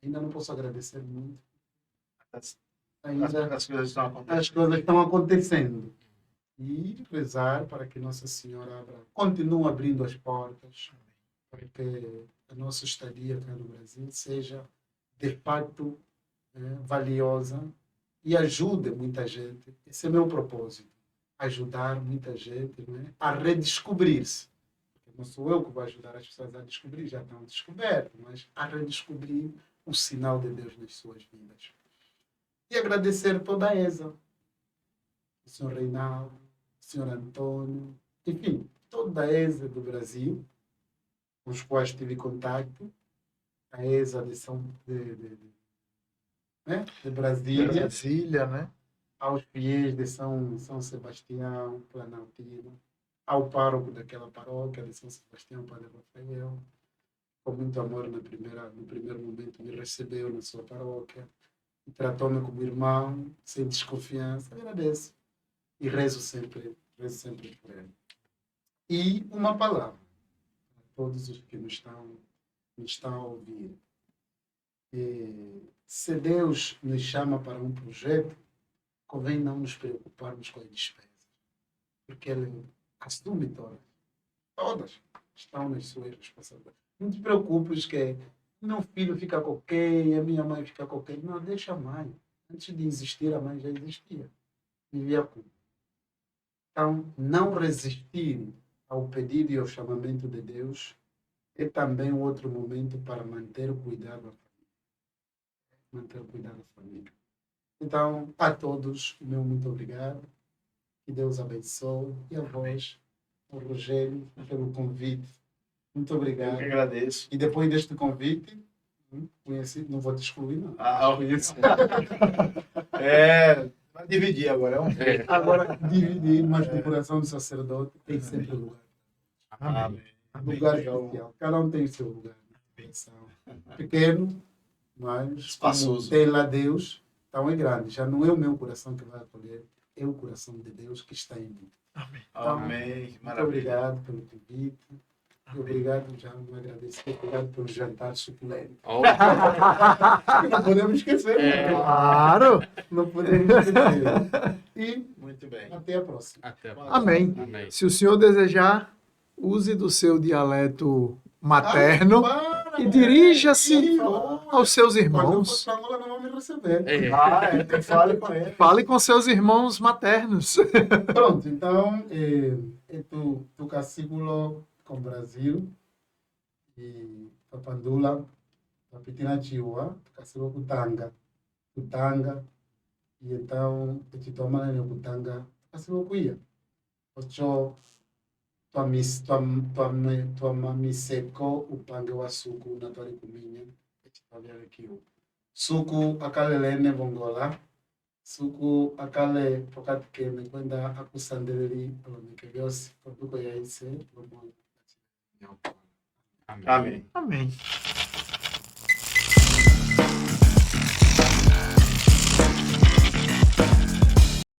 E: Ainda não posso agradecer muito. Ainda
D: As coisas estão acontecendo.
E: as coisas estão acontecendo. E rezar para que Nossa Senhora continue abrindo as portas, para que a nossa estadia aqui no Brasil seja, de fato, valiosa e ajude muita gente. Esse é o meu propósito. Ajudar muita gente, né, a redescobrir-se. Não sou eu que vou ajudar as pessoas a descobrir, já estão descobertas, mas a redescobrir o sinal de Deus nas suas vidas. E agradecer toda a ESA, o Sr. Reinaldo, o Sr. Antônio, enfim, toda a ESA do Brasil, com os quais tive contato, a ESA de Brasília,
B: Brasília, né?
E: aos fiéis de São Sebastião, Planaltino, ao pároco daquela paróquia de São Sebastião, Padre Rafael, com muito amor no primeiro momento me recebeu na sua paróquia, e tratou-me como irmão, sem desconfiança. Agradeço e rezo sempre por ele. E uma palavra para todos os que me estão a ouvir. Se Deus nos chama para um projeto, convém não nos preocuparmos com as despesas, porque Ele assume todas estão nas suas responsabilidades. Não te preocupes que meu filho fica com quem, a minha mãe fica com quem. Não, deixa a mãe. Antes de existir, a mãe já existia. Vivia com. Então, não resistir ao pedido e ao chamamento de Deus é também outro momento para manter o cuidado da família. Manter o cuidado da família. Então, a todos, o meu muito obrigado. Que Deus abençoe. E a vós, o Rogério, pelo convite. Muito
D: Eu
E: obrigado.
D: que agradeço.
E: E depois deste convite, Conheci, não vou te excluir, não.
D: Ah,
E: Conheci.
D: vai dividir agora.
E: Agora, dividir, mas no coração do sacerdote tem sempre lugar.
D: Amém.
E: Lugar especial. Cada um tem o seu lugar. Pequeno, mas
D: Espaçoso.
E: como tem lá Deus, então é grande. Já não é o meu coração que vai acolher, é o coração de Deus que está em mim.
D: Amém.
E: Muito
D: Maravilha.
E: obrigado pelo convite. Obrigado, já me agradeço. Obrigado pelo jantar suculento.
A: Ó,
E: Não podemos esquecer.
A: É.
E: Não.
B: Claro.
E: Não podemos esquecer. E
D: Muito bem.
E: até a próxima.
A: até a
B: Amém.
A: Amém.
B: Se o senhor desejar, use do seu dialeto materno e dirija-se aos seus
E: Quando eu for
B: irmãos.
E: para Angola, não vão me receber.
A: É.
D: Fale com ele.
B: Fale com seus irmãos maternos.
E: Pronto, então, tu caciculo com Brasil e Papandula, Papitina Chiua, tu caciculo Kutanga, e então, te toma no Kutanga, caciculo Kuia. Ocho, tua mamiseko, upange wa suku, na tua kuminha, te tavia aqui. Suku, akalelene bongola, suku akale pokati keme kwenda akusandeleri olomike byose kuko yaise
A: Amém.
D: Amém.
B: Amém.